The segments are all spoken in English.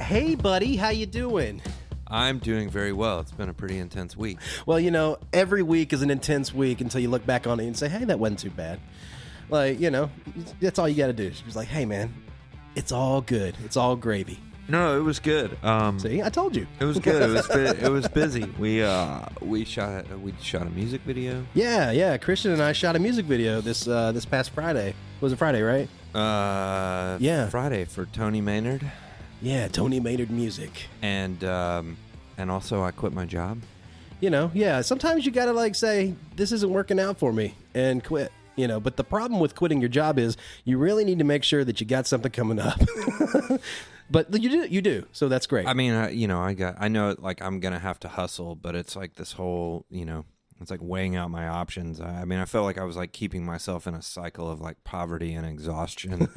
Hey, buddy, how you doing? I'm doing very well. It's been a pretty intense week. Well, you know, every week is an intense week until you look back on it and say, hey, that wasn't too bad. Like, you know, that's all you got to do. She's like, hey, man, it's all good. It's all gravy. No, it was good. See, I told you. It was good. It was busy. We shot a music video. Yeah. Christian and I shot a music video this past Friday. Was it Friday, right? Yeah. Friday for Tony Maynard. Yeah, Tony Maynard music. And also I quit my job. You know, yeah. Sometimes you gotta like say this isn't working out for me and quit. You know, but the problem with quitting your job is you really need to make sure that you got something coming up. But you do. So that's great. I mean, I know like I'm gonna have to hustle, but it's like this whole, it's like weighing out my options. I mean, I felt like I was like keeping myself in a cycle of like poverty and exhaustion. And,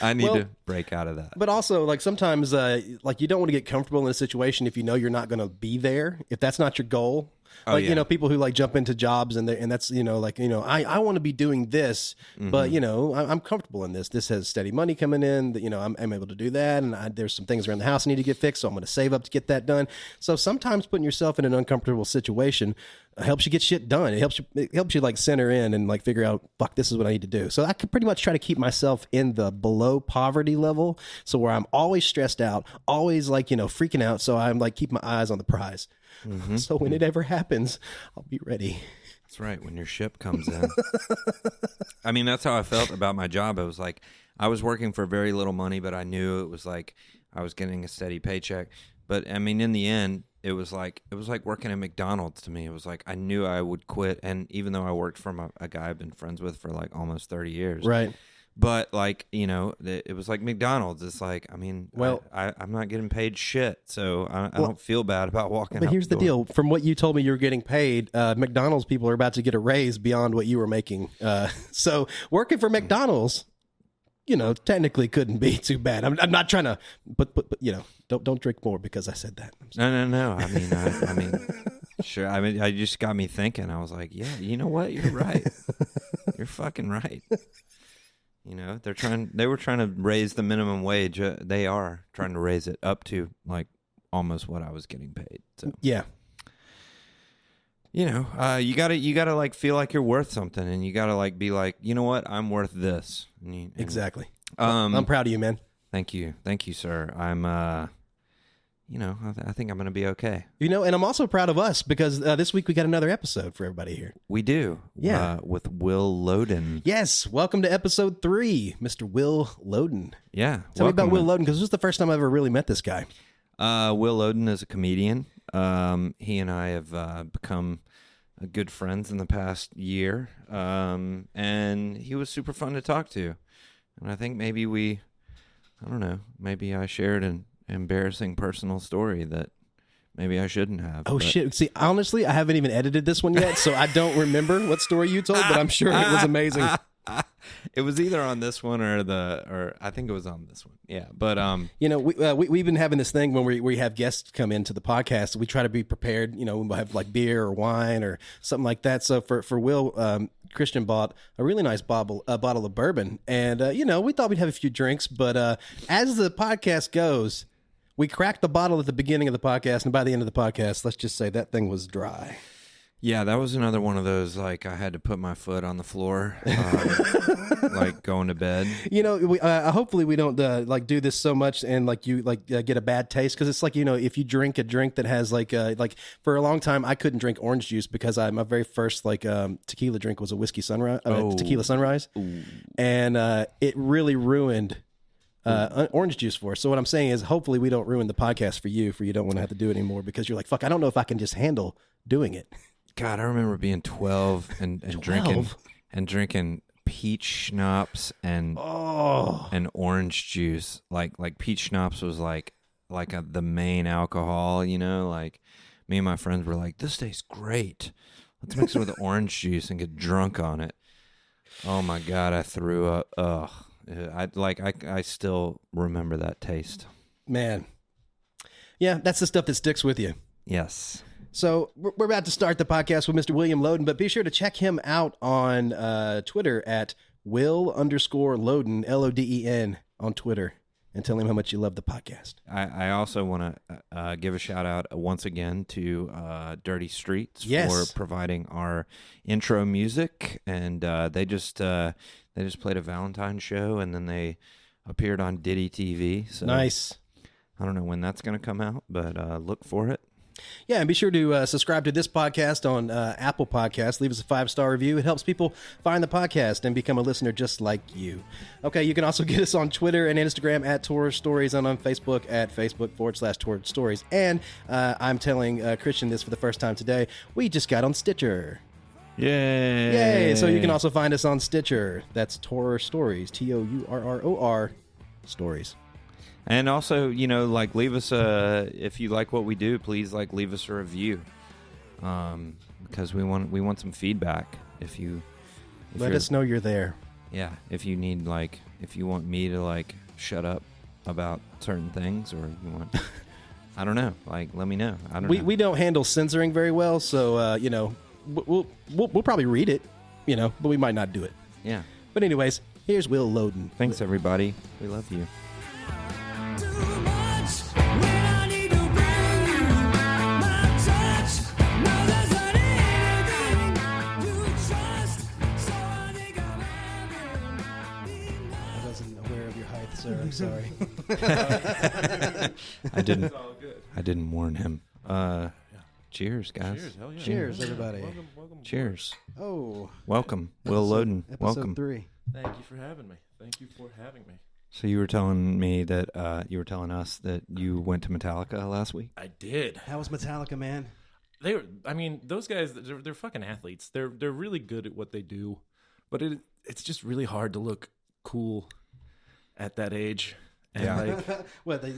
I need to break out of that. But also, like sometimes, like you don't want to get comfortable in a situation if you know you're not going to be there. If that's not your goal. Like, you know, people who like jump into jobs and that's, I want to be doing this, but, I'm comfortable in this. This has steady money coming in, that, I'm able to do that. And there's some things around the house I need to get fixed. So I'm going to save up to get that done. So sometimes putting yourself in an uncomfortable situation helps you get shit done. It helps you like center in and like figure out, fuck, this is what I need to do. So I could pretty much try to keep myself in the below poverty level. So where I'm always stressed out, always like, freaking out. So I'm like, keep my eyes on the prize. Mm-hmm. So when it ever happens, I'll be ready. That's right. When your ship comes in. I mean, that's how I felt about my job. It was like I was working for very little money, but I knew it was like I was getting a steady paycheck. But I mean, in the end, it was like working at McDonald's to me. It was like I knew I would quit. And even though I worked for a guy I've been friends with for like almost 30 years. Right. But like, it was like McDonald's. It's like, I mean, I'm not getting paid shit. So I don't feel bad about walking out. But here's the deal. From what you told me you were getting paid, McDonald's people are about to get a raise beyond what you were making. So working for McDonald's, technically couldn't be too bad. I'm not trying to, but don't drink more because I said that. No. I mean, sure. I mean, I just got me thinking. I was like, yeah, you know what? You're right. You're fucking right. They were trying to raise the minimum wage. They are trying to raise it up to like almost what I was getting paid. So yeah. You gotta like feel like you're worth something, and you gotta like be like, you know what, I'm worth this. Exactly. I'm proud of you, man. Thank you, sir. I'm I think I'm gonna be okay. And I'm also proud of us because this week we got another episode for everybody here. We do. Yeah. With Will Loden. Yes. Welcome to episode 3, Mr. Will Loden. Yeah. Tell me about Will Loden, because this is the first time I've ever really met this guy. Will Loden is a comedian. He and I have become good friends in the past year. And he was super fun to talk to. And I think maybe I shared an embarrassing personal story that maybe I shouldn't have. Oh, shit. See, honestly, I haven't even edited this one yet, so I don't remember what story you told, but I'm sure it was amazing. It was either on this one or I think it was on this one. Yeah, but we've been having this thing when we have guests come into the podcast. We try to be prepared. We'll have like beer or wine or something like that. So for Will, Christian bought a really nice bottle of bourbon, and we thought we'd have a few drinks. But as the podcast goes, we cracked the bottle at the beginning of the podcast, and by the end of the podcast, let's just say that thing was dry. Yeah, that was another one of those, like, I had to put my foot on the floor, like, going to bed. Hopefully we don't, do this so much and, get a bad taste, because it's like, if you drink a drink that has, like, for a long time, I couldn't drink orange juice because my very first, tequila drink was a tequila sunrise, and it really ruined orange juice for us. So what I'm saying is hopefully we don't ruin the podcast for you don't want to have to do it anymore, because you're like, fuck, I don't know if I can just handle doing it. God, I remember being 12 and 12? drinking peach schnapps and orange juice. Like peach schnapps was like the main alcohol, like me and my friends were like, this tastes great. Let's mix it with orange juice and get drunk on it. Oh my God, I threw up. Ugh. I still remember that taste. Man. Yeah, that's the stuff that sticks with you. Yes. So we're about to start the podcast with Mr. William Loden, but be sure to check him out on Twitter at Will_Loden, Loden on Twitter. and tell him how much you love the podcast. I also want to give a shout out once again to Dirty Streets Yes. for providing our intro music, and they just played a Valentine's show, and then they appeared on Diddy TV. So Nice. I don't know when that's going to come out, but look for it. Yeah, and be sure to subscribe to this podcast on Apple Podcasts. Leave us a 5-star review. It helps people find the podcast and become a listener just like you. Okay, you can also get us on Twitter and Instagram at Tourror Stories and on Facebook at Facebook.com/Tourror Stories. And I'm telling Christian this for the first time today. We just got on Stitcher. Yay! Yay! So you can also find us on Stitcher. That's Tourror Stories. Tourror Stories. And also, like, leave us if you like what we do, please leave us a review, because we want some feedback. If Let us know you're there. Yeah, if you need if you want me to shut up about certain things, or you want, I don't know, let me know. I don't know. We don't handle censoring very well, so we'll probably read it, but we might not do it. Yeah. But anyways, here's Will Loden. Thanks everybody. We love you. Sir, I'm sorry. I didn't warn him. Cheers, guys. Cheers, hell yeah. Cheers, everybody. Welcome. Cheers. Oh, Welcome, Will Loden. episode Welcome. 3. Thank you for having me. So you were telling me that you were telling us that you went to Metallica last week. I did. How was Metallica, man? Those guys, they're fucking athletes. They're really good at what they do, but it's just really hard to look cool at that age. And What it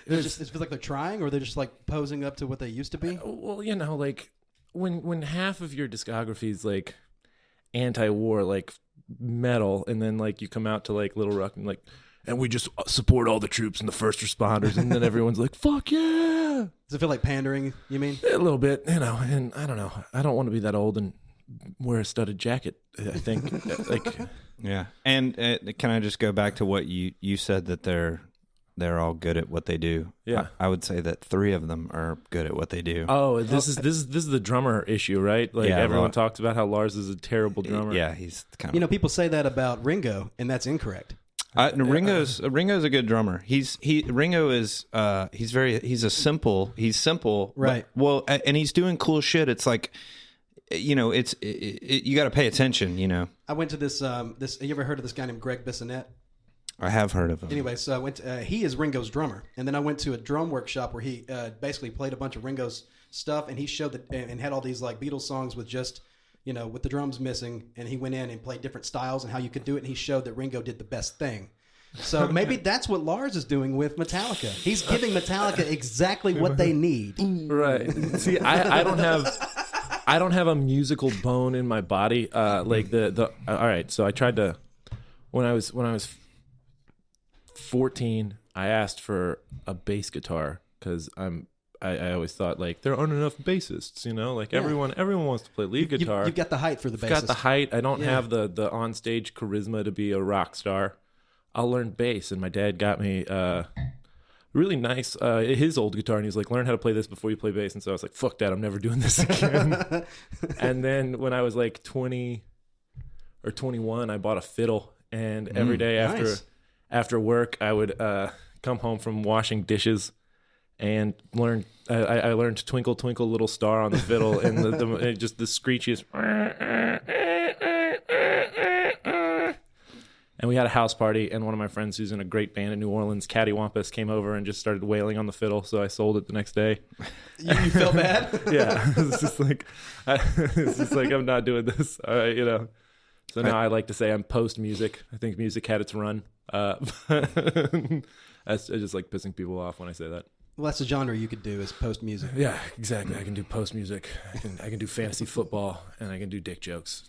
feels like they're trying, or they're just posing up to what they used to be. Well, when half of your discography is anti-war, metal, and then you come out to Little Rock and we just support all the troops and the first responders, and then everyone's like, fuck yeah. Does it feel like pandering, you mean? A little bit, and I don't know. I don't want to be that old and wear a studded jacket, I think. Yeah. And can I just go back to what you said, that they're all good at what they do? Yeah. I would say that 3 of them are good at what they do. Oh, this is the drummer issue, right? Everyone talks about how Lars is a terrible drummer. Yeah, he's kind of. People say that about Ringo, and that's incorrect. Ringo's a good drummer. He's simple, right? And he's doing cool shit. It's you got to pay attention. I went to this. You ever heard of this guy named Greg Bissonette? I have heard of him. Anyway, so I went. He is Ringo's drummer, and then I went to a drum workshop where he basically played a bunch of Ringo's stuff, and he showed that and had all these Beatles songs with just with the drums missing, and he went in and played different styles and how you could do it, and he showed that Ringo did the best thing. So maybe that's what Lars is doing with Metallica. He's giving Metallica exactly what they need. Right. See, I don't have a musical bone in my body. All right. So I tried to, when I was 14, I asked for a bass guitar because I always thought there aren't enough bassists. Everyone wants to play lead guitar. You've got the height for the bassist. Got the height. I don't have the onstage charisma to be a rock star. I'll learn bass, and my dad got me really nice his old guitar, and he's like, learn how to play this before you play bass. And so I was like, fuck that, I'm never doing this again. And then when I was 20 or 21, I bought a fiddle, and every day after work I would come home from washing dishes and learn I learned Twinkle Twinkle Little Star on the fiddle, and just the screechiest. And we had a house party, and one of my friends who's in a great band in New Orleans, Cattywampus, came over and just started wailing on the fiddle, so I sold it the next day. You felt bad? Yeah. It's just I'm not doing this. All right, So now I like to say I'm post-music. I think music had its run. I just like pissing people off when I say that. Well, that's a genre you could do, is post-music. Yeah, exactly. I can do post-music. I can do fantasy football, and I can do dick jokes.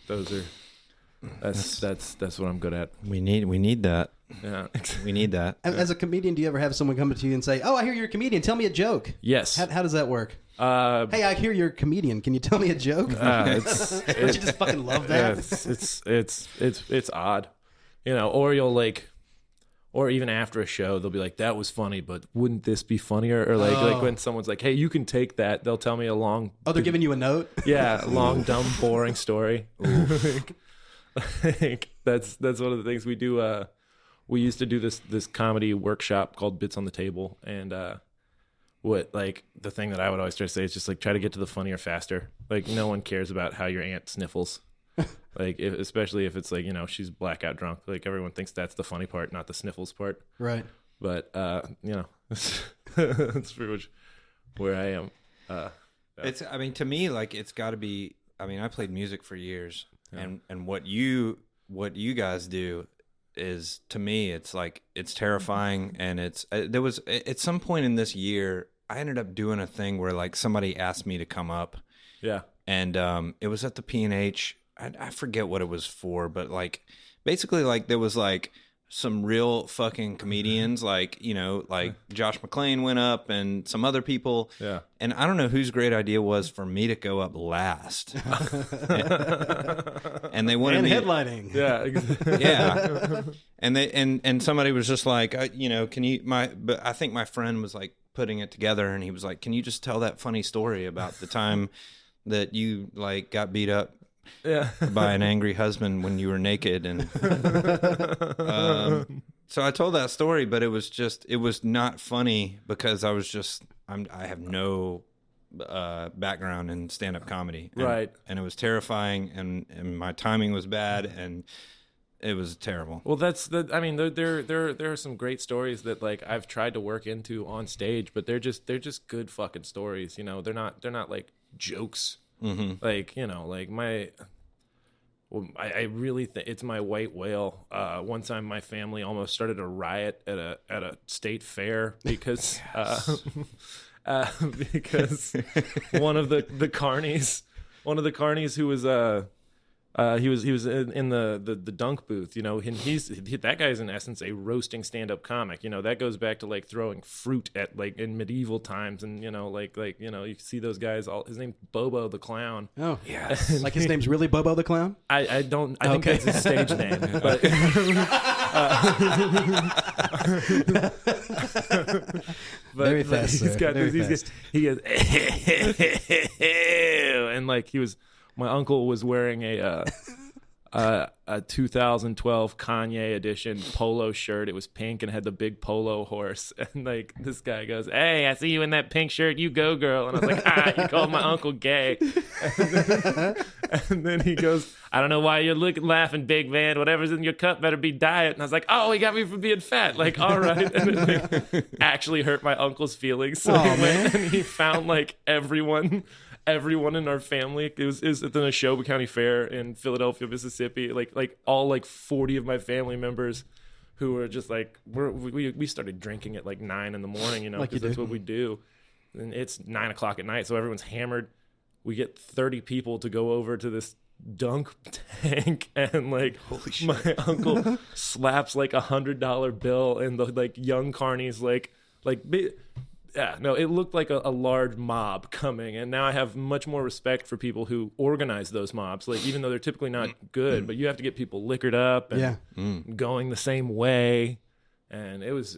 That's what I'm good at. We need that. Yeah, we need that. As a comedian, do you ever have someone come to you and say, "Oh, I hear you're a comedian. Tell me a joke." Yes. How does that work? Hey, I hear you're a comedian. Can you tell me a joke? Don't you just fucking love that? It's odd, or you'll or even after a show, they'll be like, "That was funny, but wouldn't this be funnier?" Or like when someone's like, "Hey, you can take that," they'll tell me a long. Oh, they're giving you a note. Yeah, a long, dumb, boring story. Like, that's one of the things we do. We used to do this comedy workshop called Bits on the Table, and the thing that I would always try to say is just like try to get to the funnier faster. Like no one cares about how your aunt sniffles. Like especially if it's like, you know, she's blackout drunk. Like everyone thinks that's the funny part, not the sniffles part. Right. But you know, that's pretty much where I am. Yeah. It's, I mean, to me, like it's got to be. I mean, I played music for years, and what you guys do is, to me, it's like it's terrifying, and it's there was at some point in this year I ended up doing a thing where like somebody asked me to come up. Yeah. And it was at the P&H. I forget what it was for, but like basically like there was like some real fucking comedians, like, you know, like Josh McClain went up and some other people. Yeah. And I don't know whose great idea was for me to go up last. And they wanted me headlining. Yeah. Yeah. And they and somebody was just like, you know, but I think my friend was like putting it together, and he was like, "Can you just tell that funny story about the time that you like got beat up by an angry husband when you were naked?" And so I told that story, but it was not funny because I have no background in stand-up comedy, Right. And it was terrifying, and my timing was bad, and it was terrible. Well, I mean, there are some great stories that like I've tried to work into on stage, but they're just good fucking stories. You know, they're not like jokes. Mm-hmm. Like, you know, like I really think it's my white whale. One time my family almost started a riot at a state fair because because one of the carnies who was he was in the dunk booth, you know, and that guy's in essence a roasting stand-up comic. You know, that goes back to like throwing fruit at like in medieval times, and you know, like you know, you see those guys. His name's Bobo the Clown. Oh yes, like his name's really Bobo the Clown. I think that's his stage name, but very fast. He's got very this. fast. He goes, and like my uncle was wearing a 2012 Kanye edition polo shirt. It was pink and had the big polo horse. And like this guy goes, "Hey, I see you in that pink shirt. You go, girl." And I was like, you called my uncle gay. And then he goes, "I don't know why you're laughing, big man. Whatever's in your cup better be diet." And I was like, "Oh, he got me for being fat." Like, all right. And it like, actually hurt my uncle's feelings. So he went and he found like everyone in our family. It was at the Neshoba County Fair in Philadelphia, Mississippi. Like all like 40 of my family members who were just like, we started drinking at like 9 a.m, you know, because that's what we do. And it's 9 o'clock at night, so everyone's hammered. We get 30 people to go over to this dunk tank, and like, holy shit, my uncle slaps like $100 bill, and the like young carnies like. Yeah, no, it looked like a large mob coming, and now I have much more respect for people who organize those mobs. Like, even though they're typically not good, but you have to get people liquored up and going the same way, and it was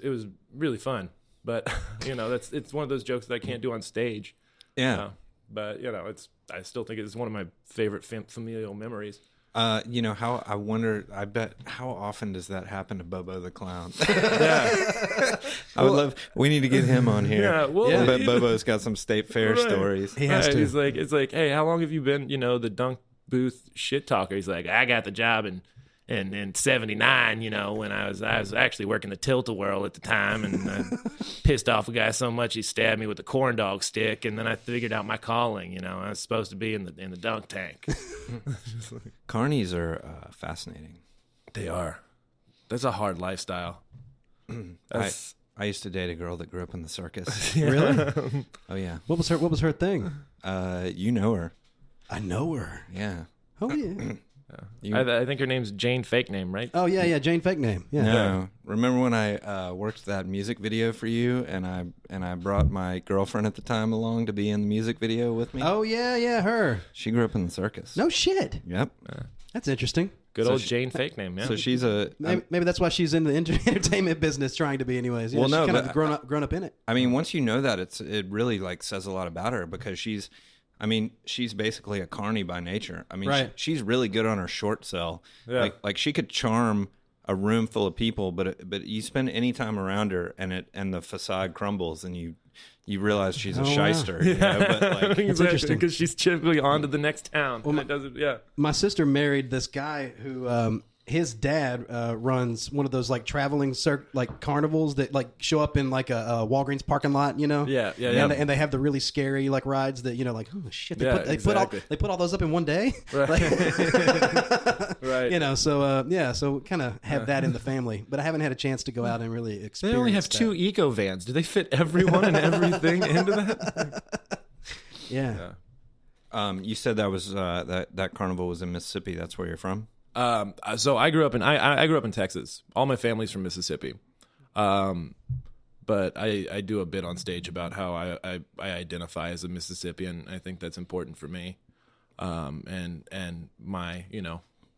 really fun. But you know, it's one of those jokes that I can't do on stage. Yeah, but you know, I still think it's one of my favorite familial memories. You know, I bet how often does that happen to Bobo the Clown? Yeah. We need to get him on here. Yeah, well, I bet Bobo's got some state fair stories. He has to. It's like, "Hey, how long have you been, you know, the dunk booth shit talker?" He's like, "I got the job in 79, you know, when I was actually working the Tilt-A-Whirl at the time, and I pissed off a guy so much he stabbed me with a corn dog stick, and then I figured out my calling, you know, I was supposed to be in the dunk tank." Carnies are fascinating. They are. That's a hard lifestyle. I used to date a girl that grew up in the circus. Really? Oh yeah. What was her thing? You know her. I know her. Yeah. Oh yeah. I think her name's Jane Fake Name, right? Oh yeah, Jane Fake Name. Yeah. No. Remember when I worked that music video for you, and I brought my girlfriend at the time along to be in the music video with me? Oh yeah, her. She grew up in the circus. No shit. Yep. That's interesting. Good So old she- Jane fake name, yeah. So she's a. Maybe that's why she's in the entertainment business, trying to be, anyways. Well, She's no, kind but- of grown up in it. I mean, once you know that, it really like says a lot about her because she's basically a carny by nature. I mean, Right. she's really good on her short sell. Yeah. Like she could charm a room full of people, but you spend any time around her and the facade crumbles and you realize she's a Oh, wow. shyster. You know? But like, interesting. Because she's typically on to the next town. Well, it doesn't, yeah. My sister married this guy who his dad runs one of those like traveling like carnivals that like show up in like a Walgreens parking lot, you know? Yeah. And they have the really scary like rides that, you know, like, oh shit, they exactly. put all those up in one day. Right. Like, Right. you know, so kind of have that in the family, but I haven't had a chance to go out and really experience. They only have that. 2 eco vans. Do they fit everyone and everything into that? Yeah. you said that was that carnival was in Mississippi. That's where you're from. So I grew up in Texas. All my family's from Mississippi. But I do a bit on stage about how I identify as a Mississippian. I think that's important for me. And my,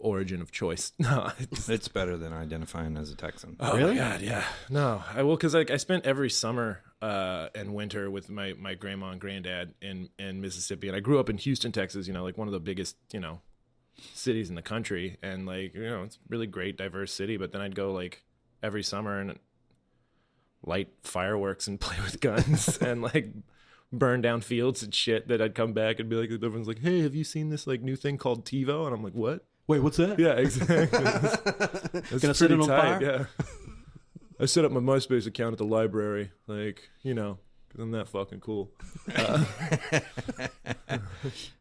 origin of choice. No, It's better than identifying as a Texan. oh Really? my God, yeah. No, I will, because I spent every summer and winter with my grandma and granddad in Mississippi, and I grew up in Houston, Texas. Like one of the biggest cities in the country, and it's a really great, diverse city. But then I'd go like every summer and light fireworks and play with guns and like burn down fields and shit. That I'd come back and be like, everyone's like, "Hey, have you seen this like new thing called TiVo?" And I'm like, "What?" Wait, what's that? Yeah, exactly. That's Gonna set it pretty on tight, fire? Yeah. I set up my MySpace account at the library, like, because I'm that fucking cool.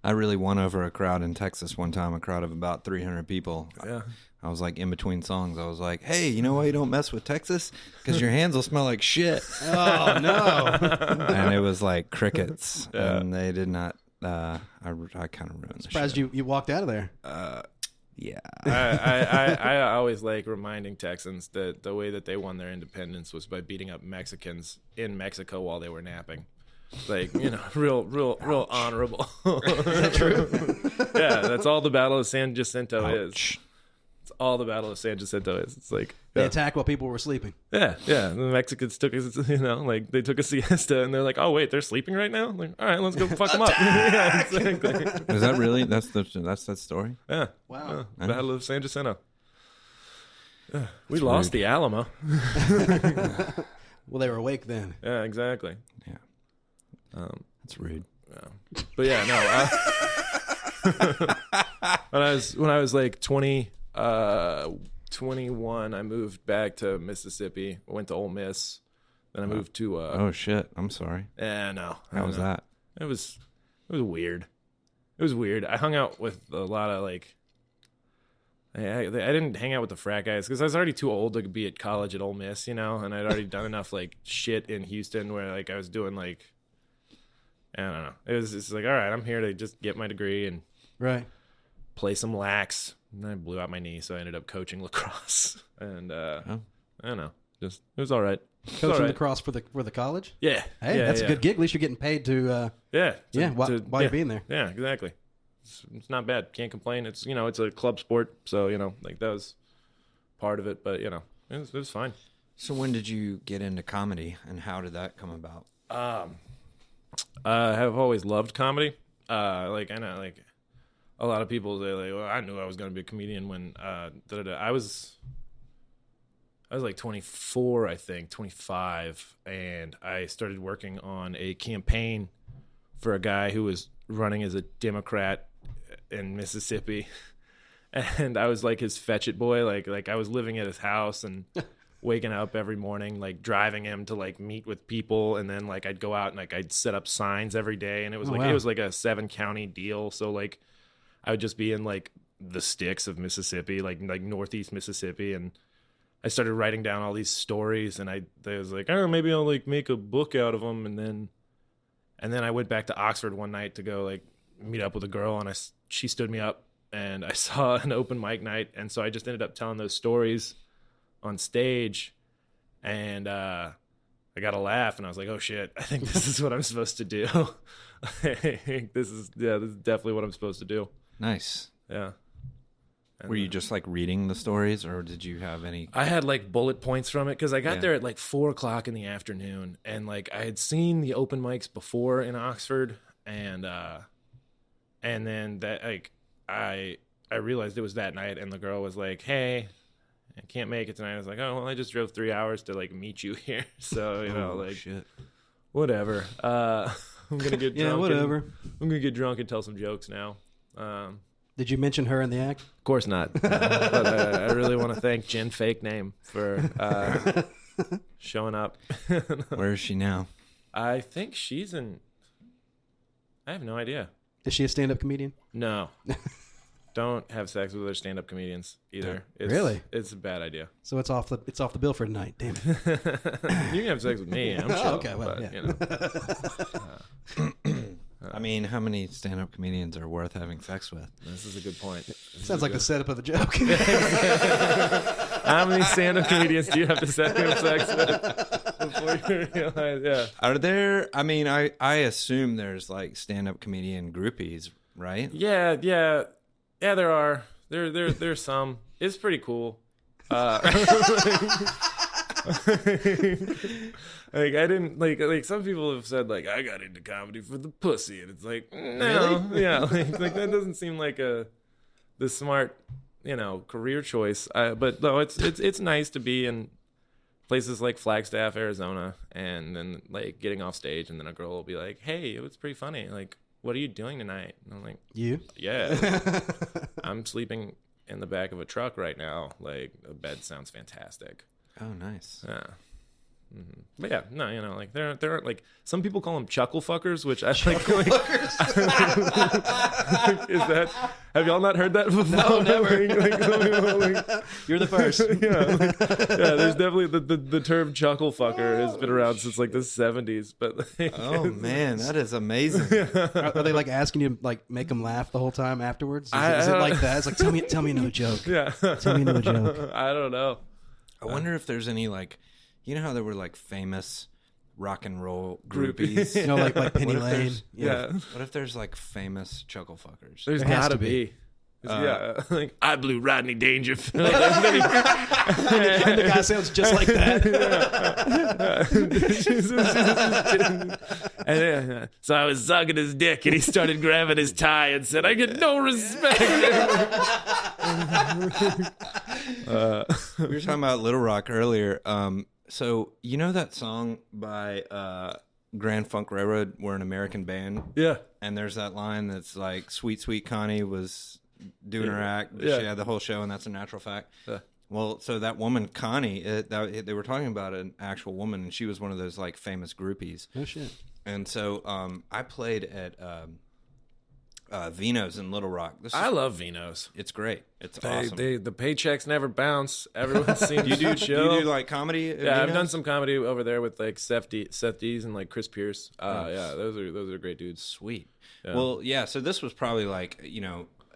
I really won over a crowd in Texas one time, a crowd of about 300 people. Yeah. I was like, in between songs, I was like, hey, you know why you don't mess with Texas? Because your hands will smell like shit. Oh no! And it was like crickets. Yeah. And they did not, I kind of ruined the Surprised shit. you walked out of there. Yeah. I always like reminding Texans that the way that they won their independence was by beating up Mexicans in Mexico while they were napping. Like, real honorable. Is that true? Yeah, that's all the Battle of San Jacinto is. It's all the Battle of San Jacinto is. It's like They attacked while people were sleeping. Yeah. The Mexicans took like they took a siesta and they're like, oh wait, they're sleeping right now. Like, all right, let's go fuck them up. Yeah, exactly. Is that really? That's that story? Yeah. Wow. Battle of San Jacinto. We lost the Alamo. Well, they were awake then. Yeah, exactly. Yeah. That's rude. But yeah, no. When I was like 21, I moved back to Mississippi. I went to Ole Miss. Then I moved to. Oh shit! I'm sorry. Yeah, no. How was that? It was weird. It was weird. I hung out with a lot of like. I didn't hang out with the frat guys because I was already too old to be at college at Ole Miss, and I'd already done enough like shit in Houston where like I was doing like. I don't know. It was just like, all right, I'm here to just get my degree and Right. play some lax. And then I blew out my knee, so I ended up coaching lacrosse. And I don't know, just it was all right. Coaching lacrosse for the college. Yeah. Hey, yeah, that's yeah. a good gig. At least you're getting paid to. Yeah. While you're being there. Yeah, exactly. It's not bad. Can't complain. It's it's a club sport, so like that was part of it. But it was fine. So when did you get into comedy, and how did that come about? I have always loved comedy. Like I know, like a lot of people say, like, well, I knew I was going to be a comedian when I was like 24, I think, 25, and I started working on a campaign for a guy who was running as a Democrat in Mississippi, and I was like his fetch it boy. Like I was living at his house and waking up every morning, like driving him to like meet with people, and then like I'd go out and like I'd set up signs every day, and it was it was like a 7-county deal. So like I would just be in like the sticks of Mississippi, like northeast Mississippi, and I started writing down all these stories, and I was like, oh, maybe I'll like make a book out of them, and then I went back to Oxford one night to go like meet up with a girl, and she stood me up, and I saw an open mic night, and so I just ended up telling those stories on stage, and I got a laugh, and I was like, oh shit, I think this is what I'm supposed to do. I think this is definitely what I'm supposed to do. Nice. Yeah. Were you just like reading the stories, or did you have any? I had like bullet points from it because I got there at like 4:00 in the afternoon, and like I had seen the open mics before in Oxford, and then that like I realized it was that night, and the girl was like, "Hey, I can't make it tonight." I was like, "Oh well, I just drove 3 hours to like meet you here, so you know, like shit. Whatever." I'm gonna get drunk. Yeah, whatever. I'm gonna get drunk and tell some jokes now. Did you mention her in the act? Of course not. But I really want to thank Jen Fake Name for showing up. Where is she now? I think she's in. I have no idea. Is she a stand-up comedian? No. Don't have sex with other stand-up comedians either. Really? It's a bad idea. So it's off the bill for tonight. Damn it. You can have sex with me. I'm sure. Okay, well, but, yeah. You know. I mean, how many stand-up comedians are worth having sex with? This is a good point. Sounds like the setup of a joke. How many stand-up comedians do you have to have sex with before you realize? Yeah. Are there? I mean, I assume there's like stand-up comedian groupies, right? Yeah. There are. There's some. It's pretty cool. Like I didn't like some people have said like I got into comedy for the pussy, and it's like no, really? Yeah, like that doesn't seem like the smart career choice. But no, it's nice to be in places like Flagstaff, Arizona, and then like getting off stage, and then a girl will be like, "Hey, it was pretty funny. Like, what are you doing tonight?" And I'm like, You? "Yeah, I'm sleeping in the back of a truck right now. Like, the bed sounds fantastic." Oh, nice. Yeah. Mm-hmm. But yeah, no, like there aren't like some people call them chuckle fuckers, which I think like, is that? Have y'all not heard that before? No, never. Like, You're the first. yeah, there's definitely the term chuckle fucker has been around since like the 70s. But like, Oh man, that is amazing. Are they like asking you to like make them laugh the whole time afterwards? Is it like that? It's like tell me another joke. Yeah, Tell me another joke. I don't know. I wonder if there's any like, you know how there were like famous rock and roll groupies, You know, like Penny What if Lane. there's- Yeah. What if there's like famous chuckle fuckers? There's There has gotta to be. be. Yeah, like I blew Rodney Dangerfield. And the guy sounds just like that. And so I was sucking his dick, and he started grabbing his tie and said, "I get no respect." We were talking about Little Rock earlier. So you know that song by Grand Funk Railroad, "We're an American Band"? Yeah. And there's that line that's like, "Sweet, sweet Connie was doing her act. Yeah. She had the whole show, and that's a natural fact." Yeah. Well, so that woman, Connie, they were talking about an actual woman, and she was one of those like famous groupies. Oh shit. And so I played at Vino's in Little Rock. I love Vino's. It's great. It's The awesome. paychecks never bounce. Everyone seems do you chill. do like comedy? At Yeah, I've Vino's? done some comedy over there with like Seth Dees and like Chris Pierce. Yeah, those are great dudes. Sweet. Yeah. Well, yeah. So this was probably like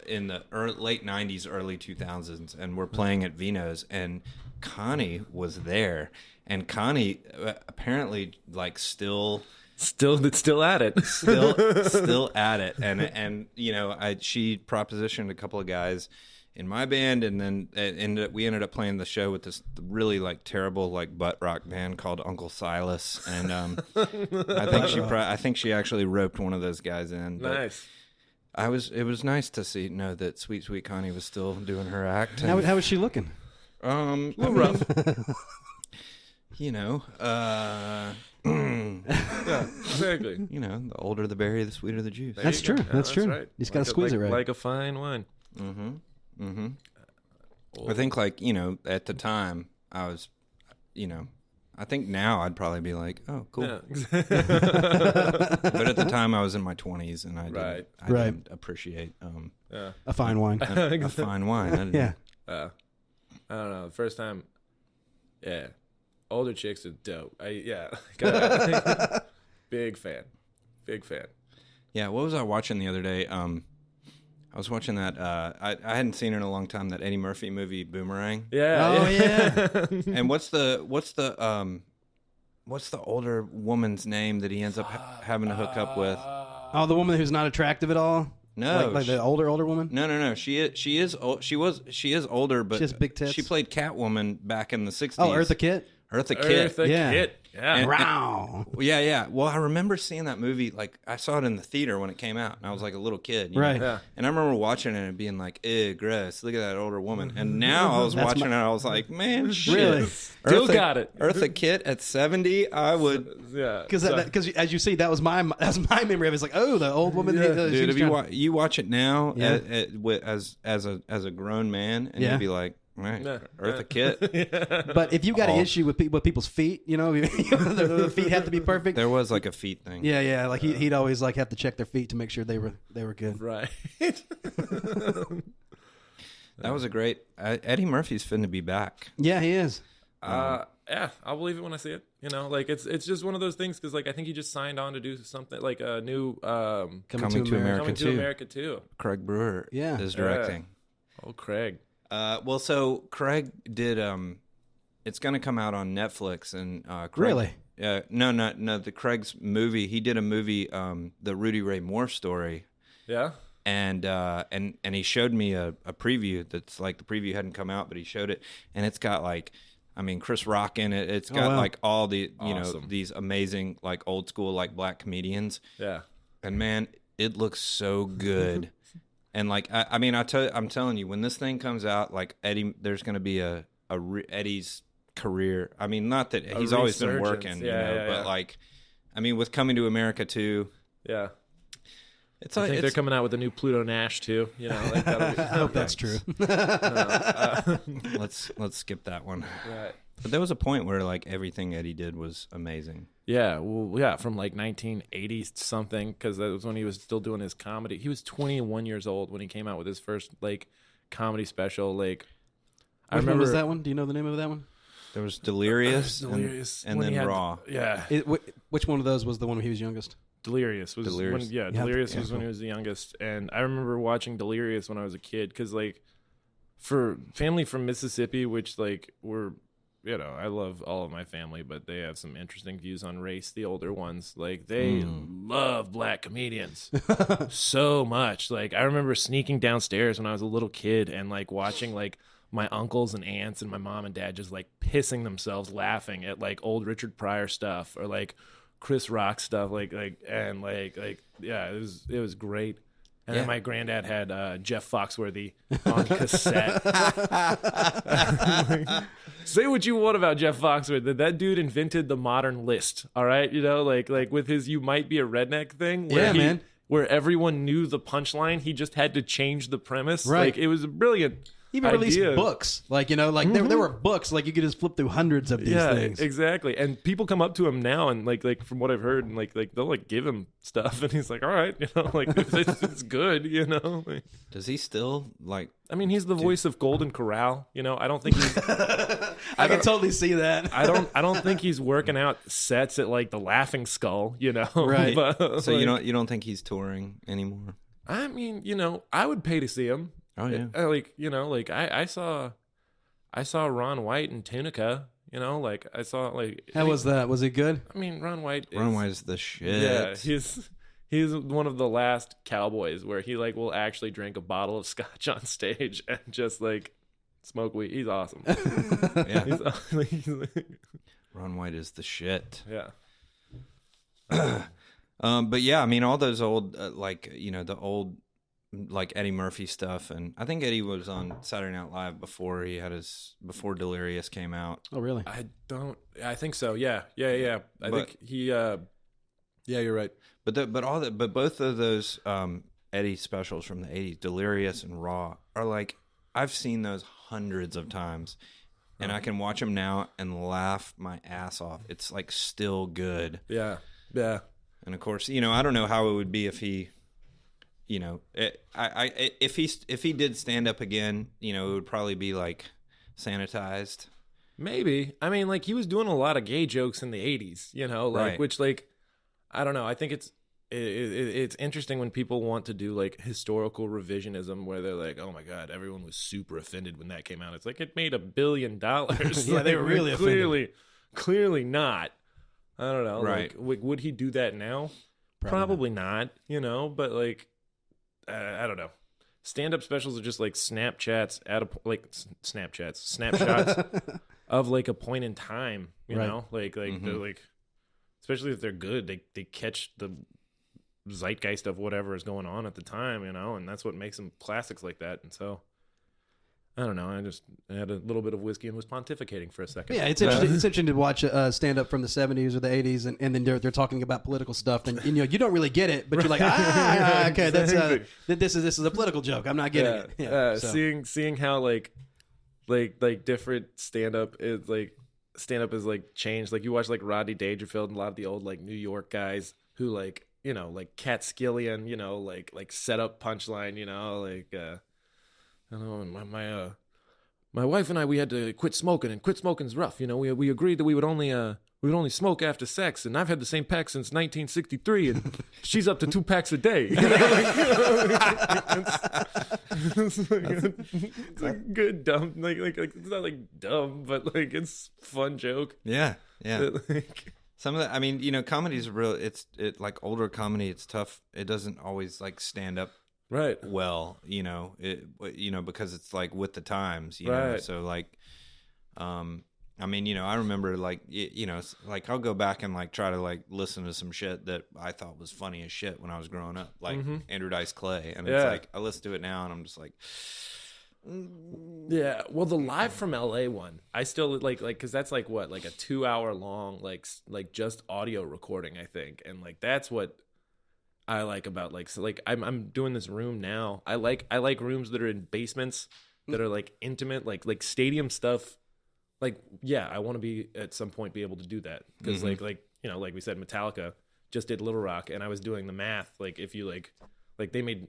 in the late '90s, early 2000s, and we're playing at Vino's, and Connie was there, and Connie apparently like still at it. still at it, and she propositioned a couple of guys in my band, and then we ended up playing the show with this really like terrible like butt rock band called Uncle Silas, and I think she actually roped one of those guys in. But Nice. it was nice to know that Sweet Connie was still doing her act. How And, was she looking? A little rough. Yeah, exactly. The older the berry, the sweeter the juice. That's There you true. go. That's true. Right. You just gotta squeeze it right. Like a fine wine. I think like, at the time I was, I think now I'd probably be like, oh, cool. Yeah. But at the time I was in my 20s and I didn't appreciate A fine wine. a fine wine. Yeah. I don't know. The first time, yeah, older chicks are dope. Big fan. Yeah, what was I watching the other day? I was watching that. I hadn't seen it in a long time. That Eddie Murphy movie, Boomerang. Yeah. Oh yeah. And what's the older woman's name that he ends up having to hook up with? Oh, the woman who's not attractive at all. No, like the older woman. No. She is older, but She has big tits. she played Catwoman back in the 60s. Oh, Eartha Kitt. Eartha Kitt. Eartha Yeah. Kitt. Yeah. Wow. Yeah. Well, I remember seeing that movie. Like, I saw it in the theater when it came out, and I was like a little kid. Right. Know? Yeah. And I remember watching it and being like, "Ew, gross! Look at that older woman." And now I was watching it, I was like, "Man, shit. Really? Still got it. Eartha Kitt at 70, I would." Yeah. Because as you see, that was my memory of it. It's like, oh, the old woman. Yeah. Dude, if you watch it now as a grown man, and Yeah. you'd be like, right, Yeah. Eartha Kitt. But if you got an issue with people's feet, you know, the feet have to be perfect. There was like a feet thing. Yeah. Like he'd always like have to check their feet to make sure they were good. Right. That was a great. Eddie Murphy's finna be back. Yeah, he is. Yeah, I'll believe it when I see it. You know, like it's just one of those things because like I think he just signed on to do something like a new Coming to America Coming to 2. America too. Craig Brewer is directing. Oh, Craig. Well, so Craig did. It's going to come out on Netflix, and Craig, Really? No. The Craig's movie. He did a movie, the Rudy Ray Moore story, Yeah. and he showed me a preview. That's like the preview hadn't come out, but he showed it, and it's got like, I mean, Chris Rock in it. It's got wow. like all the Awesome. these amazing like old school like black comedians, Yeah. and man, it looks so good. And like I mean, I'm telling you, when this thing comes out, like Eddie, there's going to be Eddie's career. I mean, not that he's always been resurgence. working, Yeah, but like, I mean, with Coming to America too, Yeah. it's I like think they're coming out with a new Pluto Nash too. You know, like that'll be, I hope that's true. let's skip that one. right. But there was a point where like everything Eddie did was amazing. Yeah, well, yeah, from like 1980 something, because that was when he was still doing his comedy. He was 21 years old when he came out with his first like comedy special. Like, I Which remember one was that one? Do you know the name of that one? There was Delirious, Delirious, and when he then had- Raw. Yeah, Which one of those was the one when he was youngest? Delirious was Delirious. When, yeah, Yeah, Delirious yeah, was when cool. he was the youngest, and I remember watching Delirious when I was a kid because like for family from Mississippi, which like were. You know, I love all of my family, but they have some interesting views on race. The older ones, like they love black comedians so much. Like I remember sneaking downstairs when I was a little kid and like watching like my uncles and aunts and my mom and dad just like pissing themselves laughing at like old Richard Pryor stuff or like Chris Rock stuff. Like yeah, it was great. And then my granddad had Jeff Foxworthy on cassette. Say what you want about Jeff Foxworthy. That dude invented the modern list. All right, you know, like with his "you might be a redneck" thing. Where Yeah, man. Where everyone knew the punchline, he just had to change the premise. Right. Like it was a brilliant. He even released idea. books. Like, you know, like there were books. Like you could just flip through hundreds of these things. Exactly. And people come up to him now and like from what I've heard, and like they'll like give him stuff, and he's like, all right, you know, like it's good, you know. Like, Does he still like? I mean, he's the voice of Golden Corral. You know, I don't think he's. I can totally see that. I don't think he's working out sets at like the Laughing Skull. You know, Right. But, So like, you don't think he's touring anymore? I mean, you know, I would pay to see him. Oh yeah. Like, you know, like I saw Ron White in Tunica. You know, like I saw like. How was that? Was it good? I mean, Ron White. Ron White is the shit. Yeah, he's one of the last cowboys where he like will actually drink a bottle of scotch on stage and just like smoke weed. He's awesome. Yeah. he's Ron White is the shit. yeah. But yeah, I mean, all those old, like, you know, the old, like Eddie Murphy stuff, and I think Eddie was on Saturday Night Live before before Delirious came out. Oh, really? I think so. Yeah. I think he. Yeah, you're right. But both of those Eddie specials from the '80s, Delirious and Raw, are like, I've seen those hundreds of times, and I can watch them now and laugh my ass off. It's like still good. Yeah. And of course, you know, I don't know how it would be if he, you know, if he did stand up again, you know, it would probably be like sanitized. Maybe. I mean, like he was doing a lot of gay jokes in the '80s. You know, like Right. which like I don't know. I think it's interesting when people want to do like historical revisionism where they're like, oh my God, everyone was super offended when that came out. It's like it made $1 billion. Yeah, they were really offended. clearly not. I don't know. Right. Like, would he do that now? Probably not, you know, but like, I don't know. Stand-up specials are just like snapshots of like a point in time, you know, like they're like, especially if they're good, they catch the zeitgeist of whatever is going on at the time, you know, and that's what makes them classics like that. And so I don't know. I had a little bit of whiskey and was pontificating for a second. Yeah, it's interesting. It's interesting to watch stand up from the 70s or the 80s, and then they're talking about political stuff, and you know you don't really get it, but you're like, okay, that's this is a political joke. I'm not getting it. Yeah, so. Seeing how like different stand up is like changed. Like you watch like Rodney Dangerfield and a lot of the old like New York guys who like, you know, like Cat Skillion, you know, like set up punchline, you know, like I don't know, and my wife and I, we had to quit smoking, and quit smoking's rough. You know, we agreed that we would only smoke after sex, and I've had the same pack since 1963, and she's up to 2 packs a day. You know, it's a good dumb, like it's not like dumb, but like it's fun joke. Yeah. Like, some of that, I mean, you know, comedy is real. It like older comedy, it's tough. It doesn't always like stand up. Right. Well, you know, because it's like with the times, you know, so like, I mean, you know, I remember like, you know, like I'll go back and like try to like listen to some shit that I thought was funny as shit when I was growing up, like Andrew Dice Clay. And it's like, I listen to it now and I'm just like, yeah. Well, the Live from LA one, I still like, cause that's like what, like a 2-hour long, like just audio recording, I think. And like, that's what I like about like, so like I'm doing this room now. I like rooms that are in basements that are like intimate, like stadium stuff. Like, yeah, I want to be at some point be able to do that. Cause like, you know, like we said, Metallica just did Little Rock, and I was doing the math. Like if you like they made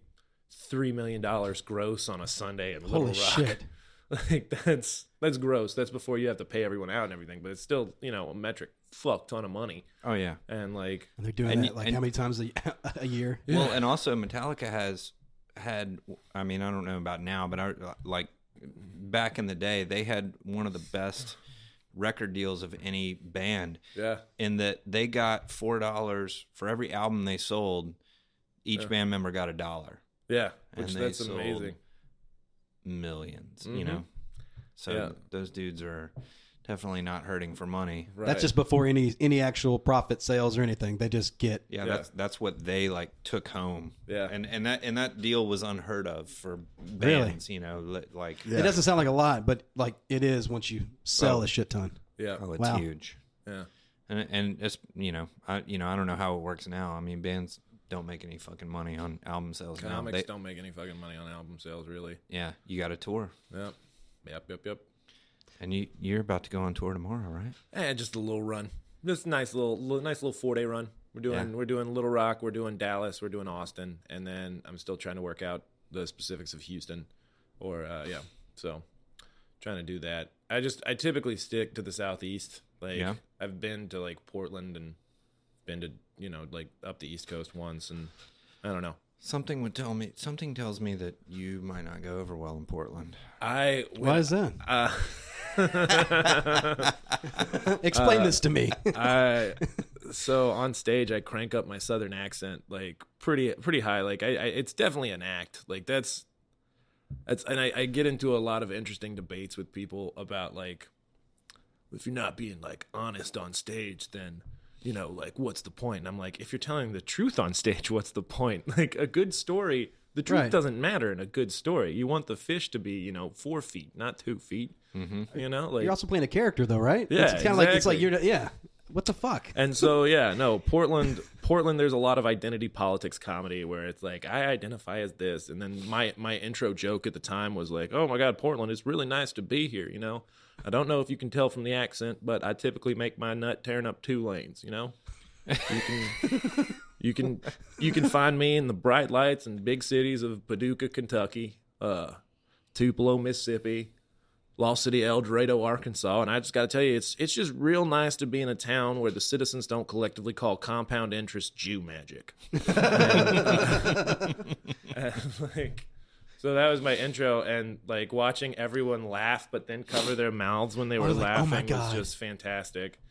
$3 million gross on a Sunday in Little Rock. Holy shit. Like that's gross. That's before you have to pay everyone out and everything, but it's still, you know, a metric fuck ton of money. oh yeah. And like, And they're doing that like how many times a year? Yeah. Well, and also Metallica has had, I mean, I don't know about now, but like back in the day, they had one of the best record deals of any band. Yeah. In that they got $4 for every album they sold. Each band member got $1. Yeah, and that's amazing. Millions, you know. So those dudes are definitely not hurting for money. Right. That's just before any actual profit sales or anything. They just get that's what they like took home. Yeah, and that deal was unheard of for bands. You know, like it doesn't sound like a lot, but like it is once you sell a shit ton. Yeah, it's huge. Yeah, and it's I don't know how it works now. I mean, bands don't make any fucking money on album sales now. Comics don't make any fucking money on album sales, really. Yeah, you got to tour. Yep. And you're about to go on tour tomorrow, right? Just a little run. Just nice little 4-day run. We're doing Little Rock, we're doing Dallas, we're doing Austin, and then I'm still trying to work out the specifics of Houston, So trying to do that. I typically stick to the Southeast. Like I've been to like Portland and been to, you know, like up the East Coast once, and I don't know. Something tells me that you might not go over well in Portland. Why is that? Explain this to me. So on stage, I crank up my Southern accent like pretty high. Like it's definitely an act. Like that's, and I get into a lot of interesting debates with people about like, if you're not being like honest on stage, then, you know, like, what's the point? And I'm like, if you're telling the truth on stage, what's the point? Like a good story, the truth doesn't matter in a good story. You want the fish to be, you know, 4 feet, not 2 feet. Mm-hmm. You know, like you're also playing a character though, right? Yeah, it's kind of like you're what the fuck? And so Portland. There's a lot of identity politics comedy where it's like I identify as this, and then my intro joke at the time was like, oh my god, Portland, it's really nice to be here. You know, I don't know if you can tell from the accent, but I typically make my nut tearing up 2 lanes. You know, you can find me in the bright lights and big cities of Paducah, Kentucky, Tupelo, Mississippi, Lost City, El Dorado, Arkansas, and I just got to tell you, it's just real nice to be in a town where the citizens don't collectively call compound interest Jew magic. So that was my intro, and like watching everyone laugh but then cover their mouths when they were laughing was just fantastic.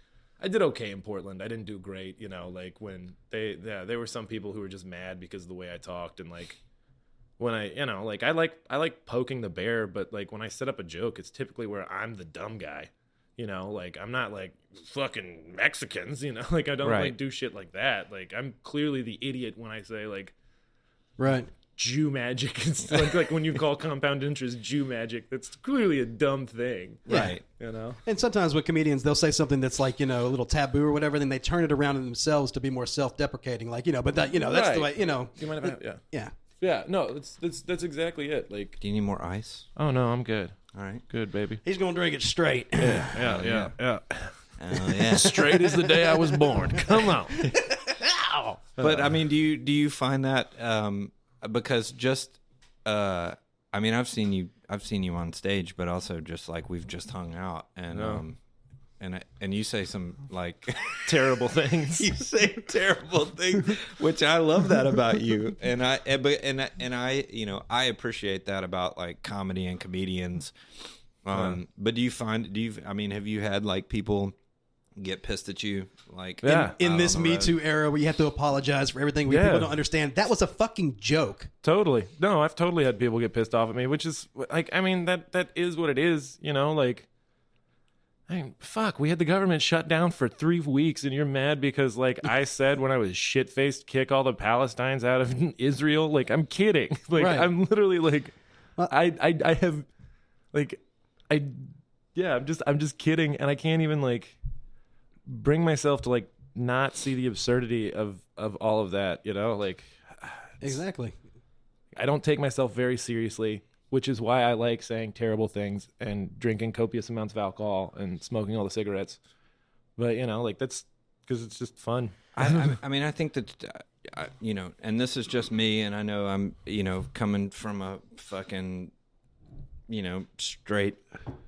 I did okay in Portland. I didn't do great, you know, like when there were some people who were just mad because of the way I talked, and like when I, you know, like I like poking the bear, but like when I set up a joke, it's typically where I'm the dumb guy. You know, like I'm not like fucking Mexicans, you know, like I don't like do shit like that. Like I'm clearly the idiot when I say like Jew magic. It's like when you call compound interest Jew magic, that's clearly a dumb thing. Right. You know? And sometimes with comedians, they'll say something that's like, you know, a little taboo or whatever, then they turn it around in themselves to be more self-deprecating. Like, you know, but that, you know, that's the way, you know. Do you mind if I, yeah. Yeah, no, that's exactly it. Like, do you need more ice? Oh no, I'm good. All right, good, baby. He's gonna drink it straight. Yeah. Oh yeah, straight as the day I was born. Come on. But I mean, do you find that because just I mean, I've seen you on stage, but also just like we've just hung out and and you say some like terrible things. You say terrible things, which I love that about you, and I you know, I appreciate that about like comedy and comedians. But do you I mean, have you had like people get pissed at you like in this Me Too era where you have to apologize for everything where people don't understand that was a fucking joke? Totally. No, I've totally had people get pissed off at me, which is like, I mean, that is what it is, you know, like, I mean, fuck, we had the government shut down for 3 weeks and you're mad because like I said when I was shit-faced, kick all the Palestinians out of Israel. Like, I'm kidding. Like, I'm literally like, I have like, I'm just kidding. And I can't even like bring myself to like not see the absurdity of all of that, you know, like exactly. I don't take myself very seriously, which is why I like saying terrible things and drinking copious amounts of alcohol and smoking all the cigarettes. But, you know, like that's because it's just fun. I mean, I think that, you know, and this is just me, and I know I'm, you know, coming from a fucking, you know, straight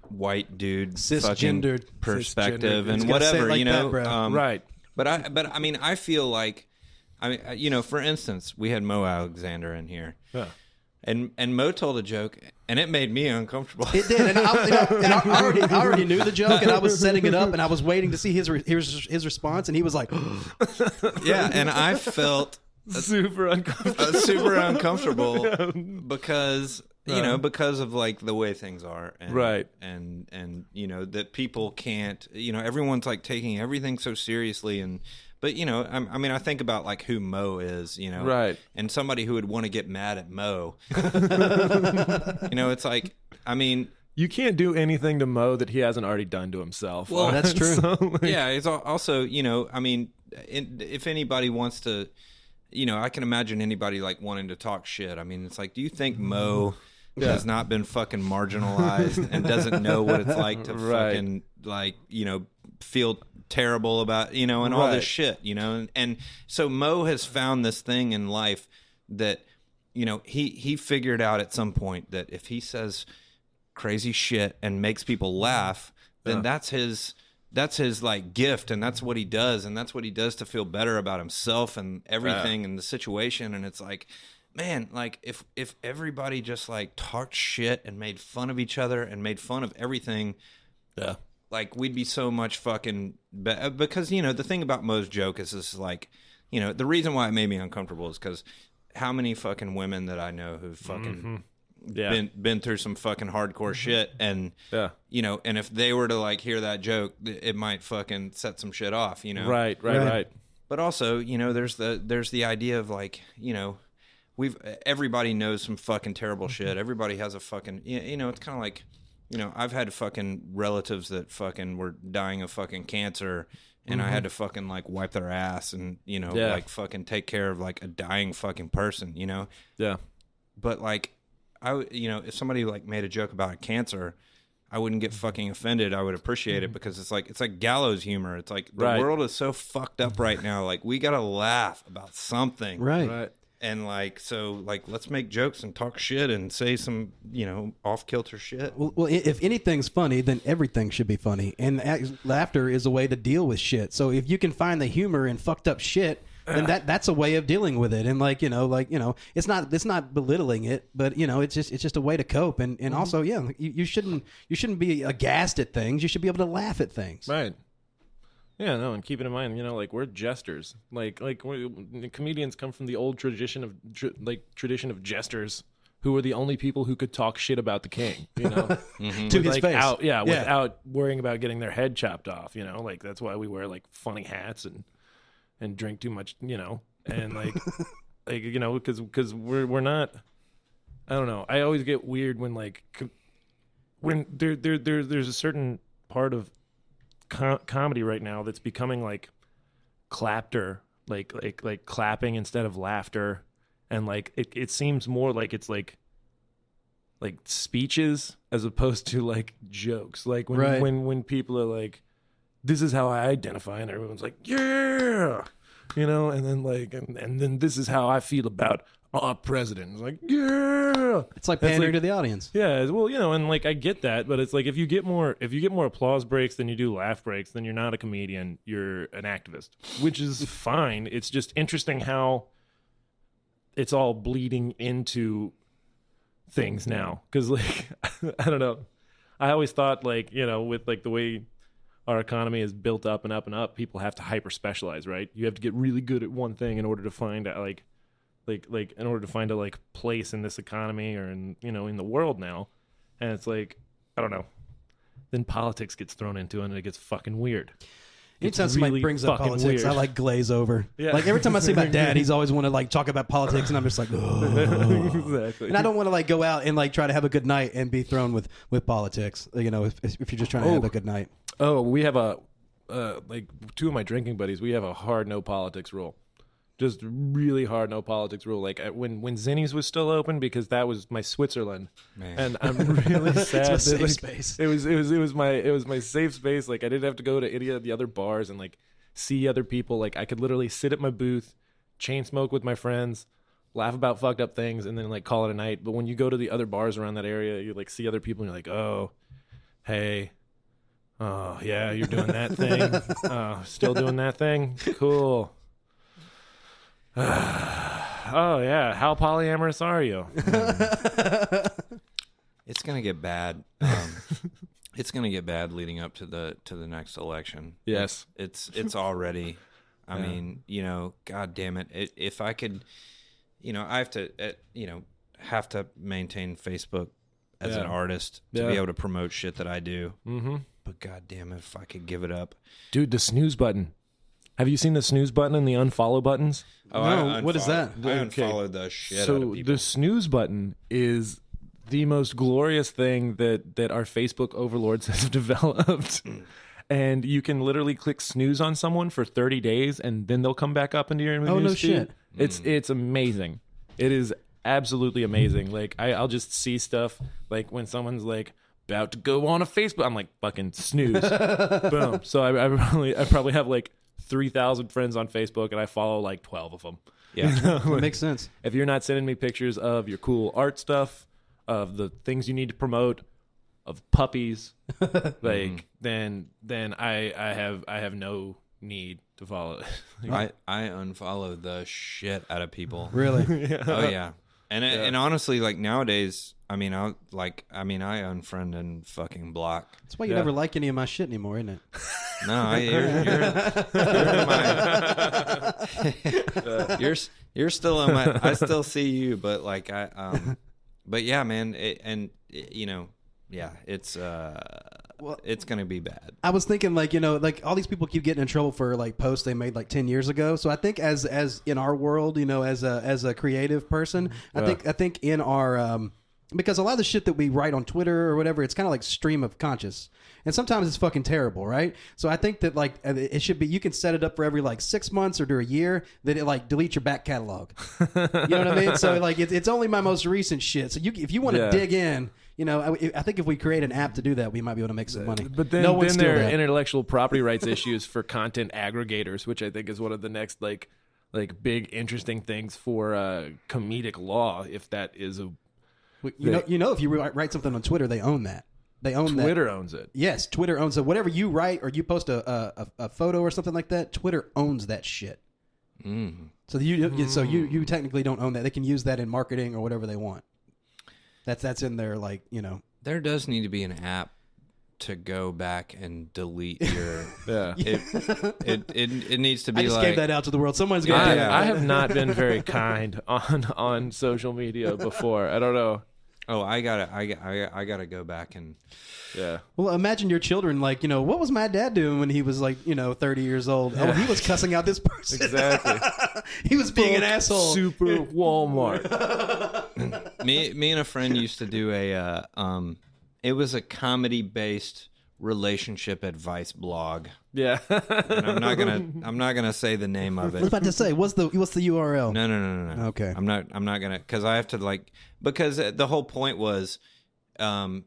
white dude, cisgendered perspective and whatever, like, you know, that, right. But I mean, I feel like, I mean, you know, for instance, we had Mo Alexander in here. Yeah. And Mo told a joke, and it made me uncomfortable. It did, and I already knew the joke, and I was setting it up, and I was waiting to see his response, and he was like, yeah, and I felt super uncomfortable, because you know, because of like the way things are, and, and you know that people can't, you know, everyone's like taking everything so seriously and. But, you know, I mean, I think about, like, who Mo is, you know. Right. And somebody who would want to get mad at Mo. You know, it's like, I mean. You can't do anything to Mo that he hasn't already done to himself. Well, that's true. So, like, yeah, it's also, you know, I mean, if anybody wants to, you know, I can imagine anybody, like, wanting to talk shit. I mean, it's like, do you think Mo has not been fucking marginalized and doesn't know what it's like to fucking, like, you know, feel terrible about, you know, and all this shit, you know, and so Mo has found this thing in life that, you know, he figured out at some point that if he says crazy shit and makes people laugh, then that's his like gift, and that's what he does, and that's what he does to feel better about himself and everything and the situation. And it's like, man, like if everybody just like talked shit and made fun of each other and made fun of everything, like, we'd be so much fucking... Because, you know, the thing about Mo's joke is this, like... You know, the reason why it made me uncomfortable is because how many fucking women that I know who've fucking been through some fucking hardcore shit, and, you know, and if they were to, like, hear that joke, it might fucking set some shit off, you know? Right. But also, you know, there's the idea of, like, you know, everybody knows some fucking terrible shit. Everybody has a fucking... You know, it's kind of like... You know, I've had fucking relatives that fucking were dying of fucking cancer, and I had to fucking like wipe their ass and, you know, like fucking take care of like a dying fucking person, you know? Yeah. But like, you know, if somebody like made a joke about cancer, I wouldn't get fucking offended. I would appreciate it because it's like gallows humor. It's like the world is so fucked up right now. Like, we got to laugh about something. right. And like, so like, let's make jokes and talk shit and say some, you know, off kilter shit. Well, if anything's funny, then everything should be funny, and laughter is a way to deal with shit. So if you can find the humor in fucked up shit, then that's a way of dealing with it. And like, you know, it's not belittling it, but you know, it's just a way to cope. And also, you shouldn't be aghast at things. You should be able to laugh at things. Right. Yeah, no, and keeping in mind, you know, like, we're jesters. Like comedians come from the old tradition of jesters. who are the only people who could talk shit about the king, you know, to his face. Without worrying about getting their head chopped off, you know, like that's why we wear like funny hats and drink too much, you know, and like, like, you know, because we're not, I don't know. I always get weird when like, when there's a certain part of comedy right now that's becoming like clapter, like clapping instead of laughter. And like it seems more like it's like speeches as opposed to like jokes. Like when people are like, "This is how I identify," and everyone's like, "Yeah," you know, and then like and then this is how I feel about our president. It's like, "Yeah." It's like pandering to the audience. Yeah, well, you know, and like I get that, but it's like if you get more applause breaks than you do laugh breaks, then you're not a comedian. You're an activist, which is fine. It's just interesting how it's all bleeding into things now. Because, like, I don't know. I always thought, like, you know, with, like, the way our economy is built up and up and up, people have to hyper-specialize, right? You have to get really good at one thing in order to find, in order to find a, like, place in this economy or in, you know, in the world now. And it's like, I don't know. Then politics gets thrown into it and it gets fucking weird. Anytime somebody brings up politics, weird. I like glaze over. Yeah. Like every time I see my dad, he's always want to like talk about politics, and I'm just like, oh. Exactly. And I don't want to like go out and like try to have a good night and be thrown with politics. You know, if you're just trying to have a good night. Oh, we have a like two of my drinking buddies. We have a hard no politics rule. Just really hard no politics rule. Like when Zinnies was still open, because that was my Switzerland, Man. and I'm really sad. It's my that, safe like, space. It was my safe space. Like I didn't have to go to any of the other bars and like see other people. Like I could literally sit at my booth, chain smoke with my friends, laugh about fucked up things, and then like call it a night. But when you go to the other bars around that area, you like see other people, and you're like, oh, hey. Oh yeah, you're doing that thing. Still doing that thing. Cool. Oh yeah, how polyamorous are you? It's gonna get bad. It's gonna get bad leading up to the next election. Yes, it's already. I mean, you know, God damn it! If I could, you know, I have to maintain Facebook as an artist to be able to promote shit that I do. Mm-hmm. But God damn it, if I could give it up, dude, the snooze button. Have you seen the snooze button and the unfollow buttons? Oh, no, what is that? I unfollowed the shit out of people. The snooze button is the most glorious thing that our Facebook overlords have developed. And you can literally click snooze on someone for 30 days, and then they'll come back up into your no shit. It's amazing. It is absolutely amazing. Like I'll just see stuff like when someone's like about to go on a Facebook, I'm like fucking snooze. Boom. So I probably have like 3,000 friends on Facebook, and I follow like 12 of them. Yeah, you know? It makes sense. If you're not sending me pictures of your cool art stuff, of the things you need to promote, of puppies, like then I have no need to follow. I unfollow the shit out of people. Really? Yeah. Oh yeah. And honestly, like nowadays, I unfriend and fucking block. That's why you never like any of my shit anymore, isn't it? No, you're still on my. I still see you, but like but yeah, man, it's gonna be bad. I was thinking, like, you know, like all these people keep getting in trouble for like posts they made like 10 years ago. So I think as in our world, you know, as a creative person, I think in our because a lot of the shit that we write on Twitter or whatever, it's kind of like stream of conscious. And sometimes it's fucking terrible, right? So I think that like it should be, you can set it up for every like 6 months or to a year that it like delete your back catalog. You know what I mean? So like it's only my most recent shit. So if you want to dig in, you know, I think if we create an app to do that, we might be able to make some money. But then there are intellectual property rights issues for content aggregators, which I think is one of the next like big interesting things for comedic law. If that is you know, if you write something on Twitter, they own that. They own Twitter owns it. Yes, Twitter owns it. Whatever you write or you post a photo or something like that, Twitter owns that shit. Mm. So you technically don't own that. They can use that in marketing or whatever they want. That's in there, like, you know. There does need to be an app to go back and delete your. Yeah. It needs to be I just like. gave that out to the world. Someone's gonna do it. I have not been very kind on social media before. I don't know. Oh, I gotta go back and. Yeah. Well, imagine your children like, what was my dad doing when he was like, 30 years old? Oh, he was cussing out this person. Exactly. He was being an asshole. Super Walmart. Me and a friend used to do it was a comedy-based relationship advice blog. Yeah. And I'm not gonna say the name of I was it. about to say, what's the URL? No. Okay. I'm not gonna, because I have to because the whole point was, and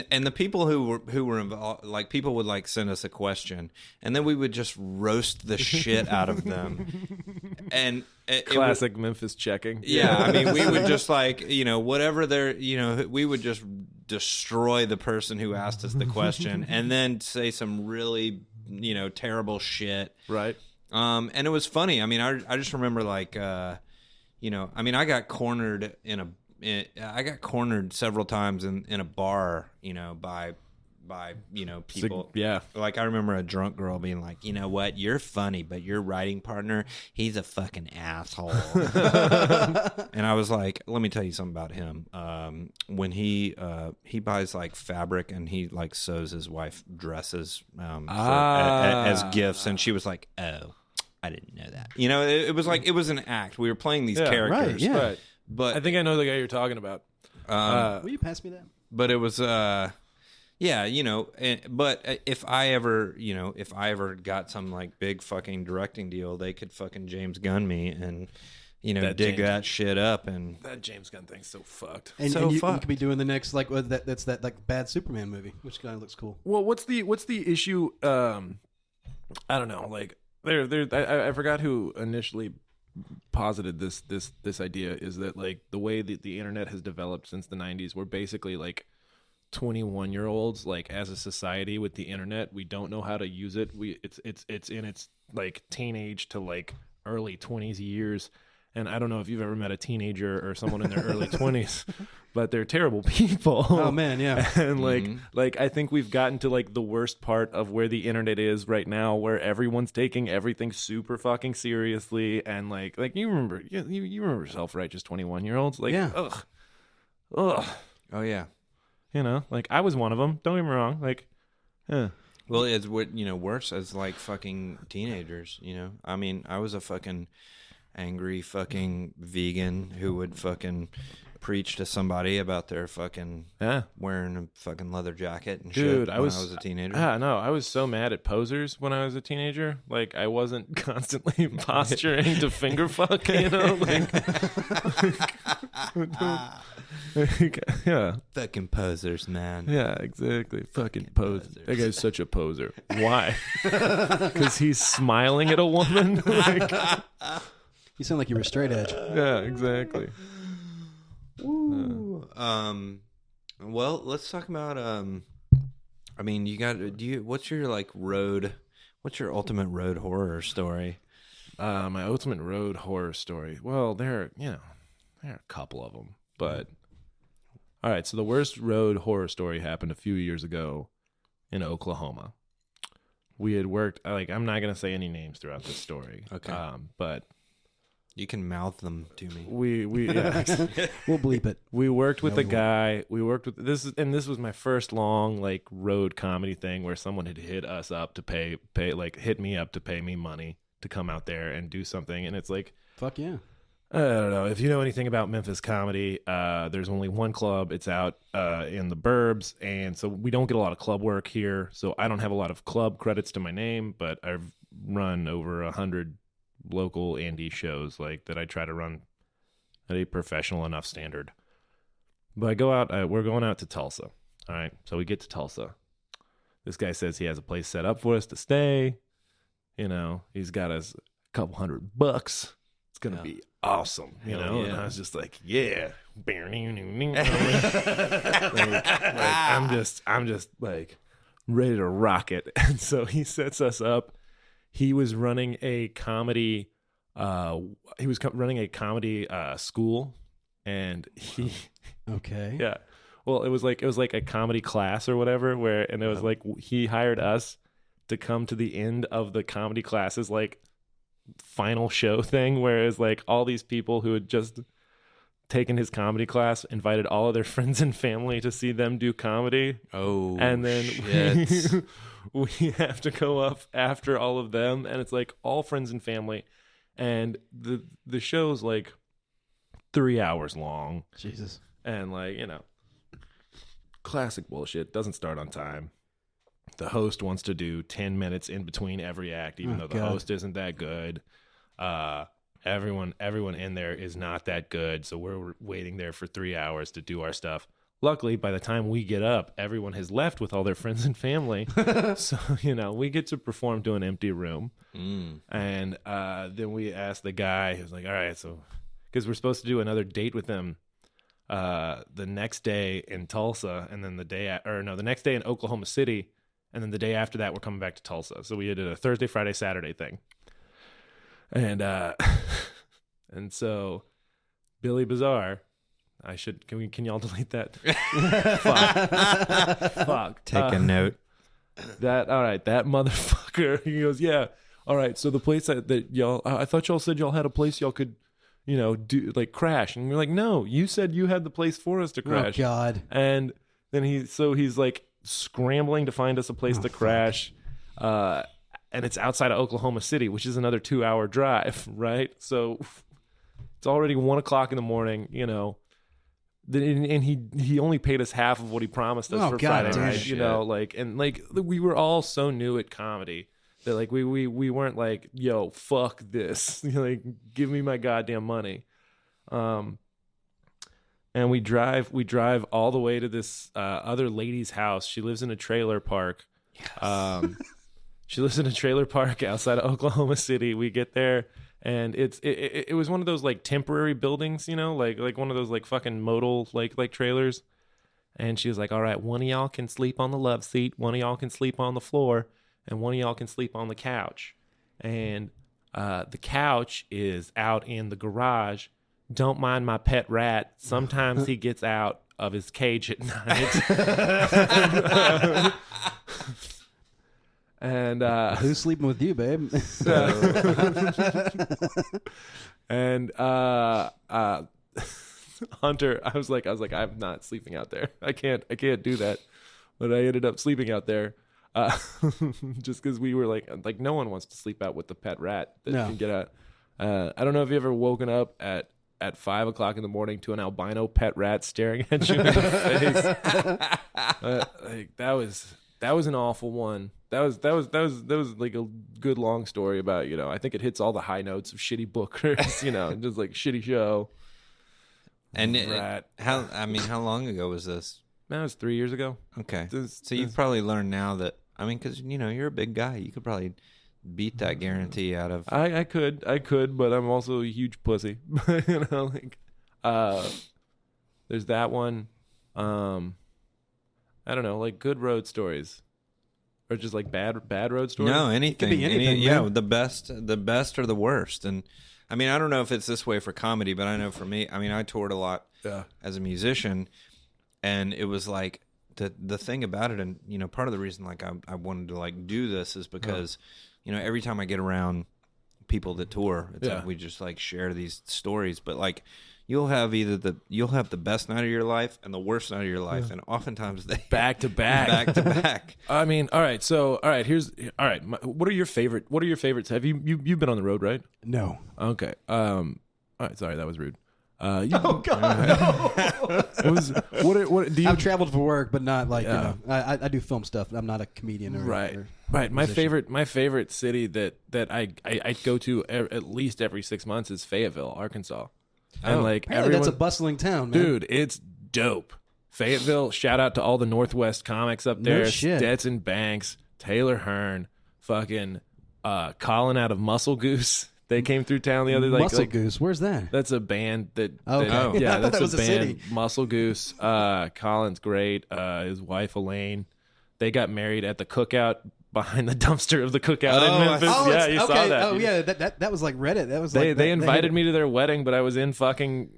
the people who were involved, like, people would send us a question, and then we would just roast the shit out of them. And Classic Memphis checking. Yeah, I mean, we would just whatever they're, we would just destroy the person who asked us the question, and then say some really, terrible shit. Right. And it was funny. I mean, I just remember I got cornered I got cornered several times in a bar, by people. Yeah. Like, I remember a drunk girl being like, "You know what? You're funny, but your writing partner, he's a fucking asshole." And I was like, "Let me tell you something about him. When he buys fabric, and he sews his wife dresses as gifts," and she was like, "Oh, I didn't know that." It was it was an act. We were playing these characters. Right, yeah. Right. But I think I know the guy you're talking about. Will you pass me that? But it was but if I ever got some big fucking directing deal, they could fucking James Gunn me and dig that shit up. And That James Gunn thing's so fucked. And, so and you fucked. could be doing the next that's that bad Superman movie, which kind of looks cool. Well, what's the issue? I don't know. I forgot who initially posited this idea, is that the way that the internet has developed since the 90s, we're basically 21-year-olds as a society with the internet. We don't know how to use it. It's in its teenage to early 20s years. And I don't know if you've ever met a teenager or someone in their early 20s, but they're terrible people. Oh man, yeah. And I think we've gotten to the worst part of where the internet is right now, where everyone's taking everything super fucking seriously. And you remember self-righteous 21-year-olds? Yeah. Ugh. oh yeah. I was one of them. Don't get me wrong. Well, it's worse as fucking teenagers. I mean, I was a fucking angry fucking vegan who would fucking preach to somebody about their fucking wearing a fucking leather jacket and Dude, shit when I was a teenager. No, I was so mad at posers when I was a teenager. I wasn't constantly posturing to finger fuck, yeah. Fucking posers, man. Yeah, exactly. Fucking posers. That guy's such a poser. Why? Because he's smiling at a woman? You sound like you were straight edge. Yeah, exactly. Well, let's talk about I mean, what's your ultimate road horror story? My ultimate road horror story. Well, there are a couple of them, but all right. So the worst road horror story happened a few years ago in Oklahoma. We had worked. I'm not gonna say any names throughout this story. Okay. But you can mouth them to me. We We'll bleep it. We worked with a guy. We worked with this was my first long road comedy thing where someone had hit us up to pay hit me up to pay me money to come out there and do something. And it's fuck yeah. I don't know if you know anything about Memphis comedy. There's only one club. It's out in the burbs, and so we don't get a lot of club work here. So I don't have a lot of club credits to my name, but I've run over 100 local indie shows that I try to run at a professional enough standard. But I go out. We're going out to Tulsa. All right, so we get to Tulsa. This guy says he has a place set up for us to stay. He's got us a couple $100. It's gonna be awesome, Hell yeah. And I was just yeah. I'm just ready to rock it. And so he sets us up. He was running a comedy. Running a comedy school, and he. Okay. Yeah. Well, it was like a comedy class or whatever, and it was like he hired us to come to the end of the comedy classes like final show thing, whereas like all these people who had just taken his comedy class invited all of their friends and family to see them do comedy. Oh, and then shit. we have to go up after all of them, and it's like all friends and family, and the show's like 3 hours long. Jesus. And like, classic bullshit. Doesn't start on time. The host wants to do 10 minutes in between every act, even though the host isn't that good. Everyone in there is not that good, so we're waiting there for 3 hours to do our stuff. Luckily, by the time we get up, everyone has left with all their friends and family. So, we get to perform to an empty room. And then we ask the guy, who's like, all right, so, because we're supposed to do another date with them the next day in Tulsa, and then the next day in Oklahoma City, and then the day after that, we're coming back to Tulsa. So we did a Thursday, Friday, Saturday thing. And and so Billy Bazaar, can y'all delete that? Fuck. Take a note. That motherfucker. He goes, yeah. All right. So the place that y'all, I thought y'all said y'all had a place y'all could, do like crash. And we're like, no, you said you had the place for us to crash. Oh God. And then he's like scrambling to find us a place to crash. And it's outside of Oklahoma City, which is another 2-hour drive, right? So it's already 1:00 in the morning, and he only paid us half of what he promised us for Friday night, and we were all so new at comedy that like we weren't like, yo, fuck this, like give me my goddamn money. And we drive all the way to this other lady's house. She lives in a trailer park. Yes. She lives in a trailer park outside of Oklahoma City. We get there, and it was one of those like temporary buildings, like one of those like fucking modal like trailers. And she was like, all right, one of y'all can sleep on the love seat, one of y'all can sleep on the floor, and one of y'all can sleep on the couch. And the couch is out in the garage. Don't mind my pet rat. Sometimes he gets out of his cage at night. And who's sleeping with you, babe? And Hunter, I was like, I'm not sleeping out there. I can't do that. But I ended up sleeping out there, just because we were like no one wants to sleep out with the pet rat that can get out. I don't know if you ever woken up at 5:00 in the morning to an albino pet rat staring at you in the face. That was an awful one. That was like a good long story about, I think it hits all the high notes of shitty bookers, just like shitty show. And how long ago was this? That was 3 years ago. Okay. So you've probably learned now that, because, you're a big guy. You could probably beat that guarantee out of. I could, but I'm also a huge pussy. There's that one. I don't know, like good road stories, or just like bad road stories. No, anything. It could be anything, the best or the worst. And I don't know if it's this way for comedy, but I know for me, I toured a lot as a musician, and it was like the thing about it, and part of the reason like I wanted to like do this is because every time I get around people that tour, it's like we just like share these stories, but like you'll have the best night of your life and the worst night of your life, and oftentimes they back to back. All right. So what are your favorites? Have you've been on the road, right? No. Okay. All right. Sorry, that was rude. Oh God, no! It was. What do you? I've traveled for work, but not like I do film stuff. I'm not a comedian or right. My musician. favorite city that I go to at least every 6 months is Fayetteville, Arkansas. And apparently that's a bustling town, man. Dude, it's dope. Fayetteville, shout out to all the Northwest comics up there. No shit. Stetson Banks, Taylor Hearn, fucking Colin out of Muscle Goose. They came through town the other Muscle Goose. Where's that? That's a band that. Okay. Yeah, I thought that's that was a a band. city. Muscle Goose. Colin's great. His wife Elaine. They got married at the cookout behind the dumpster of the cookout in Memphis. Yeah, you saw that. Oh yeah, that was like Reddit. That was they invited me to their wedding, but I was in fucking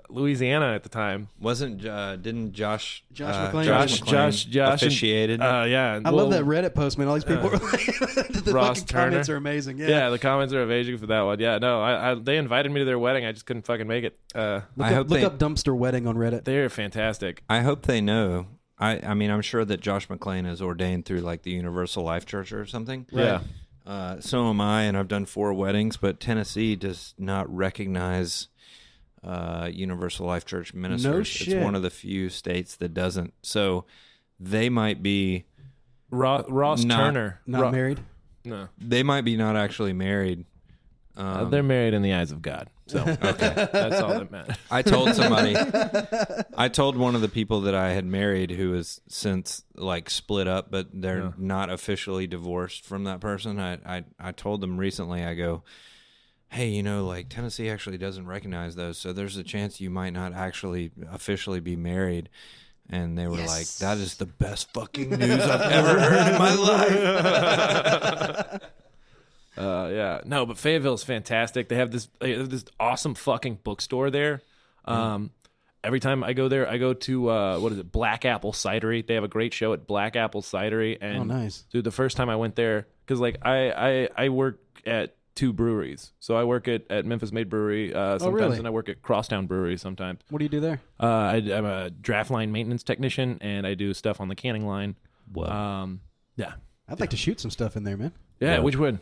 Louisiana at the time. Didn't Josh McClain? Josh officiated? Yeah. I love that Reddit post, man. All these people, the Ross fucking Turner. comments are amazing. Yeah, the comments are amazing for that one. Yeah, no, they invited me to their wedding. I just couldn't fucking make it. Look up dumpster wedding on Reddit. They're fantastic. I hope they know. I mean, I'm sure that Josh McClain is ordained through like the Universal Life Church or something. Right. Yeah. So am I, and I've done 4 weddings, but Tennessee does not recognize Universal Life Church ministers. No shit. It's one of the few states that doesn't. So they might be Ross Turner. Not married? No. They might be not actually married. They're married in the eyes of God. So okay, that's all that matters. I told somebody, I told one of the people that I had married who has since like split up, but they're not officially divorced from that person. I told them recently, I go, hey, like Tennessee actually doesn't recognize those, so there's a chance you might not actually officially be married. And they were like, that is the best fucking news I've ever heard in my life. Yeah, no, but Fayetteville is fantastic. They have this awesome fucking bookstore there. Every time I go there, I go to Black Apple Cidery. They have a great show at Black Apple Cidery. And nice, dude. The first time I went there, because like I work at 2 breweries, so I work at Memphis Made Brewery sometimes, really? and I work at Crosstown Brewery sometimes. What do you do there? I'm a draft line maintenance technician, and I do stuff on the canning line. Yeah, I'd like to shoot some stuff in there, man. yeah. Which one?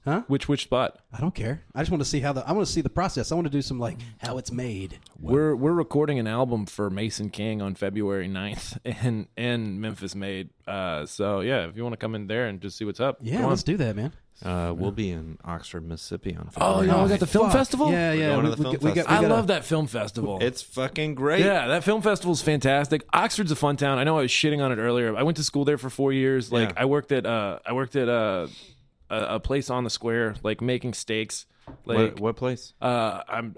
Huh? Which spot? I don't care. I just want to see I want to see the process. I want to do some like how it's made. We're recording an album for Mason King on February 9th and Memphis Made. So yeah, if you want to come in there and just see what's up, Yeah, let's do that, man. We'll be in Oxford, Mississippi on Oh, February. y'all was at the film festival? Yeah, yeah. going to the film festival. I love that film festival. It's fucking great. Yeah, that film festival's fantastic. Oxford's a fun town. I know I was shitting on it earlier. I went to school there for 4 years. Like Yeah. I worked at a place on the square, like making steaks. Like What place? I'm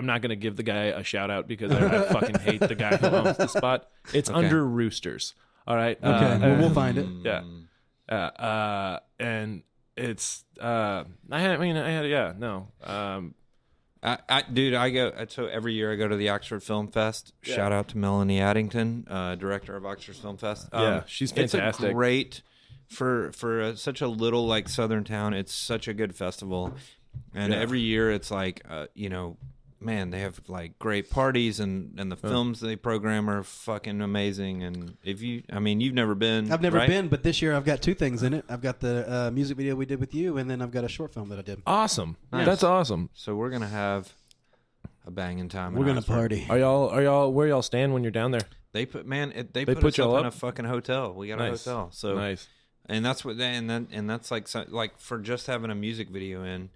not gonna give the guy a shout out because I fucking hate the guy who owns the spot. It's under Roosters. All right. Okay, we'll find it. Yeah. And it's I go so every year I go to the Oxford Film Fest. Yeah. Shout out to Melanie Addington, director of Oxford Film Fest. Yeah, she's fantastic. It's a great for such a little like southern town. It's such a good festival, and every year it's like man, they have like great parties and the films they program are fucking amazing. And you've never been. I've never right? been, but this year I've got 2 things in it. I've got the music video we did with you, and then I've got a short film that I did. Awesome. Nice. That's awesome. So we're gonna have a banging time. We're gonna party. Are y'all where y'all stand when you're down there? They put they put put us y'all up in up? a fucking hotel. We got Nice. a hotel. So Nice. And that's what they, and that's like for just having a music video in,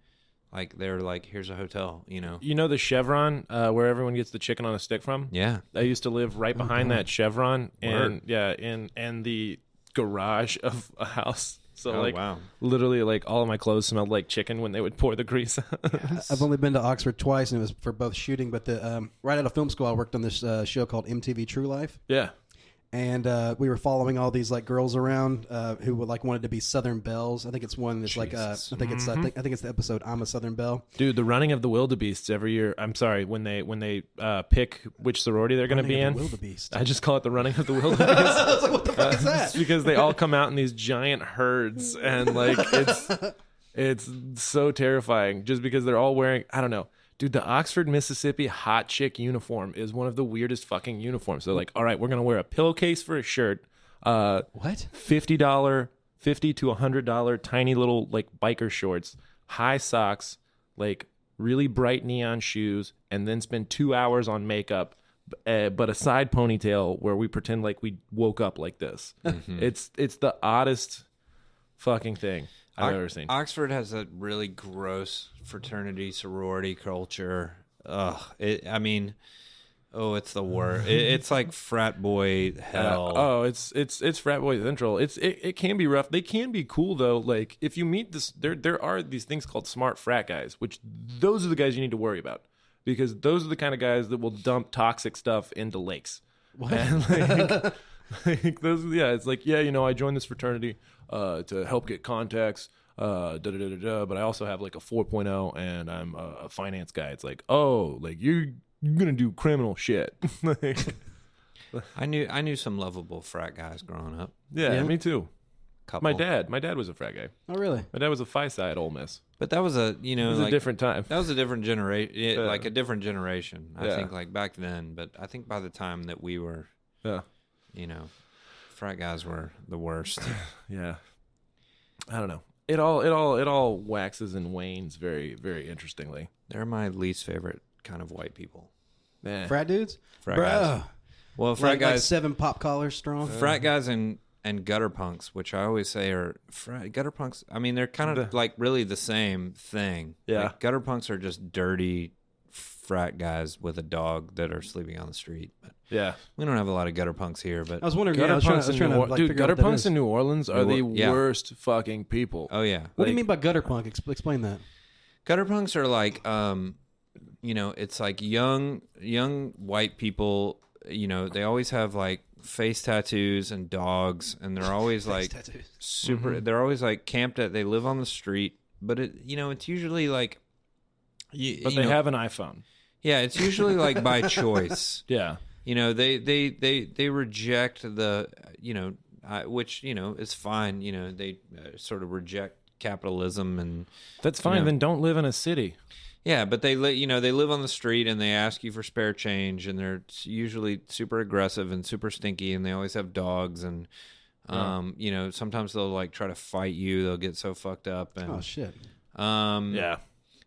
like they're like, here's a hotel, You know the Chevron where everyone gets the chicken on a stick from? Yeah. I used to live right behind that Chevron, and Word. in the garage of a house. So wow. literally like all of my clothes smelled like chicken when they would pour the grease. I've only been to Oxford twice, and it was for both shooting. But the right out of film school, I worked on this show called MTV True Life. Yeah. And we were following all these like girls around who would like wanted to be Southern Belles. I think it's one that's like I think it's the episode I'm a Southern Belle. Dude, the running of the wildebeests every year. I'm sorry, when they pick which sorority they're going to be in. Wildebeest. I just call it the running of the wildebeest. I was like, what the fuck is that? It's because they all come out in these giant herds, and like it's so terrifying. Just because they're all wearing, I don't know. Dude, the Oxford, Mississippi hot chick uniform is one of the weirdest fucking uniforms. They're like, all right, we're going to wear a pillowcase for a shirt. What? $50 to $100 tiny little like biker shorts, high socks, like really bright neon shoes, and then spend 2 hours on makeup, but a side ponytail where we pretend like we woke up like this. Mm-hmm. It's the oddest fucking thing I've ever seen. Oxford has a really gross fraternity sorority culture. It's the worst. It's like frat boy hell. It's frat boy central. It can be rough. They can be cool though. Like if you meet this, there are these things called smart frat guys, which those are the guys you need to worry about, because those are the kind of guys that will dump toxic stuff into lakes. What? And like those, it's like, I joined this fraternity to help get contacts, but I also have like a 4.0 and I'm a finance guy. It's like, oh, like you you're gonna do criminal shit. I knew some lovable frat guys growing up. Yeah, me too. Couple. My dad was a frat guy. Oh, really? My dad was a Phi Psi at Ole Miss. But that was a it was a different time. That was a different generation, like a different generation. I think like back then. But I think by the time that we were, frat guys were the worst. Yeah, I don't know. It all waxes and wanes very, very interestingly. They're my least favorite kind of white people. Frat dudes? Frat guys. Well, frat guys. Like 7 pop collars strong? Frat guys and gutter punks, which I always say are gutter punks. I mean, they're kind of like really the same thing. Yeah. Like, gutter punks are just dirty frat guys with a dog that are sleeping on the street. But yeah, we don't have a lot of gutter punks here. But I was wondering, gutter punks in New Orleans are the worst fucking people. Oh yeah. What do you mean by gutter punk? Explain that. Gutter punks are like, it's like young white people. They always have like face tattoos and dogs, and they're always like super. Mm-hmm. They're always like camped at. They live on the street, but it's usually like. But they have an iPhone. Yeah, it's usually like by choice. Yeah. They reject the which is fine. They sort of reject capitalism, and that's fine. Then don't live in a city. Yeah, but they live on the street, and they ask you for spare change, and they're usually super aggressive and super stinky, and they always have dogs, and sometimes they'll like try to fight you. They'll get so fucked up, and oh shit. Yeah.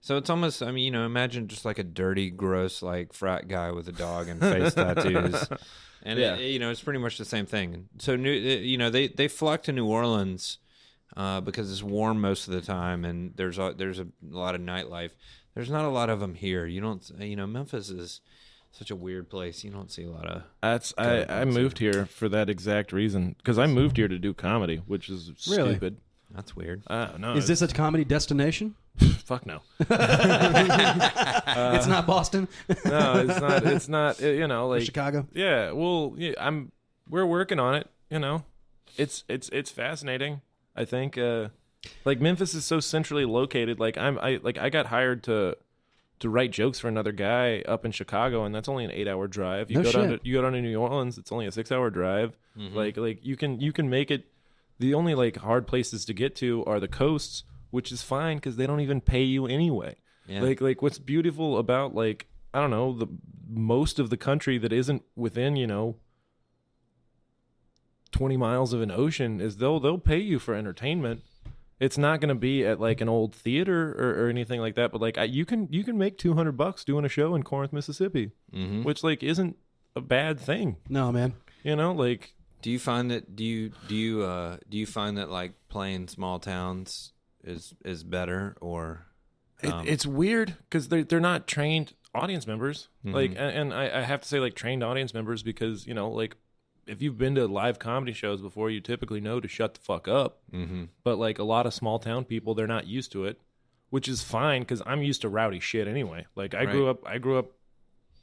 So it's almost, imagine just like a dirty, gross, like frat guy with a dog and face tattoos, and it's pretty much the same thing. So they flock to New Orleans because it's warm most of the time, and there's a lot of nightlife. There's not a lot of them here. You don't, Memphis is such a weird place. You don't see a lot of. I moved here for that exact reason, because I moved here to do comedy, which is stupid. That's weird. No, is this a comedy destination? Fuck no. It's not Boston. No, it's not. Like Chicago. Yeah. Well, we're working on it. It's fascinating. I think. Like Memphis is so centrally located. Like I got hired to write jokes for another guy up in Chicago, and that's only an 8-hour drive. You go down to New Orleans, it's only a 6-hour drive. Mm-hmm. Like you can make it. The only like hard places to get to are the coasts, which is fine because they don't even pay you anyway. Yeah. Like what's beautiful about like I don't know the most of the country that isn't within 20 miles of an ocean is they'll pay you for entertainment. It's not going to be at like an old theater or anything like that, but like you can make $200 doing a show in Corinth, Mississippi, mm-hmm. which like isn't a bad thing. No, man. Like. Do you find that do you find that like playing small towns is better, or it's weird because they're not trained audience members, mm-hmm. like and I have to say like trained audience members because like if you've been to live comedy shows before, you typically know to shut the fuck up. Mm-hmm. But like a lot of small town people, they're not used to it, which is fine because I'm used to rowdy shit anyway. Like I grew up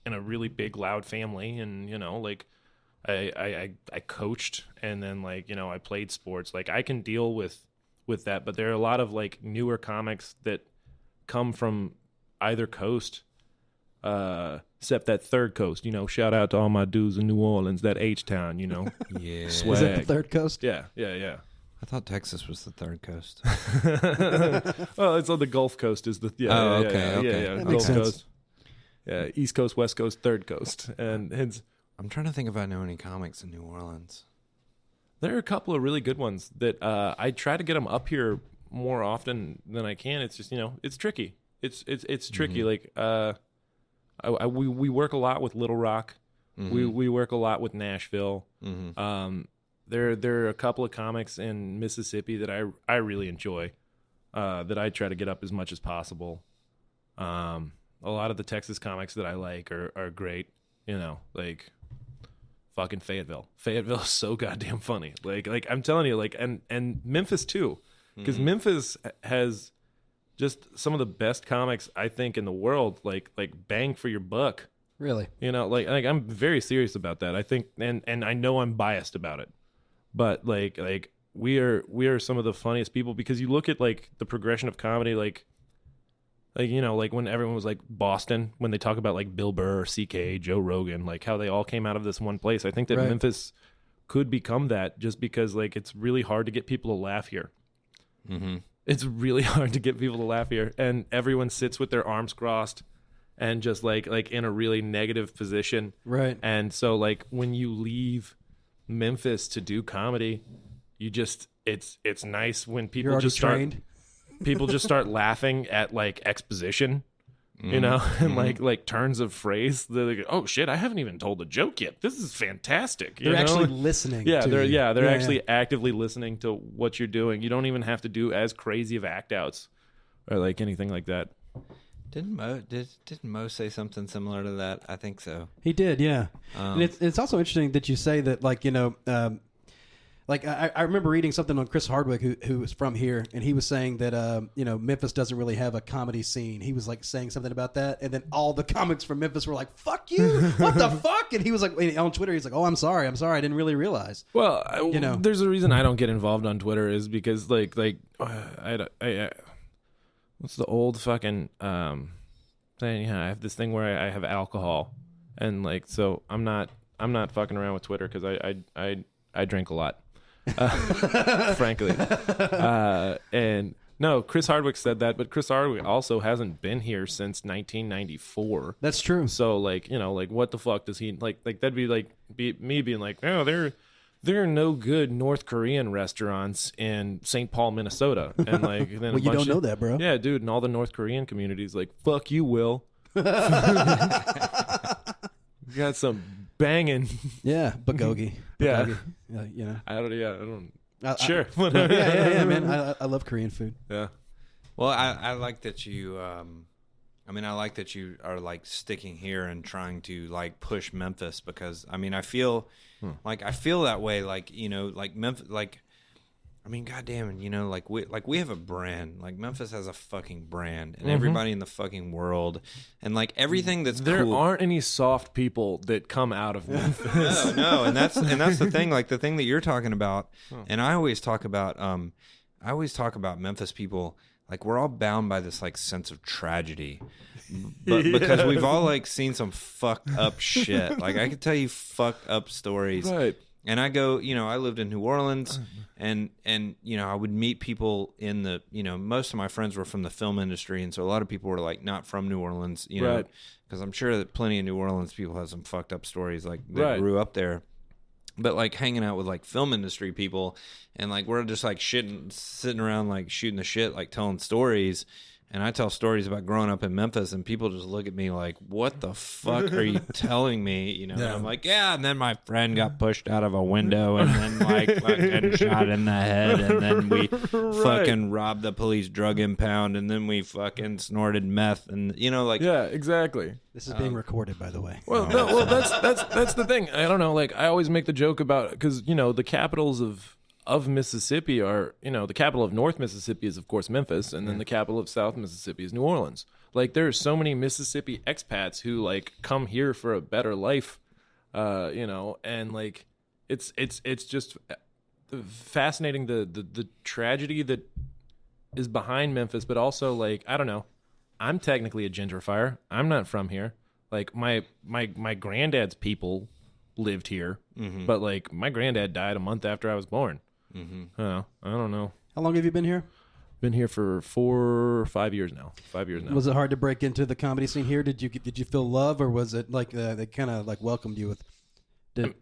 in a really big loud family, and like. I coached, and then like I played sports. Like I can deal with that, but there are a lot of like newer comics that come from either coast, except that third coast. Shout out to all my dudes in New Orleans, that H-Town. Yeah, swag. Is that the third coast? Yeah. I thought Texas was the third coast. Well, it's on the Gulf Coast. Is the okay. Gulf Coast. Yeah, East Coast, West Coast, third coast, and it's. I'm trying to think if I know any comics in New Orleans. There are a couple of really good ones that I try to get them up here more often than I can. It's just it's tricky. It's tricky. Mm-hmm. Like we work a lot with Little Rock. Mm-hmm. We work a lot with Nashville. Mm-hmm. There are a couple of comics in Mississippi that I really enjoy. That I try to get up as much as possible. A lot of the Texas comics that I like are great. Like. Fucking Fayetteville is so goddamn funny. Like I'm telling you, like and Memphis too, because mm-hmm. Memphis has just some of the best comics I think in the world. Like bang for your buck. Really? Like I'm very serious about that. I think and I know I'm biased about it, but like we are some of the funniest people because you look at like the progression of comedy. Like Like, you know, like when everyone was like Boston, when they talk about like Bill Burr, CK, Joe Rogan, like how they all came out of this one place. I think that Memphis could become that, just because like it's really hard to get people to laugh here. Mm-hmm. It's really hard to get people to laugh here, and everyone sits with their arms crossed and just like in a really negative position. Right. And so like when you leave Memphis to do comedy, you just it's nice when people just start laughing at like exposition. You know, and like turns of phrase. They're like, "Oh shit, I haven't even told a joke yet. This is fantastic." They're actually listening. Yeah, they're actually actively listening to what you're doing. You don't even have to do as crazy of act outs or like anything like that. Didn't Mo say something similar to that? I think so. He did, yeah. And it's also interesting that you say that, like, you know, like I remember reading something on Chris Hardwick, who was from here, and he was saying that you know, Memphis doesn't really have a comedy scene. He was like saying something about that, and then all the comics from Memphis were like, "Fuck you! What the fuck?" And he was like, on Twitter, he's like, "Oh, I'm sorry, I didn't really realize." Well, you know, there's a reason I don't get involved on Twitter is because like I what's the old fucking saying? Yeah, I have this thing where I have alcohol, and like so I'm not fucking around with Twitter because I drink a lot. Frankly. And no, Chris Hardwick said that, but Chris Hardwick also hasn't been here since 1994. That's true. So like, you know, like what the fuck does he like that'd be like me being like, "Oh, there are no good North Korean restaurants in St. Paul, Minnesota." And like then well, you don't know that, bro. Yeah, dude, and all the North Korean communities like, "Fuck you, Will." You got some banging. Yeah, bulgogi. Yeah. You know. I don't. Sure. Yeah, man. I love Korean food. Yeah. Well, I like that you. I mean, I like that you are like sticking here and trying to like push Memphis, because I mean, I feel that way. Like, you know, like Memphis, like, I mean, goddamn, you know, like we have a brand. Like Memphis has a fucking brand, and everybody in the fucking world, and like everything that's there cool. aren't any soft people that come out of Memphis. No, and that's the thing. Like the thing that you're talking about, and I always talk about Memphis people. Like we're all bound by this like sense of tragedy, but because we've all like seen some fucked up shit. Like I could tell you fucked up stories. Right. And I go, you know, I lived in New Orleans, and you know, I would meet people in the, you know, most of my friends were from the film industry, and so a lot of people were like not from New Orleans, you know, because I'm sure that plenty of New Orleans people have some fucked up stories, like they grew up there. But like hanging out with like film industry people, and like we're just like sitting around like shooting the shit, like telling stories. And I tell stories about growing up in Memphis, and people just look at me like, "What the fuck are you telling me?" You know, and I'm like, "Yeah." And then my friend got pushed out of a window, and then like fucking shot in the head, and then we fucking robbed the police drug impound, and then we fucking snorted meth, and you know, like, yeah, exactly. This is being recorded, by the way. Well, that's the thing. I don't know. Like I always make the joke about, because you know the capitals of Mississippi are, you know, the capital of North Mississippi is of course Memphis, and then the capital of South Mississippi is New Orleans. Like there are so many Mississippi expats who like come here for a better life, you know, and like it's just fascinating the tragedy that is behind Memphis, but also like I don't know, I'm technically a gentrifier. I'm not from here. Like my granddad's people lived here, but like my granddad died a month after I was born. I don't know. How long have you been here? Been here for 4 or 5 years now. 5 years now. Was it hard to break into the comedy scene here? Did you feel love, or was it like they kind of like welcomed you with open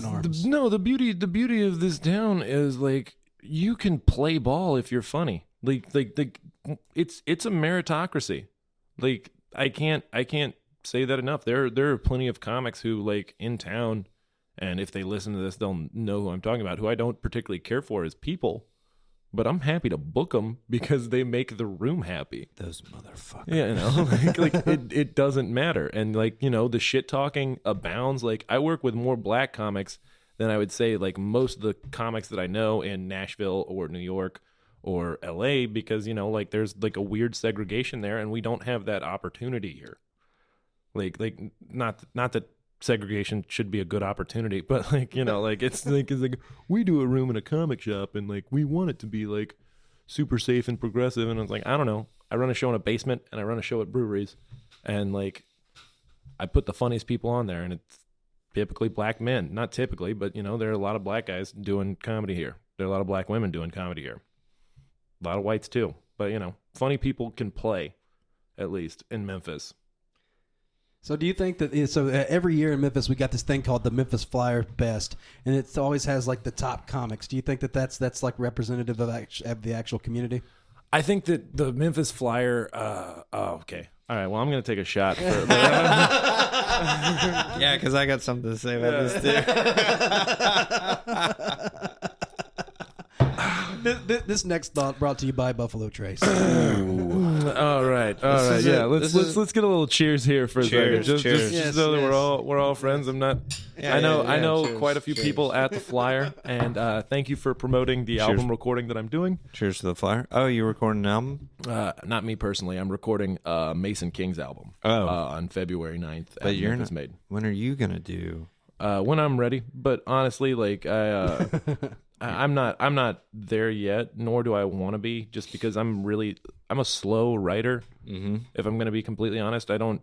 arms? The beauty of this town is like you can play ball if you're funny. Like it's a meritocracy. Like I can't say that enough. There are plenty of comics who like in town, and if they listen to this, they'll know who I'm talking about, who I don't particularly care for as people, but I'm happy to book them because they make the room happy. Those motherfuckers. Yeah, you know, like it doesn't matter. And like, you know, the shit talking abounds. Like I work with more black comics than I would say like most of the comics that I know in Nashville or New York or LA, because, you know, like there's like a weird segregation there, and we don't have that opportunity here. Like not that segregation should be a good opportunity, but like, you know, like it's like we do a room in a comic shop, and like we want it to be like super safe and progressive, and it's like I don't know. I run a show in a basement and I run a show at breweries, and like I put the funniest people on there, and it's typically black men. Not typically, but there are a lot of black guys doing comedy here. There are a lot of black women doing comedy here. A lot of whites too. But funny people can play, at least in Memphis. So do you think that every year in Memphis we got this thing called the Memphis Flyer Best, and it always has like the top comics. Do you think that that's like representative of the actual community? I think that the Memphis Flyer. Okay. All right. Well, I'm going to take a shot. Yeah, because I got something to say about this too. This next thought brought to you by Buffalo Trace. All right. Yeah, let's get a little cheers here for a second. Just so that we're all friends. I'm not. I know cheers, quite a few people at the Flyer, and thank you for promoting the album recording that I'm doing. Cheers to the Flyer. Oh, you recording an album? Not me personally. I'm recording Mason King's album. On February 9th. But you're not. Made. When are you gonna do? When I'm ready. But honestly, like I'm not there yet, nor do I want to be, just because I'm a slow writer. Mm-hmm. If I'm going to be completely honest, I don't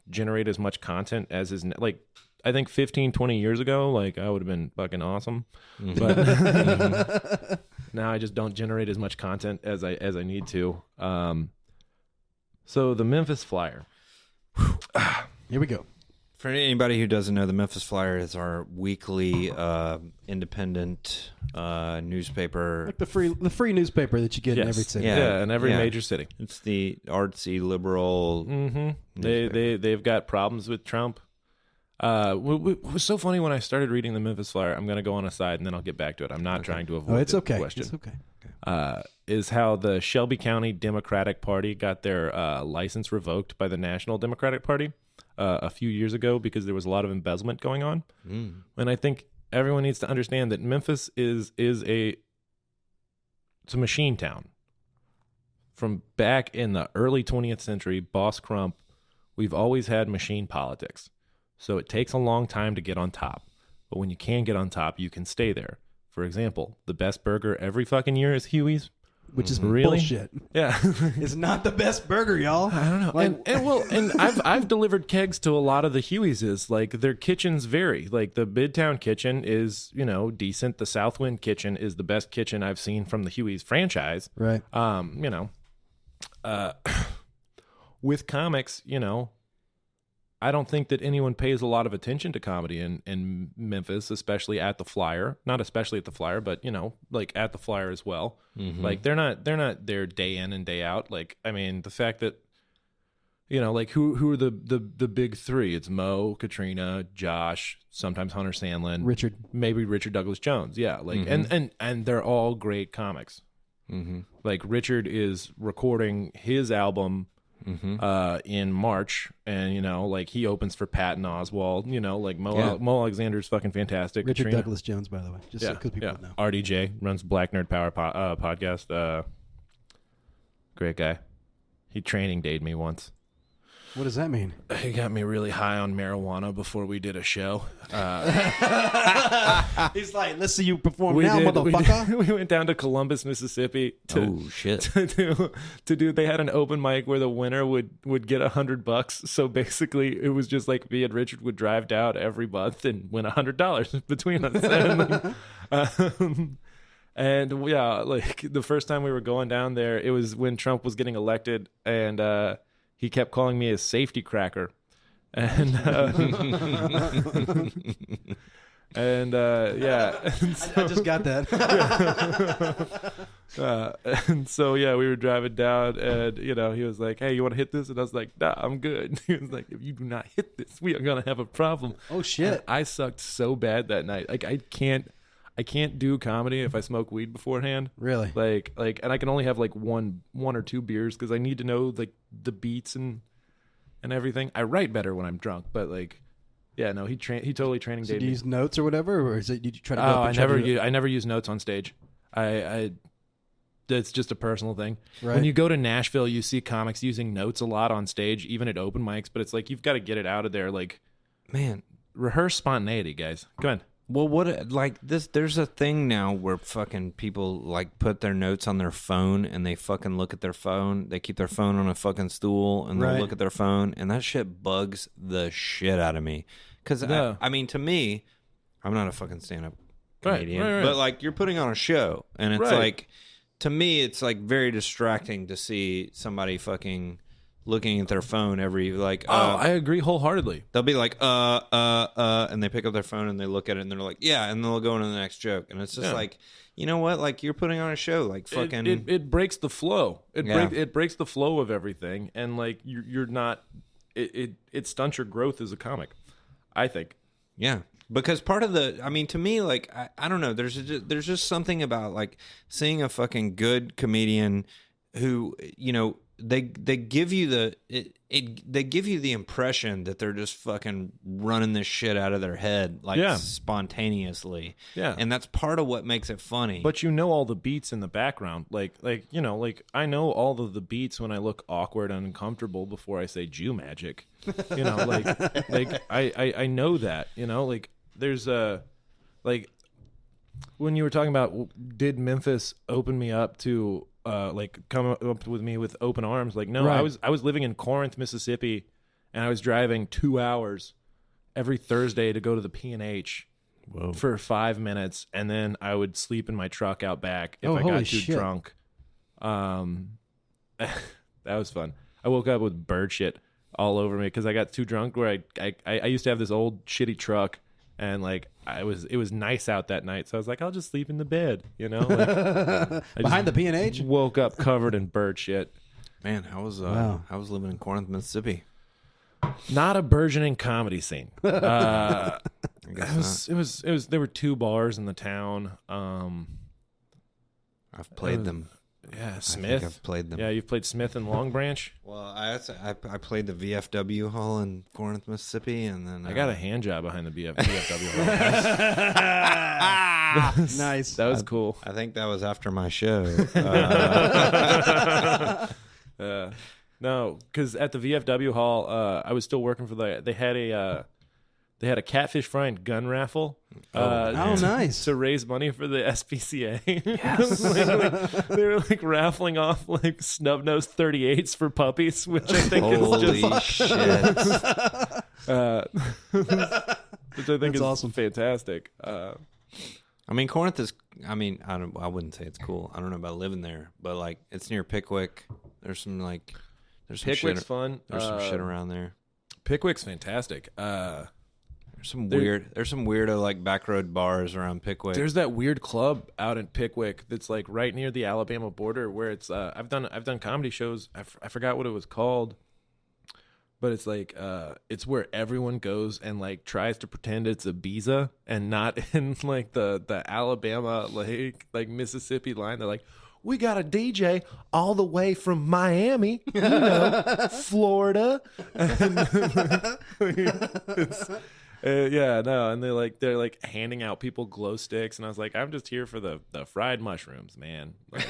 generate as much content as is like I think 15, 20 years ago, like I would have been fucking awesome. Mm-hmm. But now I just don't generate as much content as I need to. So the Memphis Flyer. Here we go. For anybody who doesn't know, the Memphis Flyer is our weekly independent newspaper, like the free newspaper that you get in every city. Yeah, in every major city. It's the artsy liberal. Mm-hmm. They've got problems with Trump. It was so funny when I started reading the Memphis Flyer. I'm going to go on a side and then I'll get back to it. I'm not trying to avoid the question. It's okay. Is how the Shelby County Democratic Party got their license revoked by the National Democratic Party a few years ago because there was a lot of embezzlement going on. And I think everyone needs to understand that Memphis is a machine town. From back in the early 20th century, Boss Crump, we've always had machine politics. So it takes a long time to get on top. But when you can get on top, you can stay there. For example, the best burger every fucking year is Huey's. Which is bullshit. Yeah. It's not the best burger, y'all. I don't know. And I've delivered kegs to a lot of the Huey's. Like their kitchens vary. Like the Midtown kitchen is, decent. The Southwind kitchen is the best kitchen I've seen from the Huey's franchise. Right. With comics, I don't think that anyone pays a lot of attention to comedy in Memphis, especially at the Flyer. Not especially at the Flyer, but like at the Flyer as well. Mm-hmm. Like they're not there day in and day out. Like I mean, the fact that like who are the big three? It's Mo, Katrina, Josh, sometimes Hunter Sandlin, Richard, maybe Richard Douglas Jones. Yeah, like and they're all great comics. Mm-hmm. Like Richard is recording his album. Mm-hmm. In March, and like he opens for Patton Oswalt. Like Mo Alexander's fucking fantastic. Richard Katrina. Douglas Jones, by the way, just because people know. RDJ runs Black Nerd Power podcast. Great guy. He training dayed me once. What does that mean? He got me really high on marijuana before we did a show. He's like, let's see you perform now, motherfucker. We went down to Columbus, Mississippi. To do. They had an open mic where the winner would get $100. So basically, it was just like me and Richard would drive down every month and win $100 between us. And yeah, like the first time we were going down there, it was when Trump was getting elected, and he kept calling me a safety cracker, and yeah. I just got that. And so yeah, we were driving down, and he was like, "Hey, you want to hit this?" And I was like, "Nah, I'm good." He was like, "If you do not hit this, we are gonna have a problem." Oh shit! And I sucked so bad that night. Like I can't do comedy if I smoke weed beforehand. Really? Like, and I can only have like one or two beers because I need to know like the beats and everything. I write better when I'm drunk, but like, yeah, no, he totally training did me. you use notes or whatever, or did you try to? I never use notes on stage. It's just a personal thing. Right. When you go to Nashville, you see comics using notes a lot on stage, even at open mics. But it's like you've got to get it out of there. Like, man, rehearse spontaneity, guys. Come on. Well, what like this? There's a thing now where fucking people like put their notes on their phone and they fucking look at their phone. They keep their phone on a fucking stool and they look at their phone, and that shit bugs the shit out of me. Because I mean, to me, I'm not a fucking stand-up comedian, right. But like you're putting on a show, and it's like, to me, it's like very distracting to see somebody fucking looking at their phone every like. I agree wholeheartedly. They'll be like, and they pick up their phone and they look at it and they're like, yeah, and they'll go into the next joke, and it's just like, you know what? Like you're putting on a show, like fucking. It breaks the flow. It breaks the flow of everything, and like you're not. It stunts your growth as a comic, I think. Yeah. Because part of the, I mean, to me, like, I don't know, there's just something about, like, seeing a fucking good comedian who, you know, they give you they give you the impression that they're just fucking running this shit out of their head, like, spontaneously. Yeah. And that's part of what makes it funny. But you know all the beats in the background. Like you know, like, I know all of the beats when I look awkward and uncomfortable before I say Jew magic. You know, like I know that, you know, like, there's like when you were talking about did Memphis open me up to like come up with me with open arms, like no, I was living in Corinth, Mississippi, and I was driving 2 hours every Thursday to go to the P&H for 5 minutes, and then I would sleep in my truck out back if I got too drunk. That was fun. I woke up with bird shit all over me because I got too drunk. Where I used to have this old shitty truck. And like it was nice out that night, so I was like, I'll just sleep in the bed, you know. Like, behind the P&H. Woke up covered in bird shit. Man, I was living in Corinth, Mississippi. Not a burgeoning comedy scene. It was. There were 2 bars in the town. I've played them. Yeah, Smith. I think I've played them. Yeah, you've played Smith and Long Branch. Well, I played the VFW hall in Corinth, Mississippi, and then I got a hand job behind the VFW hall. Nice. That was cool. I think that was after my show. No, because at the VFW hall, I was still working for they had a catfish frying gun raffle. Nice. To raise money for the SPCA. Yes. They were like raffling off like snub-nosed 38s for puppies, which I think is just shit. Which I think is awesome. Fantastic. I mean, Corinth is, I mean, I wouldn't say it's cool. I don't know about living there, but like it's near Pickwick. There's some Pickwick's fun. There's some shit around there. Pickwick's fantastic. There's some weirdo like back road bars around Pickwick. There's that weird club out in Pickwick that's like right near the Alabama border where it's I've done comedy shows. I forgot what it was called, but it's like it's where everyone goes and like tries to pretend it's Ibiza and not in like the Alabama like Mississippi line. They're like, we got a DJ all the way from Miami, you know, Florida. And they're like handing out people glow sticks, and I was like, I'm just here for the fried mushrooms, man. Like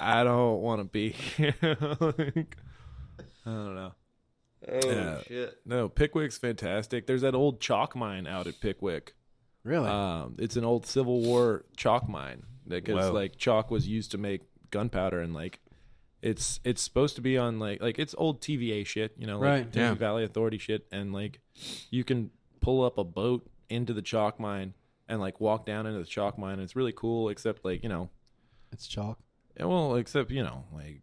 I don't want to be here. Like, I don't know. Oh shit! No, Pickwick's fantastic. There's that old chalk mine out at Pickwick. Really? It's an old Civil War chalk mine because like chalk was used to make gunpowder, and like it's supposed to be on like it's old TVA shit, you know, like Tennessee Valley Authority shit, and like you can pull up a boat into the chalk mine and like walk down into the chalk mine, and it's really cool, except like, you know, it's chalk. Yeah, well, except, you know, like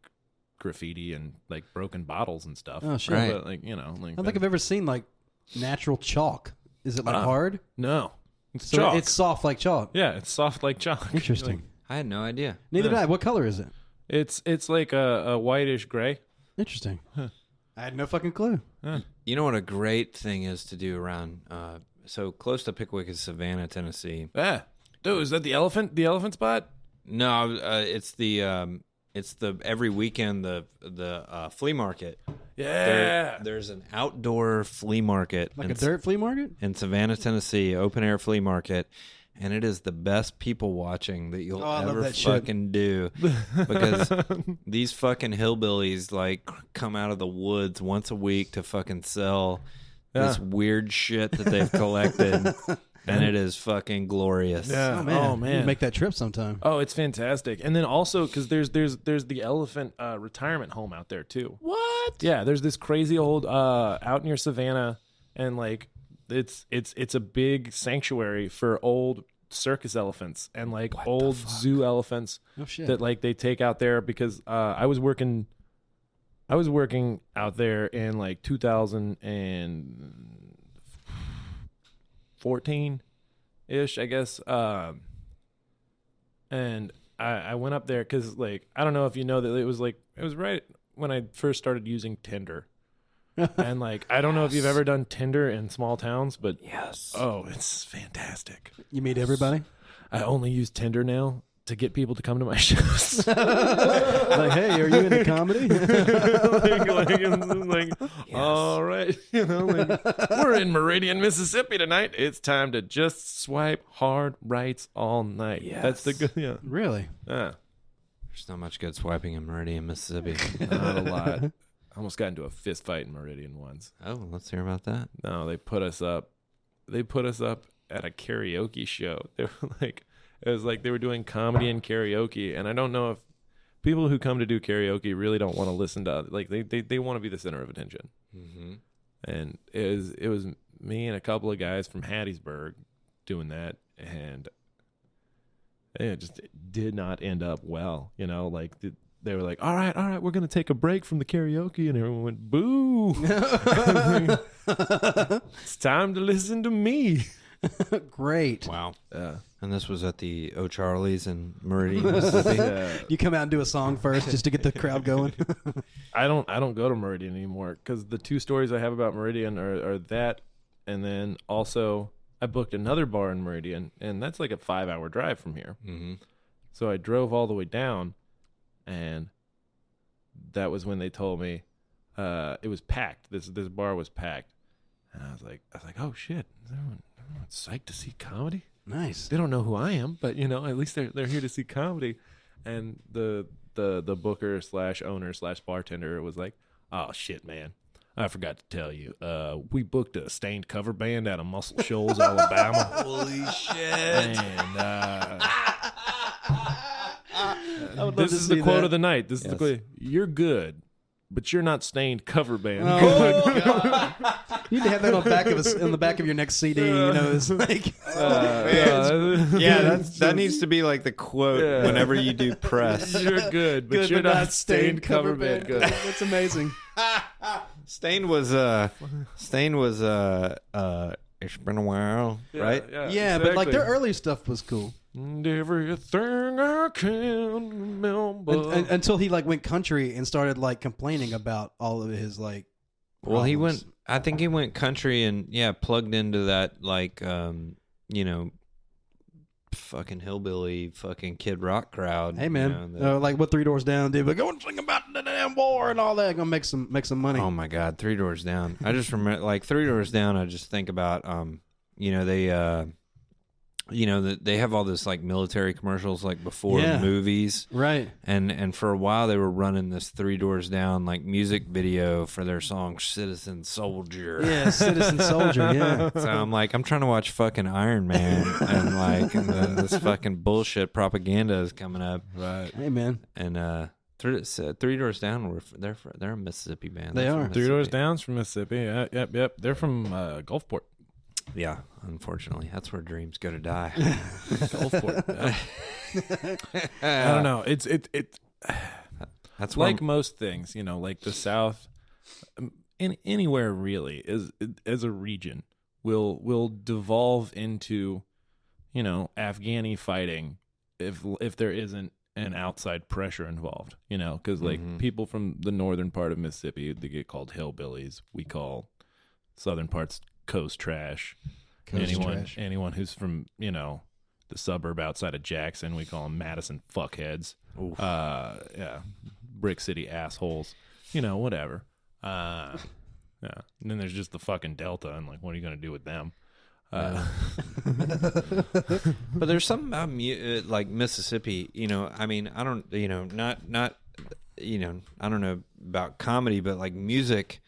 graffiti and like broken bottles and stuff. Oh shit! Right. But, like, you know, like I don't think I've ever seen like natural chalk. Is it like hard? No. It's so chalk. It's soft like chalk. Yeah, it's soft like chalk. Interesting. Like, I had no idea. Neither did I. What color is it? It's like a whitish gray. Interesting. Huh. I had no fucking clue. Huh. You know what a great thing is to do around so close to Pickwick is Savannah, Tennessee. Yeah. Dude, is that the elephant spot? No, it's the every weekend the flea market. Yeah. There's an outdoor flea market. Like a dirt flea market? In Savannah, Tennessee, open air flea market. And it is the best people watching that you'll ever fucking do. Because these fucking hillbillies like come out of the woods once a week to fucking sell this weird shit that they've collected. And it is fucking glorious. Yeah. Oh man. Make that trip sometime. Oh, it's fantastic. And then also because there's the elephant retirement home out there too. What? Yeah, there's this crazy old out near Savannah, and like it's a big sanctuary for old circus elephants and like old zoo elephants that like they take out there because I was working out there in like 2014-ish, I guess. And I went up there because like I don't know if you know that it was right when I first started using Tinder. And like I don't know if you've ever done Tinder in small towns, but yes. Oh, it's fantastic. You meet everybody? I only use Tinder now to get people to come to my shows. Like, hey, are you into comedy? like, all right, we're in Meridian, Mississippi tonight. It's time to just swipe hard rights all night. Yes. That's the good. Yeah, Really? yeah. There's not much good swiping in Meridian, Mississippi. Not a lot. I almost got into a fist fight in Meridian once. Oh, let's hear about that. No, they put us up at a karaoke show. They were like, it was like they were doing comedy and karaoke, and I don't know if people who come to do karaoke really don't want to listen to like they want to be the center of attention. Mm-hmm. And it was me and a couple of guys from Hattiesburg doing that, and it just did not end up well. Like they were like, all right, we're gonna take a break from the karaoke, and everyone went boo. It's time to listen to me. Great. Wow. And this was at the O'Charlie's in Meridian, Mississippi. You come out and do a song first just to get the crowd going. I don't go to Meridian anymore because the two stories I have about Meridian are that, and then also I booked another bar in Meridian, and that's like a 5-hour drive from here. Mm-hmm. So I drove all the way down, and that was when they told me it was packed. This bar was packed, and I was like, oh shit, everyone's psyched to see comedy. Nice. They don't know who I am, but at least they're here to see comedy. And the booker / owner / bartender was like, oh shit, man, I forgot to tell you, we booked a Stained cover band out of Muscle Shoals, Alabama. Holy shit. And this is the quote of the night. This is the quote. You're good, but you're not Stained cover band. Oh, God. You need to have that on the back of your next CD. It's like, that needs to be like the quote whenever you do press. You're good, but you're not Stained cover band. Good. That's amazing. Stained was it's been a while, right? Yeah, exactly. but like their early stuff was cool. And everything I can remember. Until he like went country and started like complaining about all of his like Well, problems. I think he went country and plugged into that like fucking hillbilly fucking Kid Rock crowd. Hey man, like what 3 Doors Down did, but go and sing about the damn war and all that. Gonna make some money. Oh my God, 3 Doors Down. I just remember like 3 Doors Down. I just think about they they have all this like military commercials like before movies, right? And for a while they were running this 3 Doors Down like music video for their song Citizen Soldier. Yeah, Citizen Soldier. Yeah. So I'm like, I'm trying to watch fucking Iron Man, and then this fucking bullshit propaganda is coming up. Right. Hey man. And 3 Doors Down they're a Mississippi band. They are. 3 Doors Down's from Mississippi. Yep. They're from Gulfport. Yeah, unfortunately, that's where dreams go to die. Gulfport. I don't know. It's that's like most things, like the South, anywhere really as a region will devolve into, Afghani fighting if there isn't an outside pressure involved, because like people from the northern part of Mississippi, they get called hillbillies. We call southern parts coast trash. Anyone who's from the suburb outside of Jackson, we call them Madison fuckheads. Brick City assholes, whatever. And then there's just the fucking Delta, and like, what are you gonna do with them? But there's something about like Mississippi, I mean, I don't, not I don't know about comedy, but like music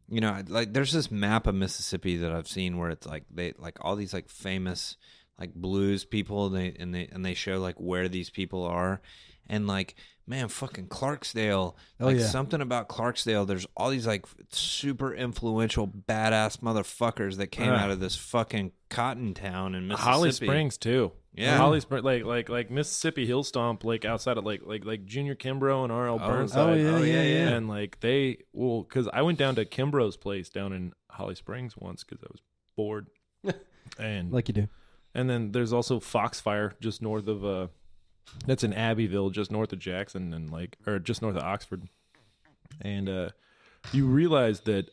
you know, like there's this map of Mississippi that I've seen where it's like they like all these like famous like blues people, and they show like where these people are, and like, man, fucking Clarksdale, like something about Clarksdale. There's all these like super influential badass motherfuckers that came out of this fucking cotton town in Mississippi. Holly Springs too. Yeah, Holly Springs, like Mississippi Hill Stomp, like outside of like Junior Kimbrough and R.L. Burnside. Yeah. And like because I went down to Kimbrough's place down in Holly Springs once because I was bored. And like you do. And then there's also Foxfire just north of that's in Abbeville, just north of Jackson, and or just north of Oxford. And you realize that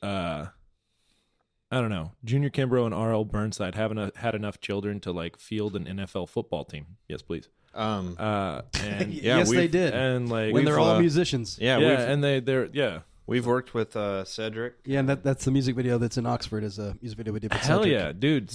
I don't know, Junior Kimbrough and R.L. Burnside had enough children to like field an NFL football team. Yes, please. And yes, they did. And like when they're all musicians. We've worked with Cedric. Yeah, and that's the music video that's in Oxford is a music video we did with Hell Cedric. yeah, dude.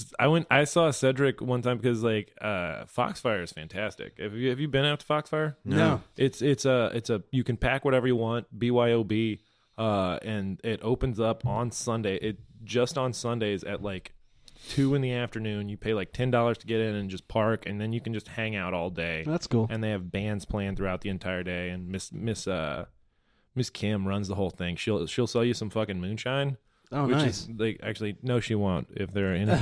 I saw Cedric one time because like Foxfire is fantastic. Have you been out to Foxfire? No. It's a you can pack whatever you want, BYOB, and it opens up on Sunday. Just on Sundays at like 2 p.m. You pay like $10 to get in and just park, and then you can just hang out all day. That's cool. And they have bands playing throughout the entire day, and Miss Kim runs the whole thing. She'll sell you some fucking moonshine. Oh, which nice. Is, like, actually, no, she won't. If they're in Well,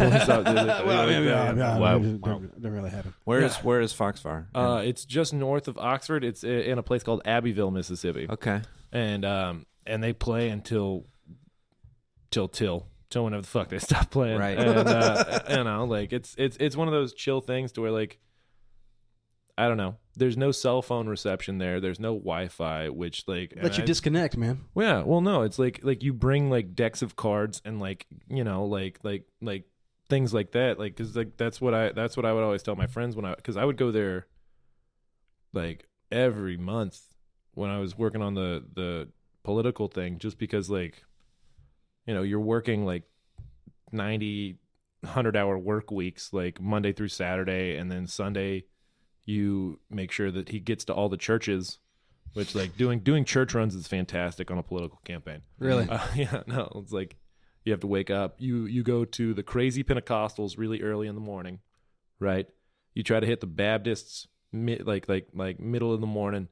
don't really happen. Where is Foxfire? It's just north of Oxford. It's in a place called Abbeville, Mississippi. Okay. And they play until whenever the fuck they stop playing. Right. And you know, like it's one of those chill things to where like, I don't know. There's no cell phone reception there. There's no Wi-Fi, which like let you disconnect, man. Well, yeah. Well, no. It's like you bring like decks of cards and like, you know, like things like that. Like, cause like that's what I would always tell my friends because I would go there like every month when I was working on the political thing, just because like, you know, you're working like 90, 100-hour work weeks, like Monday through Saturday, and then Sunday you make sure that he gets to all the churches, which like doing church runs is fantastic on a political campaign. Really? Yeah, no, it's like you have to wake up. You go to the crazy Pentecostals really early in the morning, right? You try to hit the Baptists like middle of the morning,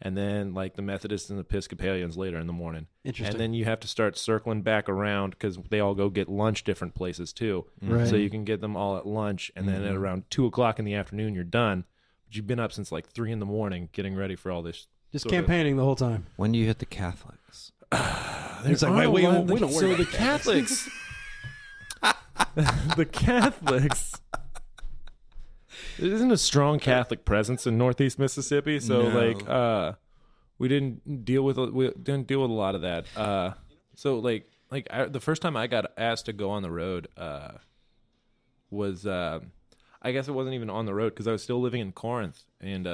and then like the Methodists and Episcopalians later in the morning. Interesting. And then you have to start circling back around because they all go get lunch different places too. Right. So you can get them all at lunch, and then at around 2:00 in the afternoon you're done. But you've been up since like 3 a.m. getting ready for all this. Just campaigning the whole time. When do you hit the Catholics? It's like, we don't worry. So the Catholics, the Catholics. There isn't a strong Catholic presence in Northeast Mississippi, so like we didn't deal with a lot of that. So like the first time I got asked to go on the road was I guess it wasn't even on the road because I was still living in Corinth, and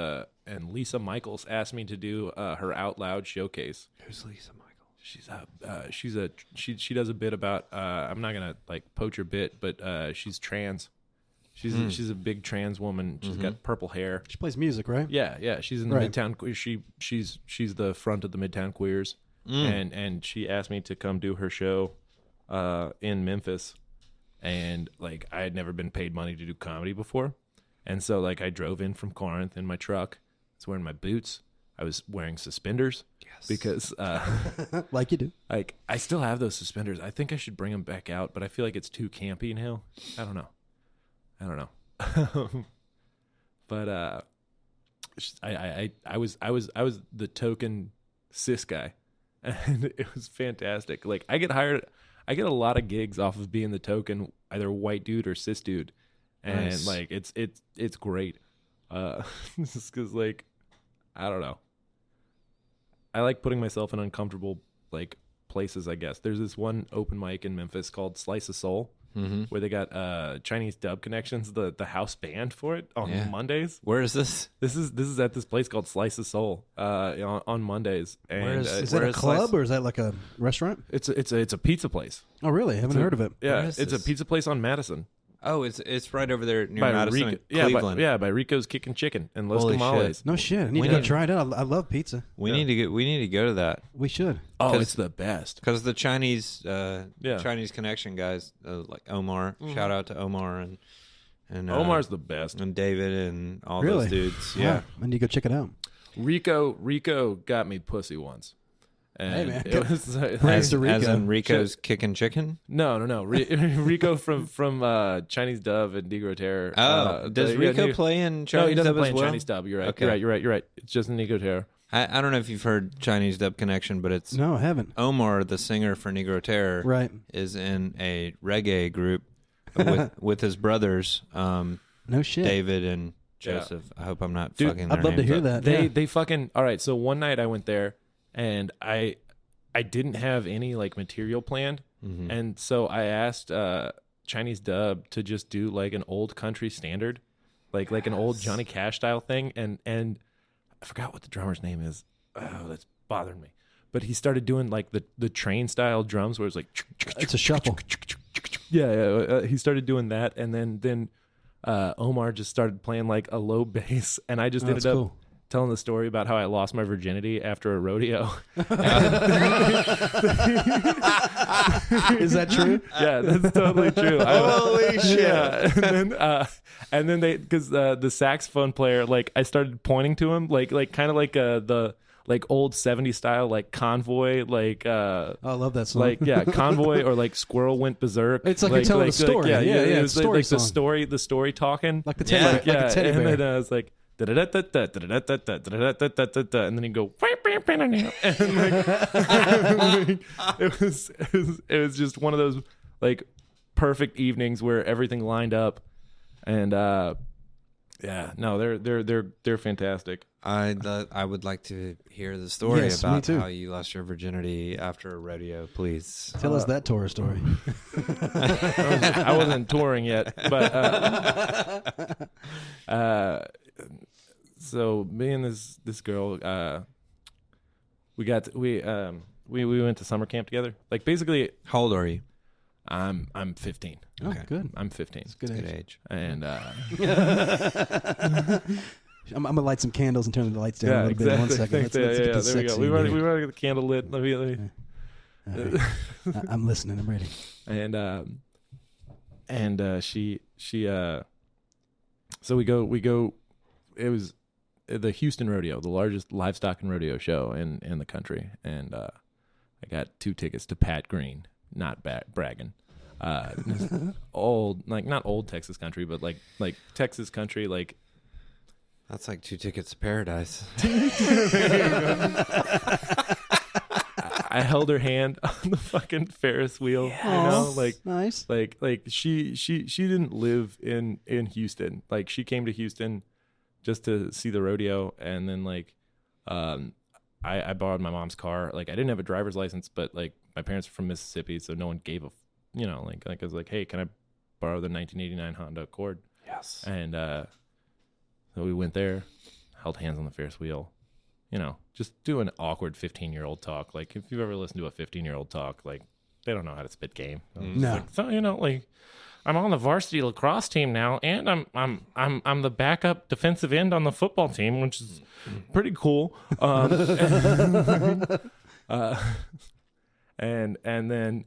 Lisa Michaels asked me to do her Out Loud showcase. Who's Lisa Michaels? She does a bit about I'm not gonna like poach her bit, but she's trans. She's a big trans woman. She's got purple hair. She plays music, right? Yeah. She's in the Midtown. She's the front of the Midtown Queers, and she asked me to come do her show in Memphis, and like I had never been paid money to do comedy before, and so like I drove in from Corinth in my truck. I was wearing my boots. I was wearing suspenders because like you do. Like I still have those suspenders. I think I should bring them back out, but I feel like it's too campy now. I don't know. But I was the token cis guy, and it was fantastic. Like I get a lot of gigs off of being the token either white dude or cis dude, and nice. Like it's great. Just because like I don't know, I like putting myself in uncomfortable like places. I guess there's this one open mic in Memphis called Slice of Soul. Where they got Chinese dub connections, the house band for it on Mondays. Where is this? This is at this place called Slice of Soul on Mondays. And is that a club or is that like a restaurant? It's a pizza place. Oh really? I haven't heard of it. Yeah, it's a pizza place on Madison. Oh, it's right over there near by Madison, Rico, and Cleveland. by Rico's Kickin' Chicken and Los Holy Tamales. shit. No shit. I need to go try it out. I love pizza. We need to go to that. We should. Oh, it's the best. Because the Chinese Chinese connection guys, like Omar. Shout out to Omar and Omar's the best. And David and all Really? those dudes. Wow. Yeah. I need to go check it out. Rico got me pussy once. And Hey, man. it was As to Rico. in Rico's kicking chicken. no. Rico from Chinese Dub and Negro Terror. Does Rico play in Chinese No, he doesn't Dub play as in well? Chinese Dub. You're right. Okay. You're right. It's just Negro Terror. I don't know if you've heard Chinese Dub Connection, but it's No, I haven't. Omar, the singer for Negro Terror, Right. is in a reggae group with his brothers, No shit. David and Joseph. I hope I'm not Dude, fucking their I'd love to names hear up. that. They fucking all right. So one night I went there and I didn't have any like material planned, and so I asked Chinese Dub to just do like an old country standard, like an old Johnny Cash style thing, and I forgot what the drummer's name is. Oh, that's bothering me. But he started doing like the train style drums where it's like It's a shuffle. yeah. He started doing that, and then Omar just started playing like a low bass, and I just Oh, ended that's up cool. telling the story about how I lost my virginity after a rodeo. Is that true? Yeah, that's totally true. Holy shit. Yeah. And then they, because the saxophone player, like I started pointing to him, like kind of like the like old 70s style, like Convoy, like Oh, I love that song. like yeah, Convoy or like Squirrel Went Berserk. It's like you're telling a story. Yeah, It it's was a like story the story talking. like the teddy, Yeah. like a teddy and bear. then I was like, and then he'd go, and like, it was just one of those like perfect evenings where everything lined up, and yeah, no, they're fantastic. I would like to hear the story Yes, me about too. how you lost your virginity after a rodeo, please. Tell us that Tourror story. I wasn't touring yet, but so me and this girl, we went to summer camp together. Like basically, How old are you? I'm 15. Oh, Okay. good. I'm 15, It's good Good age. age. and I'm gonna light some candles and turn the lights down yeah, a little bit. exactly. One second. Thanks. Let's Yeah, get this there we go. sexy We in already here. got the candle lit. Let me. All right. I'm listening. I'm ready. And she so we go. It was the Houston Rodeo, the largest livestock and rodeo show in the country, and I got 2 tickets to Pat Green. Not bragging. Old, like not old Texas country, but like Texas country, like That's like 2 tickets to paradise. I held her hand on the fucking Ferris wheel, you know, like Nice. like she didn't live in Houston. Like she came to Houston just to see the rodeo, and then like I borrowed my mom's car. Like I didn't have a driver's license, but like my parents are from Mississippi, so no one gave a like I was like, hey, can I borrow the 1989 Honda Accord? Yes. And so we went there, held hands on the Ferris wheel, you know, just doing awkward 15-year-old talk. Like if you've ever listened to a 15-year-old talk, like they don't know how to spit game. No. Like, so you know, like I'm on the varsity lacrosse team now, and I'm the backup defensive end on the football team, which is pretty cool. And then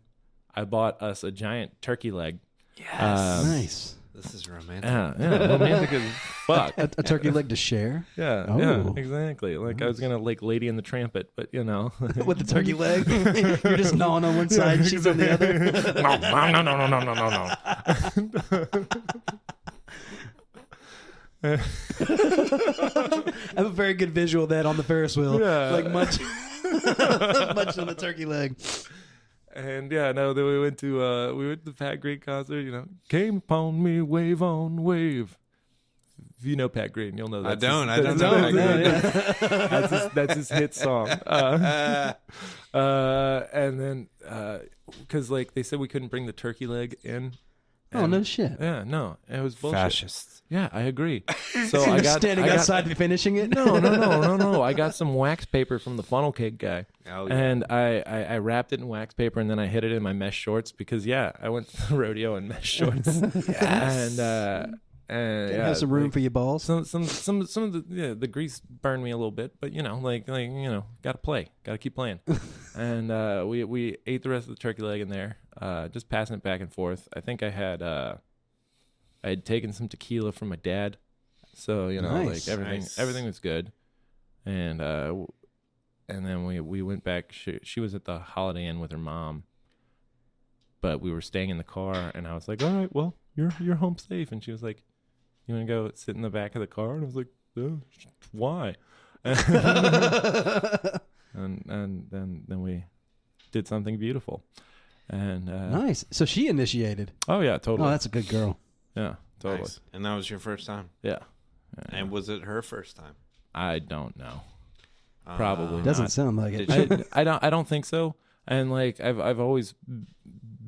I bought us a giant turkey leg. Yes. Nice. This is romantic. Yeah, romantic as fuck. A turkey leg to share Yeah, Oh. exactly. Like I was gonna like Lady in the Trampet, but you know, with the turkey leg. You're just gnawing on one side, she's on the other. no. I have a very good visual of that on the Ferris wheel. Yeah. Like much on the turkey leg. And yeah, no. Then we went to the Pat Green concert. You know, came upon me wave on wave. If you know Pat Green, you'll know that. I don't know Pat Green. That's his hit song. And then because like they said we couldn't bring the turkey leg in, Oh, no shit. Yeah, no, it was bullshit. Fascists. Yeah, I agree. So You're standing outside finishing it? No. I got some wax paper from the funnel cake guy. Oh, yeah. And I wrapped it in wax paper, and then I hid it in my mesh shorts because, I went to the rodeo in mesh shorts. Yes. And have some room for your balls. Some of the grease burned me a little bit, but gotta play, gotta keep playing. And we ate the rest of the turkey leg in there, just passing it back and forth. I think I had taken some tequila from my dad, so Nice. everything was good. And then we went back. She was at the Holiday Inn with her mom, but we were staying in the car, and I was like, all right, well, you're home safe. And she was like, you want to go sit in the back of the car? And I was like, why? and then we did something beautiful. And nice. So she initiated. Oh yeah, totally. Oh, that's a good girl. Yeah, totally. Nice. And that was your first time? Yeah. And was it her first time? I don't know. Probably Doesn't not. sound like it. I don't think so. And like I've always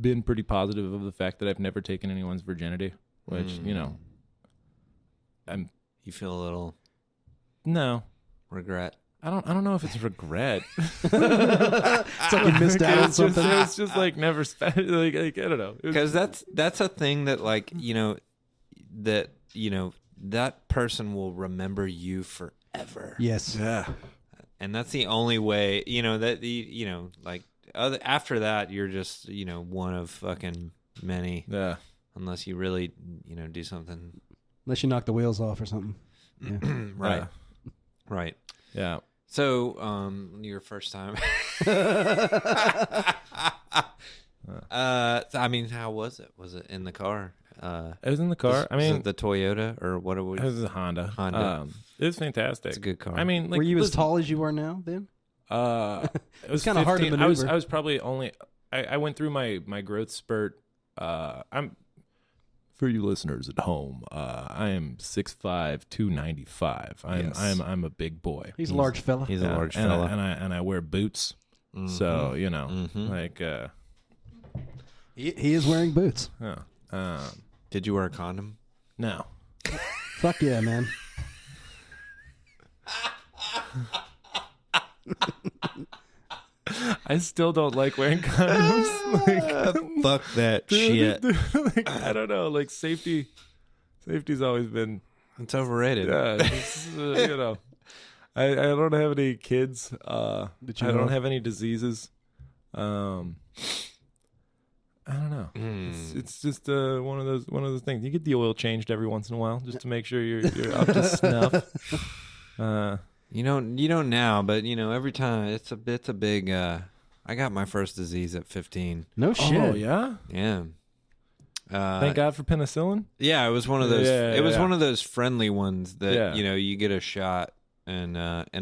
been pretty positive of the fact that I've never taken anyone's virginity, which You feel a little regret. I don't know if it's regret. It's like you missed out on something. It's just like never like I don't know. Because that's a thing that that person will remember you forever. Yes. Yeah. And that's the only way, after that you're just, one of fucking many. Yeah. Unless you really, do something. Unless you knock the wheels off or something. Yeah. Right. Right. Yeah. So, your first time. I mean, how was it? Was it in the car? It was in the car. Was it the Toyota or what? It was a Honda. Honda. It was fantastic. It's a good car. I mean, like, were you as tall as you are now then? It was kind of hard to maneuver. I was probably only. I went through my growth spurt. I'm. For you listeners at home, I am 6'5", 295. I'm a big boy. He's a large fella. He's a large fella, and I wear boots. Mm-hmm. So like he is wearing boots. Yeah. Did you wear a condom? No. Fuck yeah, man. I still don't like wearing condoms. Fuck that shit. I don't know. Like safety's always been. It's overrated. Yeah, I don't have any kids. I don't have any diseases. I don't know. It's just one of those things. You get the oil changed every once in a while just to make sure you're up to snuff. You don't now, but every time it's a big. I got my first disease at 15. No shit. Oh yeah. Yeah. Thank God for penicillin. Yeah, it was one of those. It was one of those friendly ones that you get a shot and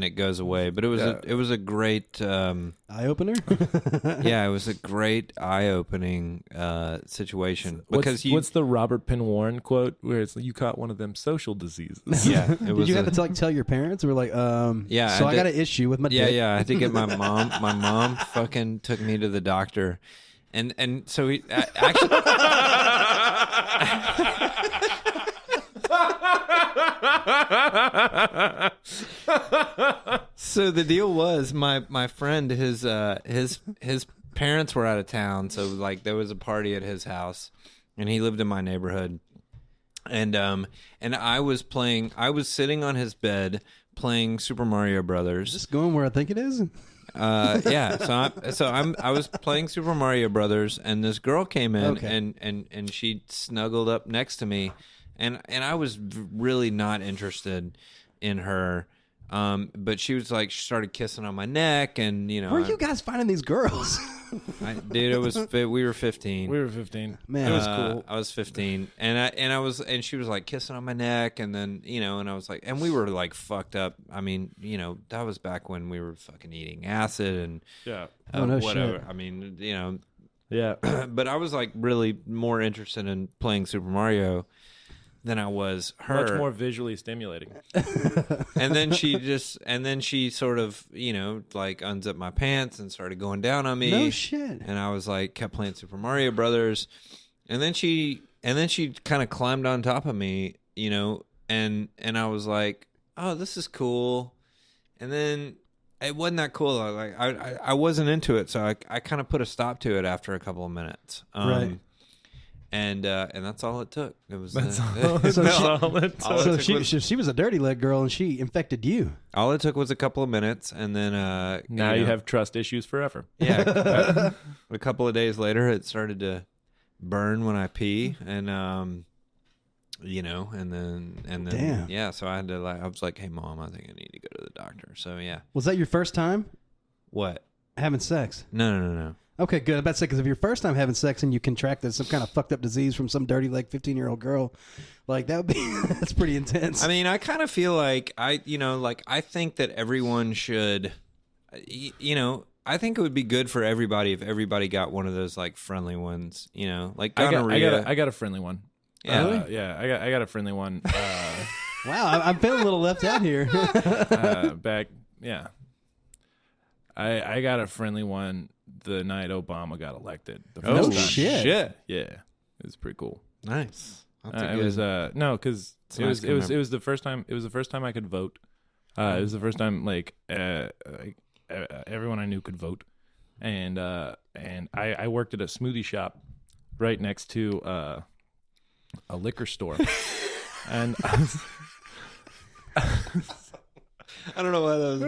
it goes away. But it was a great eye opener. Yeah, it was a great eye opening situation because what's the Robert Penn Warren quote where it's you caught one of them social diseases? Yeah, did you have to tell your parents? Or like, yeah. So I got an issue with my dick. Yeah. I had to get my mom. My mom fucking took me to the doctor, and so he actually. So the deal was my friend his parents were out of town, so like there was a party at his house, and he lived in my neighborhood, and I was sitting on his bed playing Super Mario Brothers. Is this going where I think it is? Yeah. I was playing Super Mario Brothers, and this girl came in and she snuggled up next to me, and I was really not interested in her. But she was like, she started kissing on my neck, and where are you guys finding these girls? Dude, we were 15. We were 15. Man, it was cool. I was 15, and she was like kissing on my neck, and then and I was like, and we were like fucked up. I mean, that was back when we were fucking eating acid and whatever. Shit. I mean, yeah. But I was like really more interested in playing Super Mario than I was her. Much more visually stimulating. And then she sort of, like unzipped my pants and started going down on me. No shit. And I was like, kept playing Super Mario Brothers. And then she then she kind of climbed on top of me, you know, and I was like, oh, this is cool. And then it wasn't that cool. I wasn't into it, so I kind of put a stop to it after a couple of minutes. Right. And that's all it took. It was she was a dirty leg girl, and she infected you. All it took was a couple of minutes, and then now you have trust issues forever. Yeah. A couple of days later, it started to burn when I pee, and you know, and then damn. Yeah. So I had to I was like, hey mom, I think I need to go to the doctor. So yeah. Was that your first time What? having sex? No. Okay, good. I'm about to say, because if your first time having sex and you contracted some kind of fucked up disease from some dirty, like 15-year-old girl, like that would be that's pretty intense. I mean, I kind of feel like I think that everyone should, you know, I think it would be good for everybody if everybody got one of those like friendly ones, you know, like gonorrhea. I got a friendly one. Yeah, really? Yeah. I got a friendly one. Wow, I'm feeling a little left out here. Yeah. I got a friendly one the night Obama got elected. Oh shit! Yeah, it was pretty cool. Nice. It was no, because it was the first time. It was the first time I could vote. It was the first time like everyone I knew could vote, and I worked at a smoothie shop right next to a liquor store, and I don't know why that was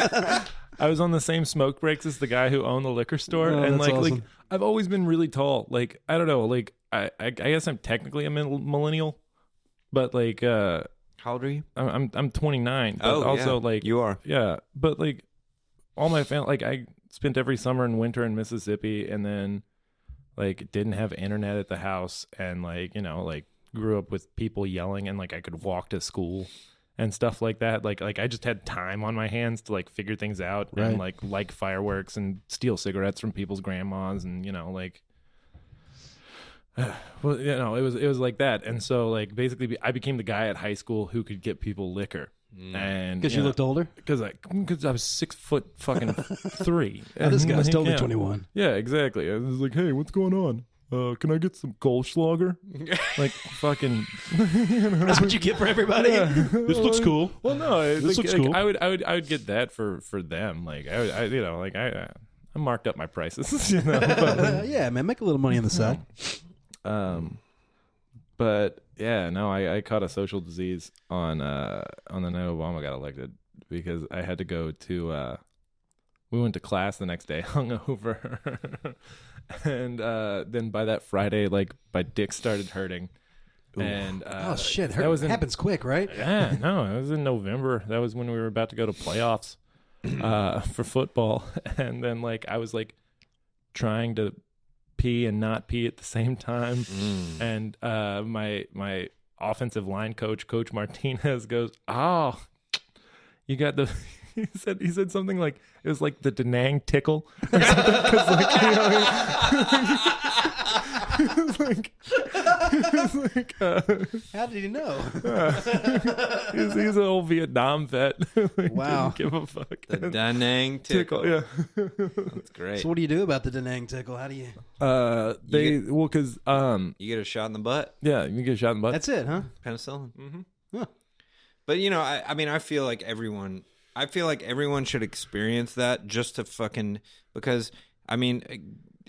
funny. I was on the same smoke breaks as the guy who owned the liquor store, and that's awesome. like I've always been really tall. Like I don't know, like I guess I'm technically a millennial, but like how old are you? I'm 29. But also like you are. Yeah, but like all my family, like I spent every summer and winter in Mississippi, and then like didn't have internet at the house, and like you know like grew up with people yelling, and like I could walk to school and stuff like that. Like I just had time on my hands to like figure things out, right. and like fireworks and steal cigarettes from people's grandmas, and you know like well, you know, it was like that. And so like basically I became the guy at high school who could get people liquor. And because you looked older? Because I was 6 foot fucking 3. And this guy's like, totally 21. Yeah, exactly. I was like, hey, what's going on? Can I get some Goldschlager? Like fucking. That's what you get for everybody. Yeah. This looks cool. Well, no, this looks cool. I would get that for them. Like I you know, like I marked up my prices. You know, but, yeah, man, make a little money on the side. But yeah, no, I caught a social disease on the night Obama got elected because I had to go to. We went to class the next day, hungover, and then by that Friday, like my dick started hurting. Ooh. And oh shit, that happens quick, right? Yeah, no, it was in November. That was when we were about to go to playoffs for football, and then like I was like trying to pee and not pee at the same time, and my offensive line coach, Coach Martinez, goes, "Oh, you got the." He said something like it was like the Da Nang tickle or something, 'cause like, you know, how did he know? He's an old Vietnam vet. Like, wow, didn't give a fuck. The Da Nang tickle. Yeah, that's great. So what do you do about the Da Nang tickle? How do you? Because you get a shot in the butt. Yeah, you get a shot in the butt. That's it, huh? Penicillin. Mm-hmm. Huh. But you know, I mean, I feel like everyone should experience that just to fucking, because I mean,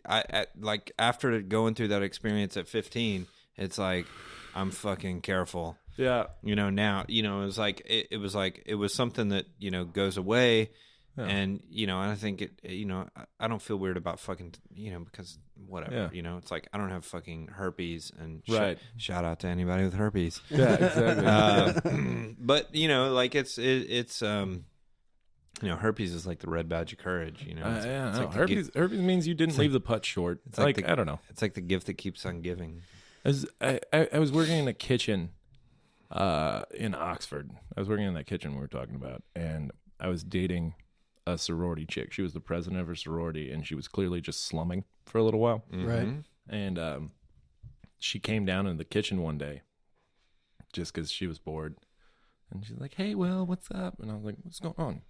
I like after going through that experience at 15, it's like I'm fucking careful. Yeah. You know, now, you know, it was something that, you know, goes away. Yeah. And, you know, I think you know, I don't feel weird about fucking, you know, because whatever, yeah. You know, it's like I don't have fucking herpes, and right. Shout out to anybody with herpes. Yeah, exactly. But, you know, like it's you know, herpes is like the red badge of courage, you know. It's like herpes means you didn't leave the putt short. It's like I don't know. It's like the gift that keeps on giving. I was working in a kitchen in Oxford. I was working in that kitchen we were talking about, and I was dating a sorority chick. She was the president of her sorority, and she was clearly just slumming for a little while. Mm-hmm. Right. And she came down in the kitchen one day just because she was bored. And she's like, hey, Will, what's up? And I was like, what's going on?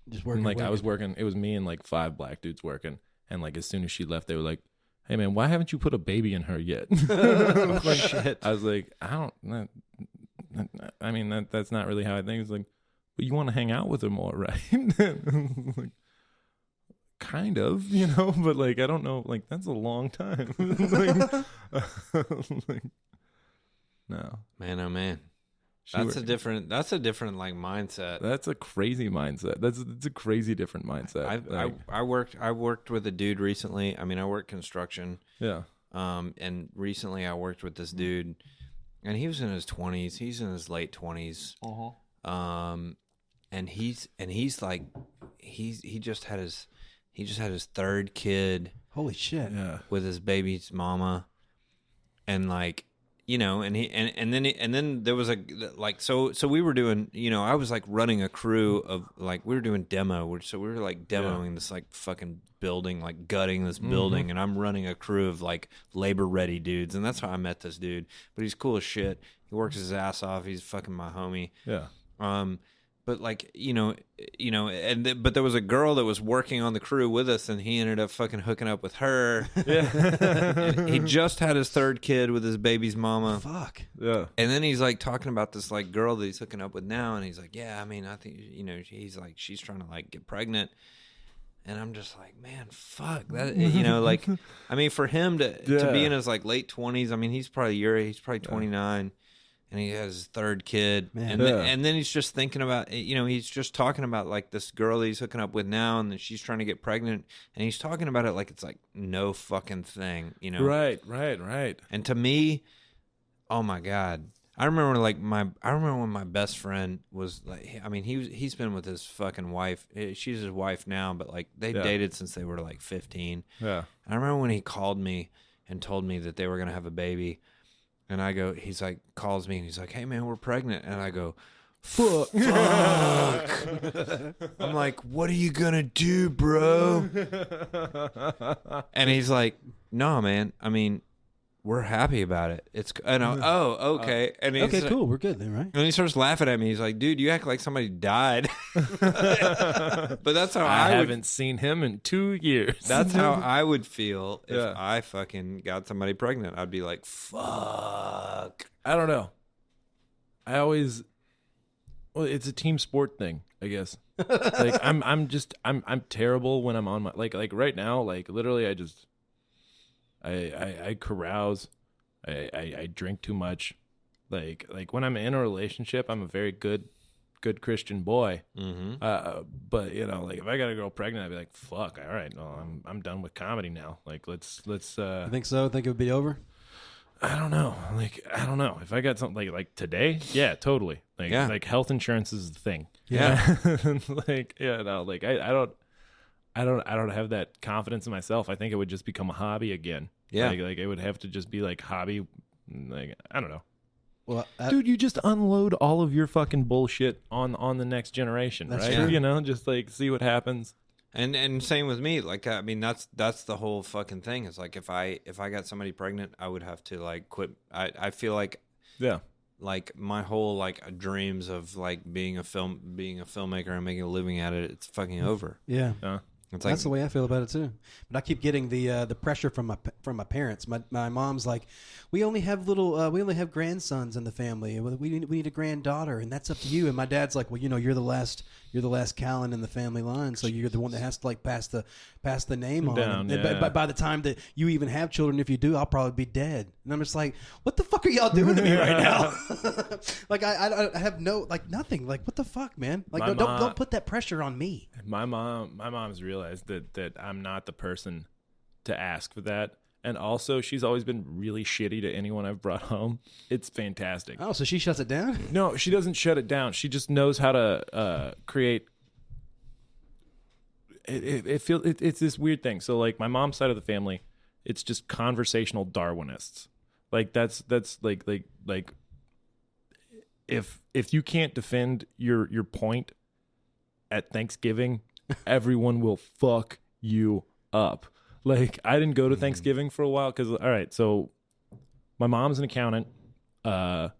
Just working. And like I was working. It was me and like 5 black dudes working. And like as soon as she left, they were like, hey man, why haven't you put a baby in her yet? Like, shit. I was like, I mean, that's not really how I think. It's like, but you want to hang out with her more, right? Like, kind of, but like, I don't know, like, that's a long time. Like, no. Man, oh man. That's a different like mindset. That's a crazy mindset. It's a crazy different mindset. I worked with a dude recently. I mean, I work construction. Yeah. And recently I worked with this dude, and he was in his 20s. He's in his late 20s. And he's like, he just had his third kid. Holy shit. Yeah. With his baby's mama, and like. And then there was so we were doing, I was like running a crew of like, we were doing demo, so we were like demoing this like fucking building, like gutting this building, and I'm running a crew of like labor ready dudes, and that's how I met this dude. But he's cool as shit. He works his ass off. He's fucking my homie. Yeah. But like, but there was a girl that was working on the crew with us, and he ended up fucking hooking up with her. Yeah. He just had his third kid with his baby's mama. Fuck. Yeah. And then he's like talking about this like girl that he's hooking up with now, and he's like, yeah, I mean, I think, he's like, she's trying to like get pregnant. And I'm just like, man, fuck that, like, I mean, for him to be in his like late 20s, I mean, he's probably 29. And he has his third kid, and then he's just thinking about, he's just talking about like this girl that he's hooking up with now, and then she's trying to get pregnant, and he's talking about it like it's like no fucking thing, Right. And to me, oh my god, I remember when my best friend was like, I mean, he's been with his fucking wife. She's his wife now, but like they dated since they were like 15. Yeah. I remember when he called me and told me that they were gonna have a baby. And I go, he's like, calls me and he's like, hey man, we're pregnant. And I go, fuck. I'm like, what are you gonna do, bro? And he's like, no, man. I mean, we're happy about it. Oh, okay. And he's okay, like, cool. We're good then, right? And he starts laughing at me. He's like, dude, you act like somebody died. But that's how I haven't seen him in 2 years. That's how I would feel if I fucking got somebody pregnant. I'd be like, fuck. I don't know. It's a team sport thing, I guess. Like I'm terrible when I'm on my like right now, like literally I carouse. I drink too much. Like when I'm in a relationship, I'm a very good Christian boy. Mm-hmm. But like if I got a girl pregnant, I'd be like, fuck, all right, no, I'm done with comedy now. Like let's I think so. Think it would be over? I don't know. If I got something like today, yeah, totally. Like health insurance is the thing. Yeah. I don't have that confidence in myself. I think it would just become a hobby again. Yeah. Like it would have to just be like hobby. Like, I don't know. Well, dude, you just unload all of your fucking bullshit on the next generation, that's right? True. Just like see what happens. And same with me. Like, I mean, that's the whole fucking thing. It's like if I got somebody pregnant, I would have to like quit. I feel like like my whole like dreams of like being a filmmaker and making a living at it, it's fucking over. Yeah. It's that's the way I feel about it too. But I keep getting the pressure from my parents. My mom's like, we only have grandsons in the family. We need a granddaughter, and that's up to you. And my dad's like, well, you're the last Callan in the family line, so you're the one that has to like pass the name on. Down, and by the time that you even have children, if you do, I'll probably be dead. And I'm just like, what the fuck are y'all doing to me right now? Like I have no like nothing. Like what the fuck, man? Like don't put that pressure on me. My mom's realized that I'm not the person to ask for that. And also, she's always been really shitty to anyone I've brought home. It's fantastic. Oh, so she shuts it down? No, she doesn't shut it down. She just knows how to create. It's this weird thing. So, like my mom's side of the family, it's just conversational Darwinists. Like that's like if you can't defend your point at Thanksgiving, everyone will fuck you up. Like, I didn't go to Thanksgiving for a while because, all right, so my mom's an accountant. My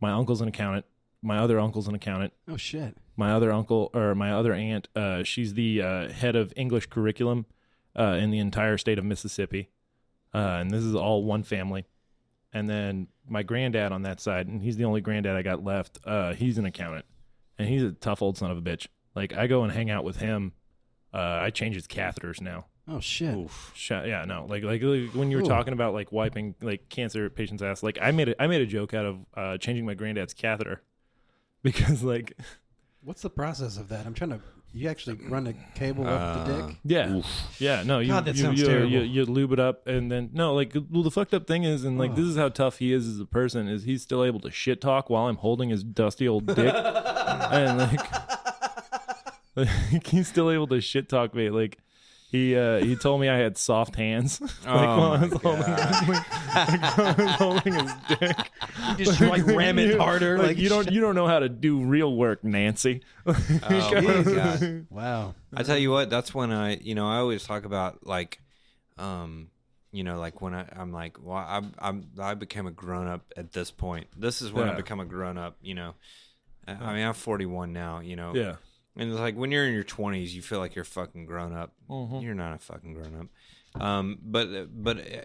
uncle's an accountant. My other uncle's an accountant. Oh, shit. My other aunt, she's the head of English curriculum in the entire state of Mississippi. And this is all one family. And then my granddad on that side, and he's the only granddad I got left, he's an accountant. And he's a tough old son of a bitch. Like, I go and hang out with him. I change his catheters now. Oh, shit. Yeah, no. Like when you were talking about, like, wiping, like, cancer patients' ass, like, I made a joke out of changing my granddad's catheter. Because, like... What's the process of that? I'm trying to... You actually run a cable up the dick? Yeah. Yeah, no. God, that sounds terrible. You lube it up, and then... No, like, well, the fucked up thing is, and, like, this is how tough he is as a person, is he's still able to shit talk while I'm holding his dusty old dick. And, like, he's still able to shit talk me. Like, he told me I had soft hands. While I was holding his dick. You just like ram it harder. Like you don't know how to do real work, Nancy. God. Wow. I tell you what, that's when I always talk about like, like when I'm like, well, I became a grown up at this point. This is when I become a grown up. I mean, I'm 41 now. Yeah. And it's like when you're in your 20s, you feel like you're fucking grown up. Mm-hmm. You're not a fucking grown up. But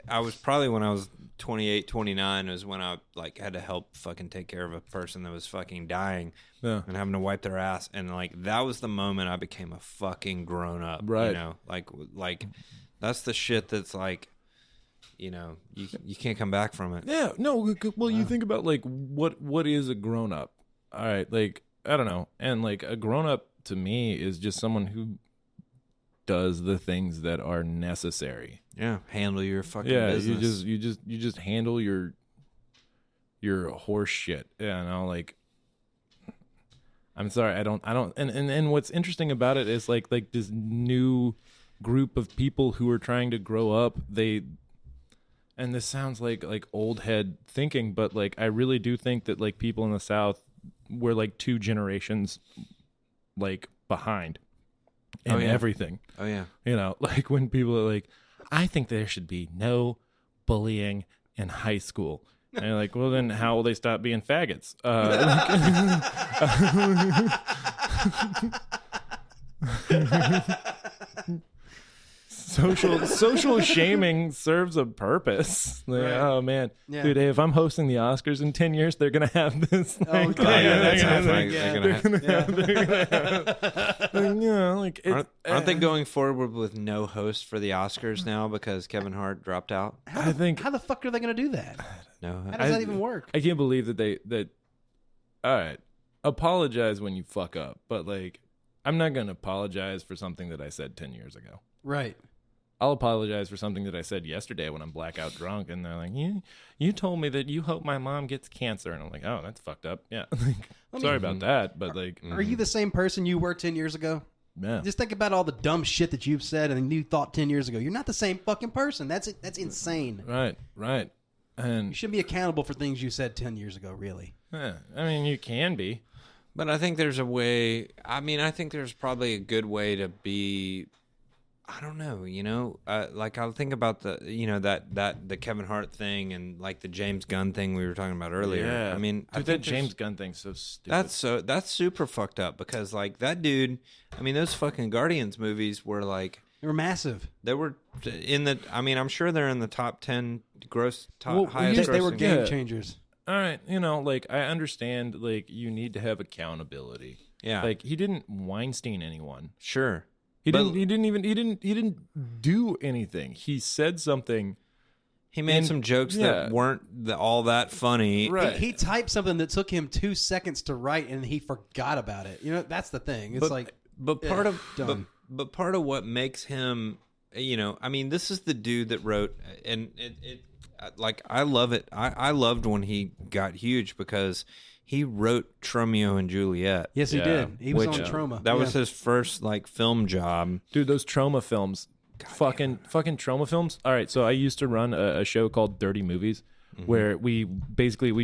I was probably when I was 28, 29 was when I like had to help fucking take care of a person that was fucking dying and having to wipe their ass. And like that was the moment I became a fucking grown up. Right. Like that's the shit that's like, you can't come back from it. Yeah. No. Well, you think about like what is a grown up? All right. Like I don't know. And like a grown up to me is just someone who does the things that are necessary. Yeah, handle your fucking business. you just handle your horse shit. Yeah, no, like I'm sorry, I don't and what's interesting about it is like this new group of people who are trying to grow up, and this sounds like old head thinking, but like I really do think that like people in the South were like 2 generations like behind in everything. Oh yeah. Like when people are like, I think there should be no bullying in high school. And you're like, well then how will they stop being faggots? Social shaming serves a purpose. Like, right. Oh man, dude! Hey, if I'm hosting the Oscars in 10 years, they're gonna have this. Aren't they going forward with no host for the Oscars now because Kevin Hart dropped out? I think. How the fuck are they gonna do that? No. How does that even work? I can't believe that. All right, apologize when you fuck up, but like, I'm not gonna apologize for something that I said 10 years ago. Right. I'll apologize for something that I said yesterday when I'm blackout drunk, and they're like, "You told me that you hope my mom gets cancer," and I'm like, "Oh, that's fucked up." Yeah, sorry about that, but like, are you the same person you were 10 years ago? Yeah. Just think about all the dumb shit that you've said and you thought 10 years ago. You're not the same fucking person. That's insane. Right, and you shouldn't be accountable for things you said 10 years ago. Really? Yeah, I mean, you can be, but I think there's a way. I mean, I think there's probably a good way to be. I don't know, like I'll think about the, the Kevin Hart thing and like the James Gunn thing we were talking about earlier. Yeah. I mean, dude, that James Gunn thing's so stupid. That's super fucked up because like that dude, I mean, those fucking Guardians movies were like, they were massive. They were I'm sure they're in the top 10 highest grossing. They were game changers. All right. Like I understand like you need to have accountability. Yeah. Like he didn't Weinstein anyone. Sure. He didn't do anything. He said something. He made some jokes that weren't all that funny. Right. He typed something that took him 2 seconds to write, and he forgot about it. That's the thing. It's but part of what makes him, I mean, this is the dude that wrote, and it like I love it. I loved when he got huge because he wrote Tromeo and Juliet. Yes, he did. He was on Troma. That was his first like film job. Dude, those Troma films. Fucking Troma films. All right, so I used to run a show called Dirty Movies where we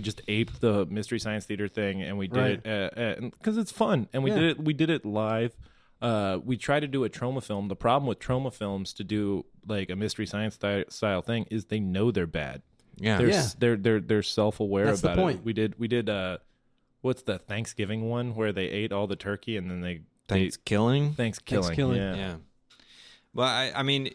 just aped the Mystery Science Theater thing and we did it because it's fun and we did it live. We tried to do a Troma film. The problem with Troma films to do like a Mystery Science style thing is they know they're bad. Yeah. They're self-aware That's about the point. it. We did what's the Thanksgiving one where they ate all the turkey and then they Thanksgiving? Thanksgiving. Thanksgiving. Yeah. Well, I mean,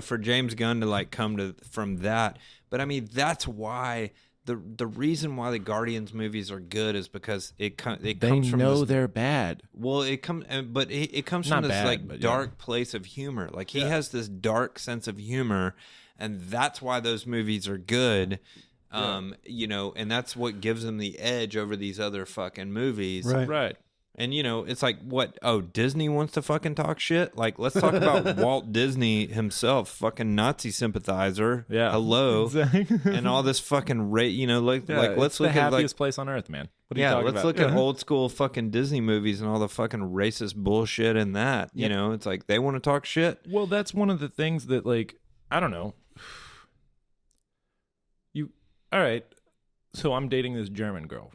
for James Gunn to like come from that, but I mean, that's why the reason why the Guardians movies are good is because it comes from they're bad. Well, it comes from Not this bad, like but dark place of humor. Like he has this dark sense of humor, and that's why those movies are good. And that's what gives them the edge over these other fucking movies. Right. And, it's like, what? Oh, Disney wants to fucking talk shit? Like, let's talk about Walt Disney himself, fucking Nazi sympathizer. Yeah. Hello. Exactly. And all this fucking, let's it's look the at, happiest place on earth, man. What are you talking let's about? look at old school fucking Disney movies and all the fucking racist bullshit in that. Yep. It's like, they want to talk shit. Well, that's one of the things that, like, I don't know. All right. So I'm dating this German girl,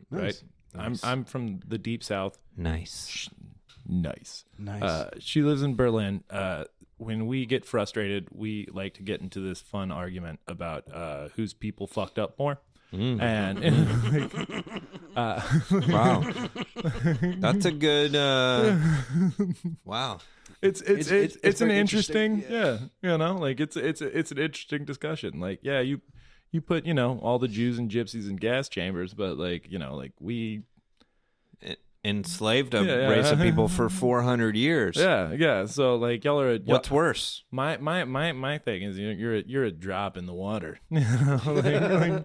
right? Nice. I'm from the deep south. Nice. She lives in Berlin. When we get frustrated, we like to get into this fun argument about whose people fucked up more. And wow, that's a good. Wow, it's an interesting. Yeah, it's an interesting discussion. Like, yeah, you put all the Jews and gypsies in gas chambers, but we enslaved a race of people for 400 years. Yeah. So y'all are. What's worse? My thing is you're a drop in the water. Yeah,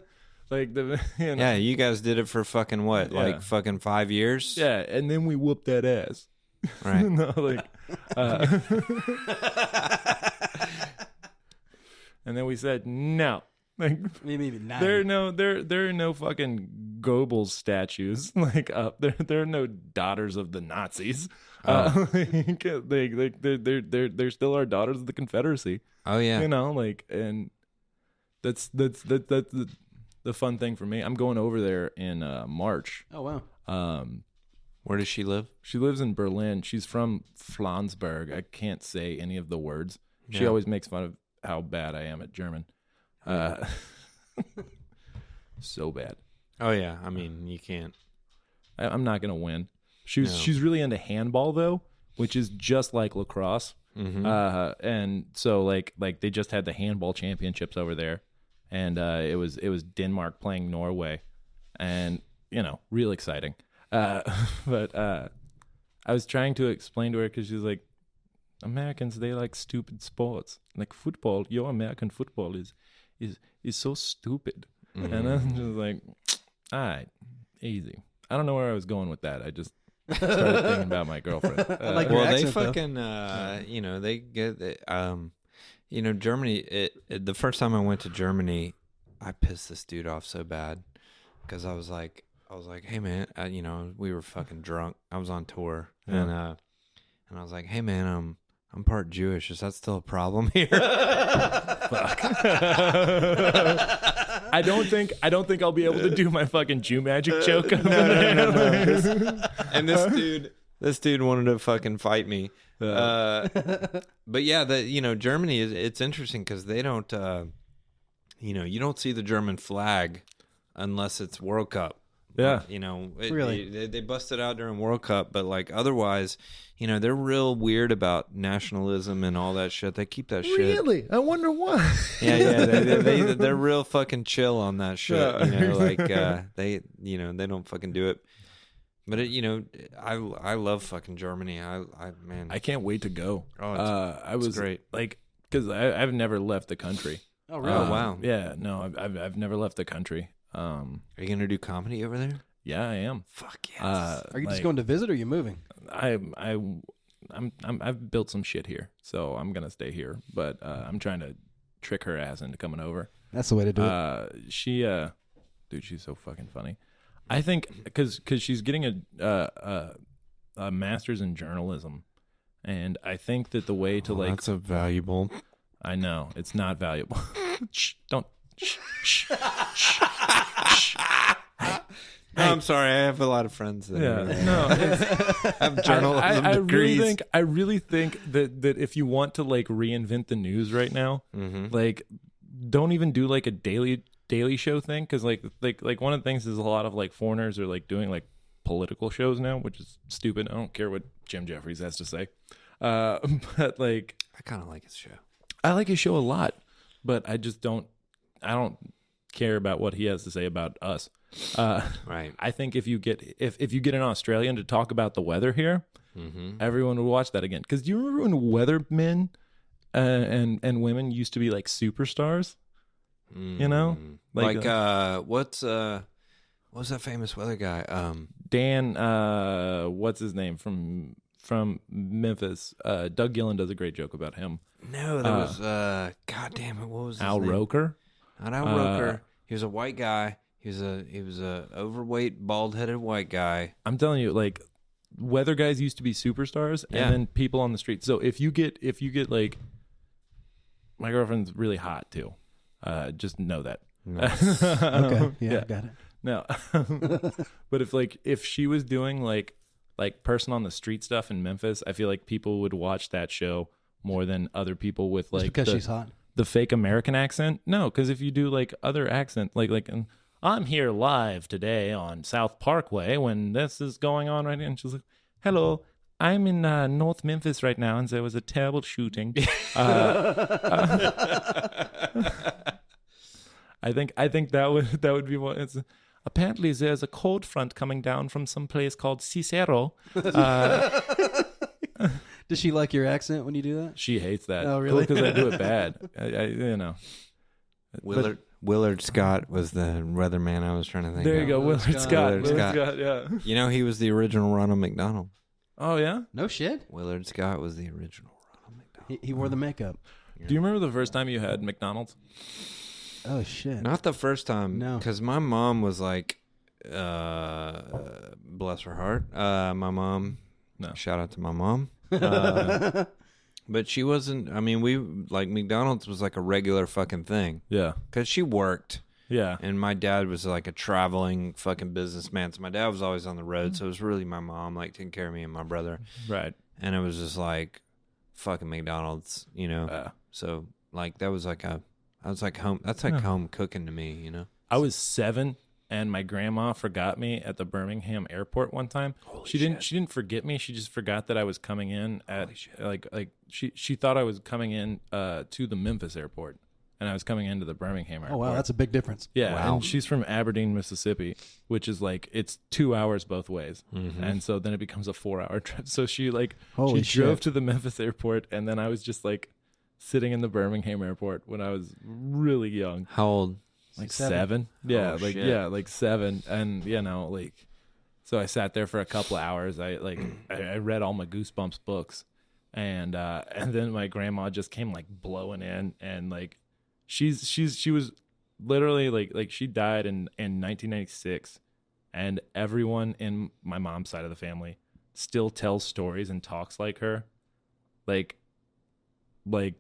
you guys did it for fucking what? Yeah. Like fucking 5 years? Yeah, and then we whooped that ass. Right. And then we said no. Maybe 9. There are no fucking Goebbels statues up there. There are no daughters of the Nazis. They're still our daughters of the Confederacy. Oh yeah. And that's the fun thing for me. I'm going over there in March. Oh wow. Where does she live? She lives in Berlin. She's from Flansburg. I can't say any of the words. She Yeah. always makes fun of how bad I am at German. So bad. Oh yeah. I mean, you can't. I'm not gonna win. She's No. she's really into handball though, which is just like lacrosse. Mm-hmm. And so they just had the handball championships over there, and it was Denmark playing Norway, and real exciting. But I was trying to explain to her because she's like, Americans, they like stupid sports like football. Your American football is so stupid. Mm-hmm. And I'm just like, all right, easy. I don't know where I was going with that. I just started thinking about my girlfriend. like your Well, they accent, though. fucking, they get, Germany. The first time I went to Germany, I pissed this dude off so bad because I was like, hey man, we were fucking drunk. I was on tour, and I was like, hey man, I'm part Jewish. Is that still a problem here? Fuck. I don't think I'll be able to do my fucking Jew magic joke. No. And this dude wanted to fucking fight me. But yeah, Germany it's interesting because they don't, you don't see the German flag unless it's World Cup. Yeah. Really? They bust it out during World Cup, but otherwise, they're real weird about nationalism and all that shit. They keep that shit. Really? I wonder why. Yeah. They're real fucking chill on that shit. Yeah. They don't fucking do it. But I love fucking Germany. Man, I can't wait to go. Oh, it's great. Because I've never left the country. Oh really? Oh wow. Yeah, no, I've never left the country. Are you gonna do comedy over there? Yeah, I am. Fuck yes. Are you just going to visit, or are you moving? I've built some shit here, so I'm gonna stay here. But I'm trying to trick her ass into coming over. That's the way to do it. Dude, she's so fucking funny. I think because she's getting a master's in journalism, and I think that the way to that's a valuable. I know it's not valuable. Shh, don't. Shh, shh, shh, shh. No, I'm sorry. I have a lot of friends that have journalism degrees. I really think that if you want to reinvent the news right now, don't even do a daily show thing, because like one of the things is a lot of foreigners are doing political shows now, which is stupid. I don't care what Jim Jeffries has to say. But like, I kind of like his show. I like his show a lot, but I don't care about what he has to say about us. Right. I think if you get an Australian to talk about the weather here, everyone would watch that again. Because do you remember when weathermen and women used to be like superstars? You know, like what's that famous weather guy? Dan, what's his name from Memphis? Doug Gillen does a great joke about him. No, there was God damn it, what was his Al name? Roker? Not Al Roker. He was a white guy. He was a overweight, bald-headed white guy. I'm telling you, like, weather guys used to be superstars, and then people on the street. So if you get like, my girlfriend's really hot too. Just know that. Nice. Okay. Yeah, got it. No, but if she was doing like person on the street stuff in Memphis, I feel like people would watch that show more than other people with like because she's hot. The fake American accent. No, because if you do like other accent, like I'm here live today on South Parkway when this is going on right now, and she's like, "Hello, I'm in North Memphis right now, and there was a terrible shooting." I think that would be what it's. Apparently, there's a cold front coming down from some place called Cicero. Does she like your accent when you do that? She hates that. Oh, really? Because I do it bad. I. Willard Scott was the weatherman I was trying to think There of. you go, Willard Scott. Willard Scott. Yeah. You know, he was the original Ronald McDonald. Oh, yeah? No shit. Willard Scott was the original Ronald McDonald. He wore the makeup. Do you remember the first time you had McDonald's? Oh, shit. Not the first time. No. Because my mom was like, bless her heart. My mom, shout out to my mom. But she wasn't, I mean, McDonald's was like a regular fucking thing. Yeah. Because she worked. Yeah. And my dad was like a traveling fucking businessman. So my dad was always on the road. So it was really my mom like taking care of me and my brother. Right. And it was just like fucking McDonald's, you know. So like that was like home. That's like home cooking to me, you know. I was 7 and my grandma forgot me at the Birmingham airport one time. She didn't forget me. She just forgot that I was coming in at like she thought I was coming in to the Memphis airport. And I was coming into the Birmingham airport. Oh, wow. That's a big difference. Yeah. Wow. And she's from Aberdeen, Mississippi, which is like, it's 2 hours both ways. Mm-hmm. And so then it becomes a 4-hour trip. So she drove to the Memphis airport. And then I was just like sitting in the Birmingham airport when I was really young. How old? Like 7. Yeah. Oh, like 7. And you know, like, so I sat there for a couple of hours. I read all my Goosebumps books. And then my grandma just came like blowing in and like, she was literally like she died in 1996, and everyone in my mom's side of the family still tells stories and talks like her. Like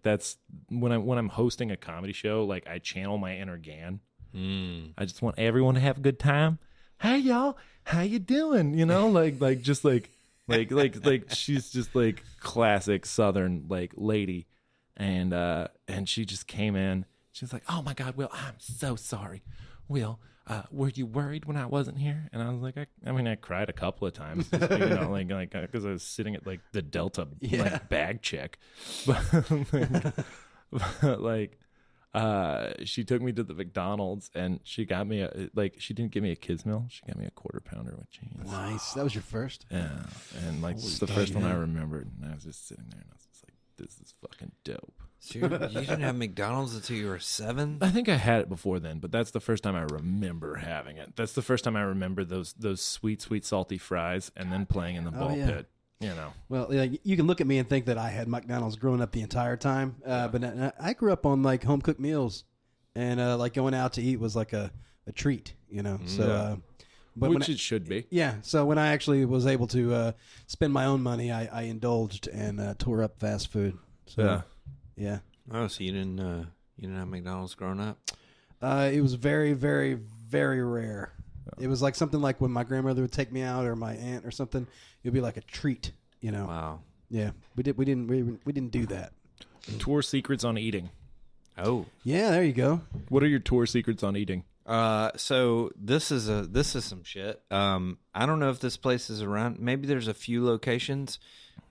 that's when I'm hosting a comedy show, like I channel my inner Gan. I just want everyone to have a good time. Hey y'all, how you doing? You know, like she's just like classic Southern like lady, and she just came in. She's like, "Oh my God, Will, I'm so sorry. Will, were you worried when I wasn't here?" And I was like, I cried a couple of times, just, you know, like because I was sitting at like the Delta like bag check, but she took me to the McDonald's and she got me she didn't give me a kids meal, she got me a quarter pounder with cheese. Nice, that was your first. Yeah, and like it's the first one I remembered, and I was just sitting there and I was just like, this is fucking dope. So you didn't have McDonald's until you were 7? I think I had it before then, but that's the first time I remember having it. That's the first time I remember those sweet, salty fries and then playing in the ball pit. You know. Well, you can look at me and think that I had McDonald's growing up the entire time, but I grew up on like home cooked meals, and like going out to eat was like a treat, you know. So, but which it should be. Yeah. So when I actually was able to spend my own money, I indulged and tore up fast food. So, yeah. Oh, so you didn't have McDonald's growing up? It was very, very, very rare. Oh. It was like something like when my grandmother would take me out or my aunt or something. It'd be like a treat, you know. Wow. Yeah, we didn't do that. Tour secrets on eating. Oh. Yeah, there you go. What are your tour secrets on eating? So this is some shit. I don't know if this place is around. Maybe there's a few locations.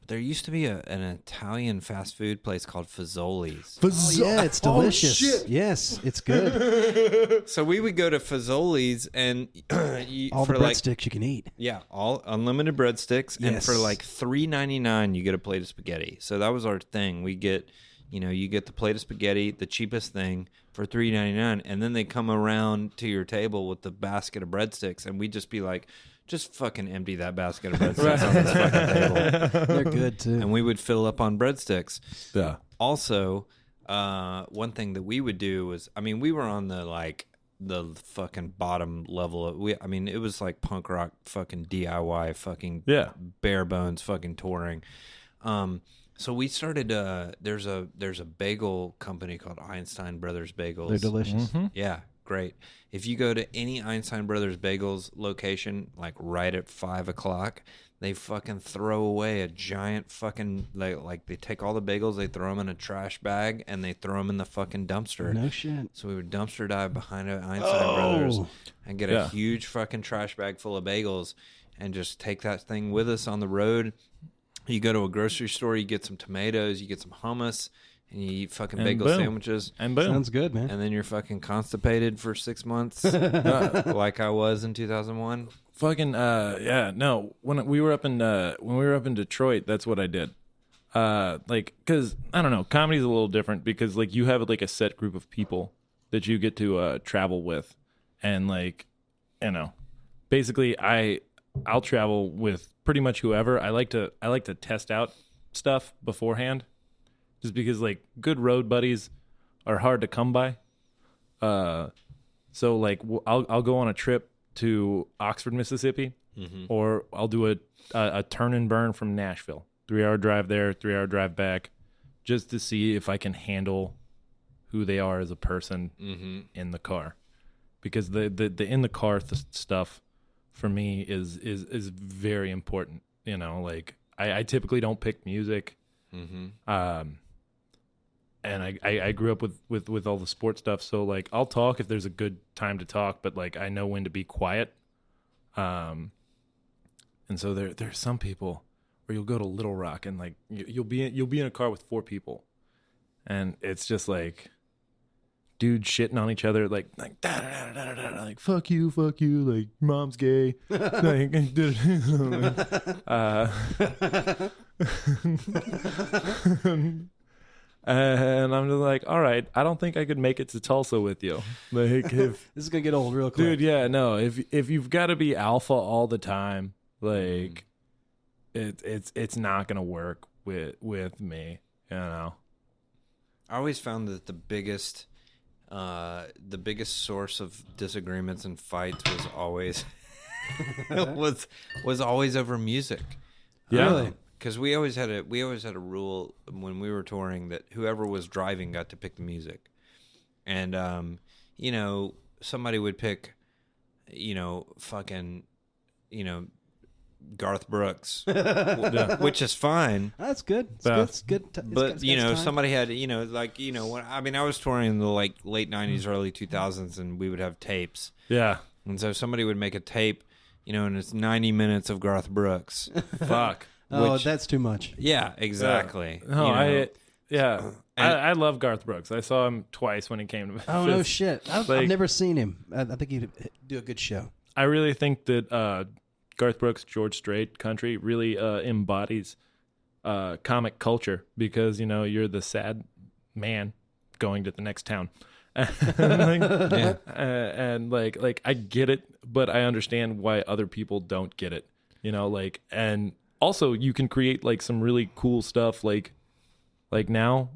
There used to be an Italian fast food place called Fazoli's. Oh, yeah, it's delicious. Shit. Yes, it's good. So we would go to Fazoli's and all the breadsticks you can eat. Yeah, all unlimited breadsticks, and for like $3.99 you get a plate of spaghetti. So that was our thing. You get the plate of spaghetti, the cheapest thing, for $3.99, and then they come around to your table with the basket of breadsticks, and we'd just be like, just fucking empty that basket of breadsticks on this fucking table. They're good too. And we would fill up on breadsticks. Yeah. Also, one thing that we would do was, we were on the fucking bottom level. It was like punk rock fucking DIY fucking bare bones fucking touring. So we started. There's a bagel company called Einstein Brothers Bagels. They're delicious. Mm-hmm. Yeah, great. If you go to any Einstein Brothers Bagels location, like right at 5:00, they fucking throw away a giant fucking like they take all the bagels, they throw them in a trash bag, and they throw them in the fucking dumpster. No shit. So we would dumpster dive behind Einstein Brothers and get a huge fucking trash bag full of bagels, and just take that thing with us on the road. You go to a grocery store, you get some tomatoes, you get some hummus, and you eat fucking bagel sandwiches. And boom. Sounds good, man. And then you're fucking constipated for 6 months, like I was in 2001. Fucking no. When we were up in Detroit, that's what I did. Because I don't know, comedy's a little different because like you have like a set group of people that you get to travel with, and basically I'll travel with pretty much whoever. I like to test out stuff beforehand, just because like good road buddies are hard to come by. So like I'll go on a trip to Oxford, Mississippi, or I'll do a turn and burn from Nashville, 3-hour drive there, 3-hour drive back, just to see if I can handle who they are as a person in the car, because the in the car stuff for me is very important. Like I typically don't pick music. And I grew up with all the sports stuff, so like I'll talk if there's a good time to talk, but like I know when to be quiet. And so there's some people where you'll go to Little Rock and like you'll be in a car with 4 people, and it's just like dudes shitting on each other, like da da da da da da, like fuck you, like mom's gay, like and I'm just like, all right, I don't think I could make it to Tulsa with you. Like, if this is gonna get old real quick, dude. Yeah, no. If you've got to be alpha all the time, like, it's not gonna work with me. I always found that the biggest source of disagreements and fights was always was always over music. Yeah. Really? Because we always had a rule when we were touring that whoever was driving got to pick the music, and somebody would pick, fucking, Garth Brooks, which is fine. That's good. It's good. But somebody had, when I was touring in the like late '90s, early 2000s, and we would have tapes. Yeah, and so somebody would make a tape, and it's 90 minutes of Garth Brooks. Fuck. That's too much. Yeah, exactly. I love Garth Brooks. I saw him twice when he came to. Oh no shit! I've never seen him. I think he'd do a good show. I really think that Garth Brooks, George Strait country really embodies comic culture, because you're the sad man going to the next town. And I get it, but I understand why other people don't get it. And also you can create like some really cool stuff like now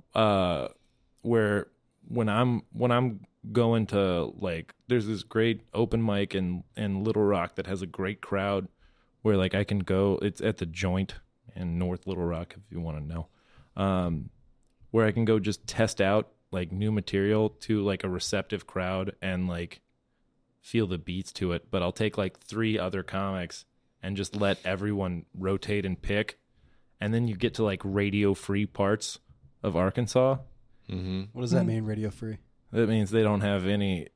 where when I'm going to like, there's this great open mic in Little Rock that has a great crowd where like I can go. It's at the Joint in North Little Rock, if you want to know, where I can go just test out like new material to like a receptive crowd and like feel the beats to it. But I'll take like 3 other comics and just let everyone rotate and pick, and then you get to like radio free parts of Arkansas. Mm-hmm. What does that mean, radio free? That means they don't have any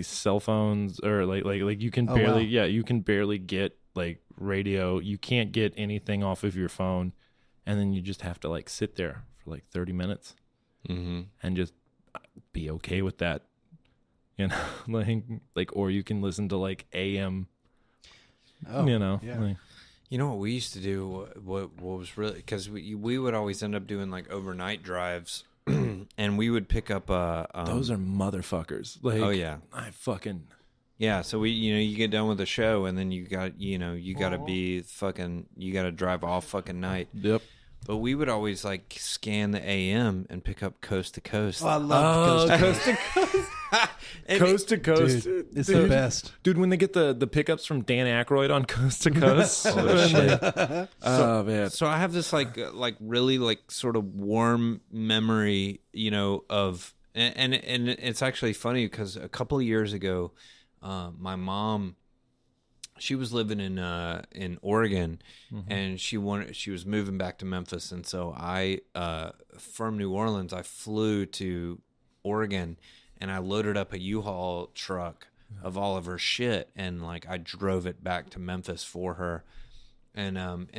cell phones, or like you can barely you can barely get like radio. You can't get anything off of your phone. and then you just have to like sit there for like 30 minutes and just be okay with that, you know, like or you can listen to like AM, you know. Yeah. Like, you know what we used to do? What was really, because we would always end up doing like overnight drives, and we would pick up those are motherfuckers. Like, oh yeah, I fucking. Yeah, so you get done with the show, and then you got to be fucking, you got to drive all fucking night. Yep. But we would always like scan the AM and pick up Coast to Coast. Oh, I love Coast to Coast. Coast to Coast. Dude, it's the best. Dude, when they get the pickups from Dan Aykroyd on Coast to Coast. Oh, shit. Oh, man. So I have this like really like sort of warm memory, you know, of, and it's actually funny because a couple of years ago, my mom, she was living in Oregon, and she was moving back to Memphis, and so I from New Orleans I flew to Oregon, and I loaded up a U-Haul truck of all of her shit, and like I drove it back to Memphis for her. And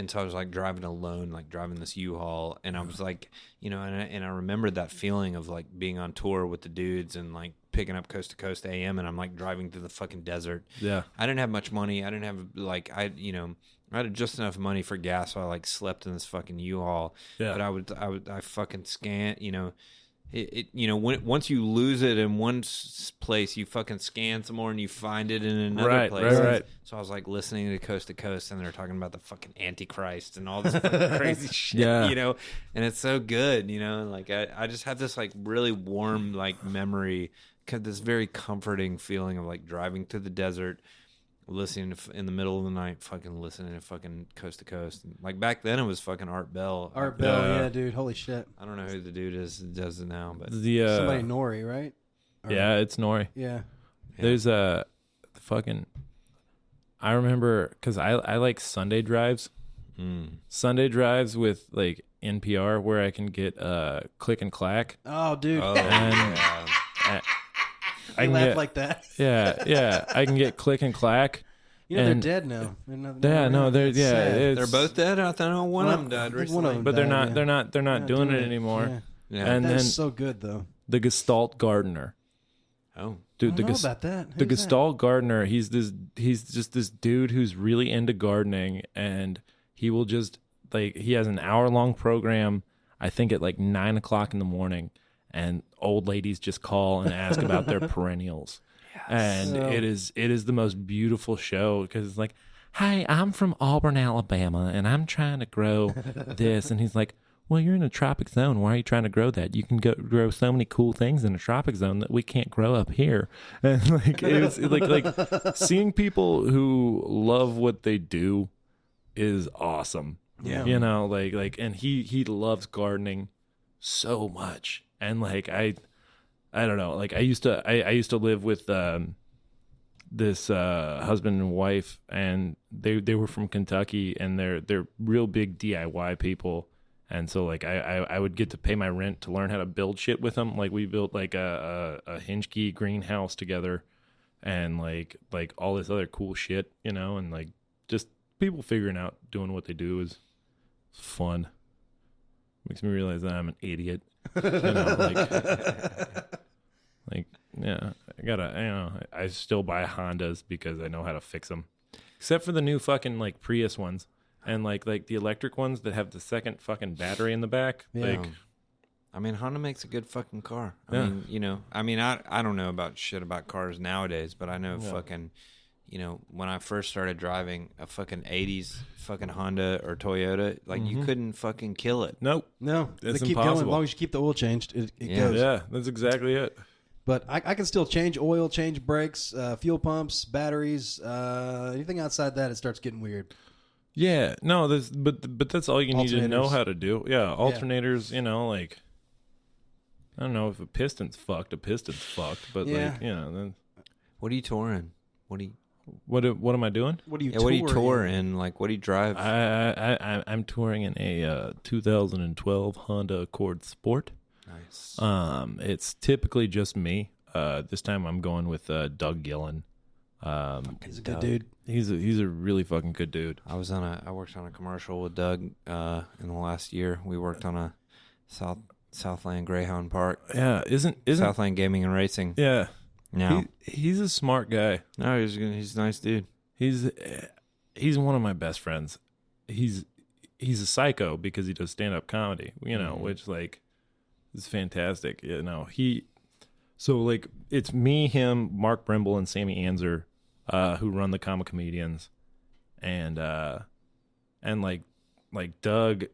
so I was like driving alone, like driving this U-Haul, and I was like, you know, and I remembered that feeling of like being on tour with the dudes and like picking up Coast to Coast AM, and I'm like driving through the fucking desert. Yeah. I didn't have much money. I didn't have like I had just enough money for gas, so I like slept in this fucking U-Haul. Yeah. But I fucking scan, you know. Once you lose it in one place, you fucking scan some more and you find it in another place. Right. So I was like listening to Coast to Coast, and they're talking about the fucking Antichrist and all this fucking crazy shit, you know, and it's so good, you know, and like I just have this like really warm like memory, this very comforting feeling of like driving through the desert, listening to, in the middle of the night, fucking listening to fucking Coast to Coast. And like back then it was fucking Art Bell. Yeah, dude, holy shit. I don't know who the dude is that does it now, but Somebody Nori, right? Yeah, it's Nori. Yeah. There's a fucking, I remember because I like Sunday drives. Sunday drives with like NPR where I can get Click and Clack. Oh, dude. oh, And I laugh get, like that. yeah, I can get Click and Clack. You know, and they're dead now. they're both dead. I thought one of them died recently, but they're not doing it anymore. Yeah. And then so good though. the Gestalt Gardener. Oh, Dude, I don't know about that. the Who's Gestalt Gardener, he's just this dude who's really into gardening, and he will just like, he has an hour-long program, I think at like 9 o'clock in the morning, and old ladies just call and ask about their perennials. Yes. And it is the most beautiful show because it's like, hi, I'm from Auburn, Alabama, and I'm trying to grow this. And he's like, well, you're in a tropic zone. Why are you trying to grow that? You can grow so many cool things in a tropic zone that we can't grow up here. And like, it's like seeing people who love what they do is awesome. Yeah. You know, like, and he loves gardening so much. And like, I don't know, like I used to live with, this husband and wife, and they were from Kentucky, and they're real big DIY people. And so like I would get to pay my rent to learn how to build shit with them. Like we built like a hinge key greenhouse together, and like all this other cool shit, you know, and like just people figuring out doing what they do is fun. Makes me realize that I'm an idiot. You know, like yeah, I still buy Hondas because I know how to fix them, except for the new fucking like Prius ones. And like the electric ones that have the second fucking battery in the back. Yeah. Like, I mean, Honda makes a good fucking car. Yeah. I mean, you know, I don't know about shit about cars nowadays, but I know fucking, you know, when I first started driving a fucking 80s fucking Honda or Toyota, like you couldn't fucking kill it. nope. No, It's they keep impossible. going as long as you keep the oil changed. It Yeah. goes. Yeah, that's exactly it. But I can still change oil, change brakes, fuel pumps, batteries. Anything outside that, it starts getting weird. Yeah, no, but that's all you need to know Alternators. how to do. Yeah, alternators, you know, like, I don't know if a piston's fucked, but Yeah. like, you know, then What are you touring? What what am I doing? What do you? what do you tour in? Like, what do you drive? I'm touring in a 2012 Honda Accord Sport. Nice. It's typically just me. This time I'm going with Doug Gillen. He's a good dude. He's a really fucking good dude. I worked on a commercial with Doug in the last year. We worked on a Southland Greyhound Park. Yeah, isn't Southland Gaming and Racing? Yeah, no, he's a smart guy. No, he's a nice dude. He's one of my best friends. He's a psycho because he does stand-up comedy, which like is fantastic. So like it's me, him, Mark Brimble, and Sammy Anzer who run the Comic Comedians, and like Doug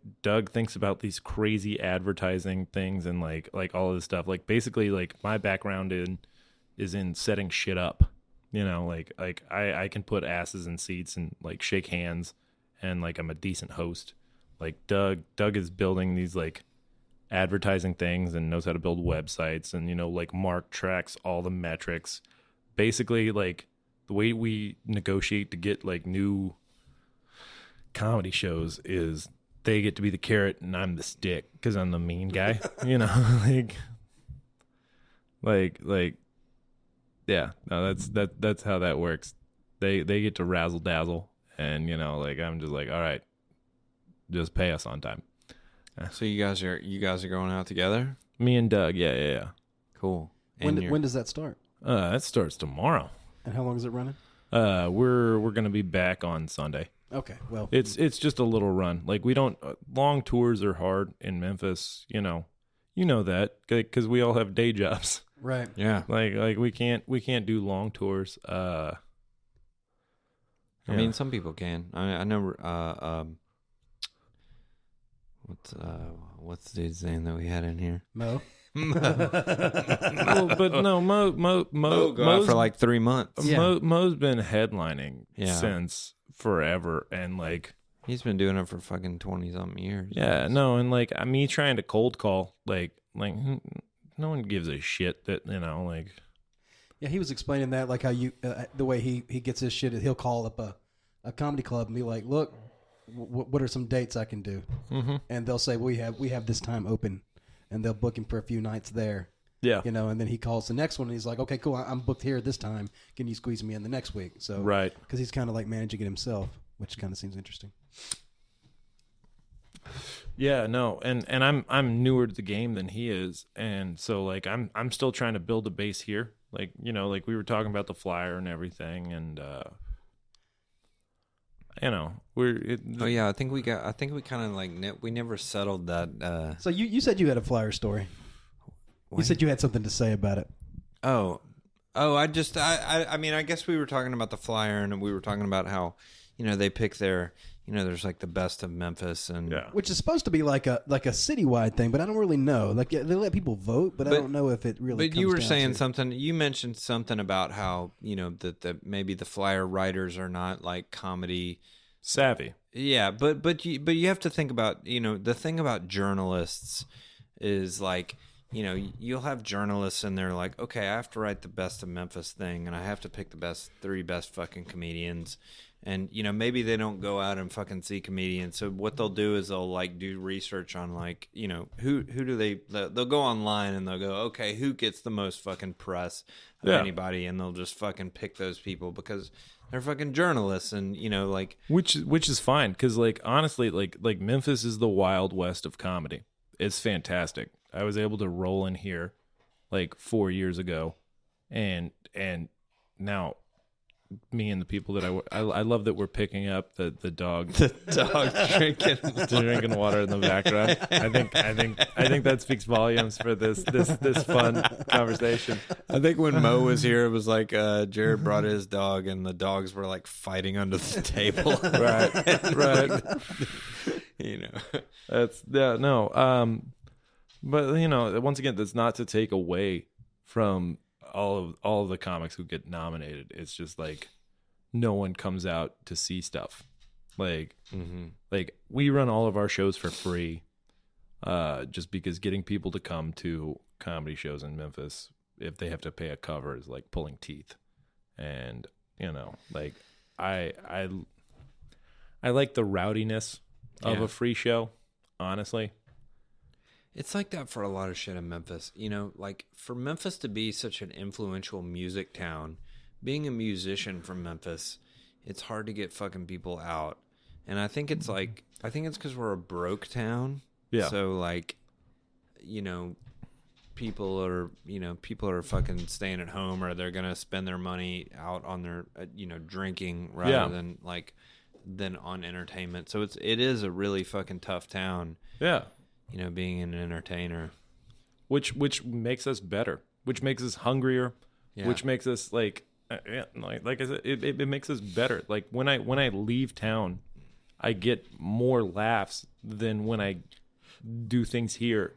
thinks about these crazy advertising things and like all of this stuff. Like basically like my background is in setting shit up. Like I can put asses in seats and like shake hands, and like I'm a decent host. Like Doug is building these like advertising things and knows how to build websites, and like Mark tracks all the metrics. Basically like the way we negotiate to get like new comedy shows is they get to be the carrot and I'm the stick because I'm the mean guy. like yeah, no, that's how that works. They get to razzle dazzle, and like I'm just like, all right, just pay us on time. So you guys are going out together? Me and Doug, yeah. Cool. When does that start? That starts tomorrow. And how long is it running? We're gonna be back on Sunday. Okay, well, it's just a little run. Like we don't long tours are hard in Memphis. You know that because we all have day jobs. Right. Yeah. Like we can't do long tours. I mean, some people can. I know. What's the dude's name that we had in here? Mo. Well, but no, Mo go out for like 3 months. Yeah. Mo's been headlining since forever, and like he's been doing it for fucking 20-something years. Yeah, no, and like me trying to cold call, like no one gives a shit that like. Yeah, he was explaining that like how you the way he gets his shit. He'll call up a comedy club and be like, look, what are some dates I can do? Mm-hmm. And they'll say we have this time open, and they'll book him for a few nights there. Yeah, and then he calls the next one and he's like, okay, cool, I'm booked here this time. Can you squeeze me in the next week? So right, because he's kind of like managing it himself, which kind of seems interesting. Yeah, no, and I'm newer to the game than he is, and so like I'm still trying to build a base here. Like like we were talking about the flyer and everything, and I think we kind of like we never settled that. So you said you had a flyer story. What? You said you had something to say about it. Oh, I mean, I guess we were talking about the flyer, and we were talking about how they pick their. There's like the best of Memphis, and which is supposed to be like a citywide thing, but I don't really know. Like they let people vote, but I don't know if it really. But you were saying something. You mentioned something about how that maybe the flyer writers are not like comedy savvy. Yeah, but you have to think about the thing about journalists is like you'll have journalists and they're like, okay, I have to write the best of Memphis thing, and I have to pick the three best fucking comedians. And maybe they don't go out and fucking see comedians. So what they'll do is they'll like do research on like who do they'll go online and they'll go, okay, who gets the most fucking press of anybody, and they'll just fucking pick those people because they're fucking journalists, and like which is fine because like honestly like Memphis is the Wild West of comedy. It's fantastic. I was able to roll in here like 4 years ago, and now. Me and the people that I love that we're picking up the dog drinking water in the background. I think that speaks volumes for this fun conversation. I think when Mo was here, it was like Jared brought his dog and the dogs were like fighting under the table. right. That's no. But once again, that's not to take away from all of the comics who get nominated. It's just like no one comes out to see stuff. Like like we run all of our shows for free, just because getting people to come to comedy shows in Memphis, if they have to pay a cover, is like pulling teeth. And like I like the rowdiness of a free show, honestly. It's like that for a lot of shit in Memphis. Like for Memphis to be such an influential music town, being a musician from Memphis, it's hard to get fucking people out. And I think it's because we're a broke town. Yeah. So like, you know, people are fucking staying at home, or they're gonna spend their money out on their drinking rather than on entertainment. So it is a really fucking tough town. Yeah. You know, being an entertainer, which makes us better, which makes us hungrier, which makes us like I said, it makes us better. Like when I leave town, I get more laughs than when I do things here,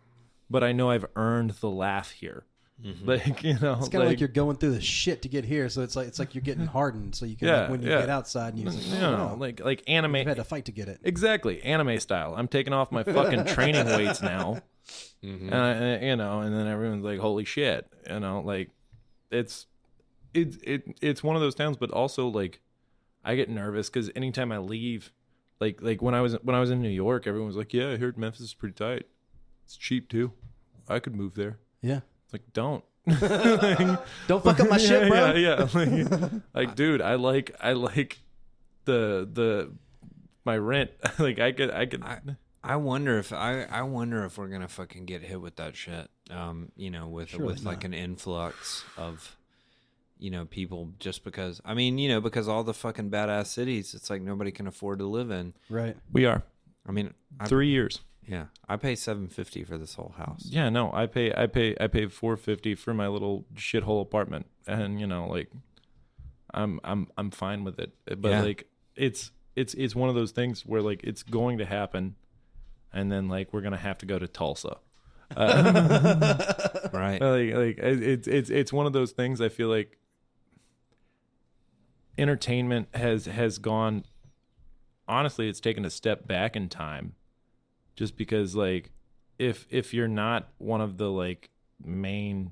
but I know I've earned the laugh here. Mm-hmm. Like, you know, it's kind of like you're going through the shit to get here, so it's like you're getting hardened, so you can like, when you get outside and like anime, you've had to fight to get it. Exactly, anime style. I'm taking off my fucking training weights now, and then everyone's like, "Holy shit!" You know, like it's one of those towns, but also like I get nervous because anytime I leave. Like when I was in New York, everyone was like, "Yeah, I heard Memphis is pretty tight. It's cheap too. I could move there." Yeah. It's like, don't don't fuck up my shit, bro. Yeah. Like, dude, I like the my rent. Like I could. I wonder if we're gonna fucking get hit with that shit. With like an influx of. People, just because because all the fucking badass cities, it's like nobody can afford to live in. Right. We are. 3 years. Yeah. I pay $750 for this whole house. Yeah, no, I pay $450 for my little shithole apartment. And I'm fine with it. But like it's one of those things where like it's going to happen, and then like we're gonna have to go to Tulsa. Right. Like it's one of those things I feel like entertainment has gone, honestly, it's taken a step back in time, just because like if you're not one of the like main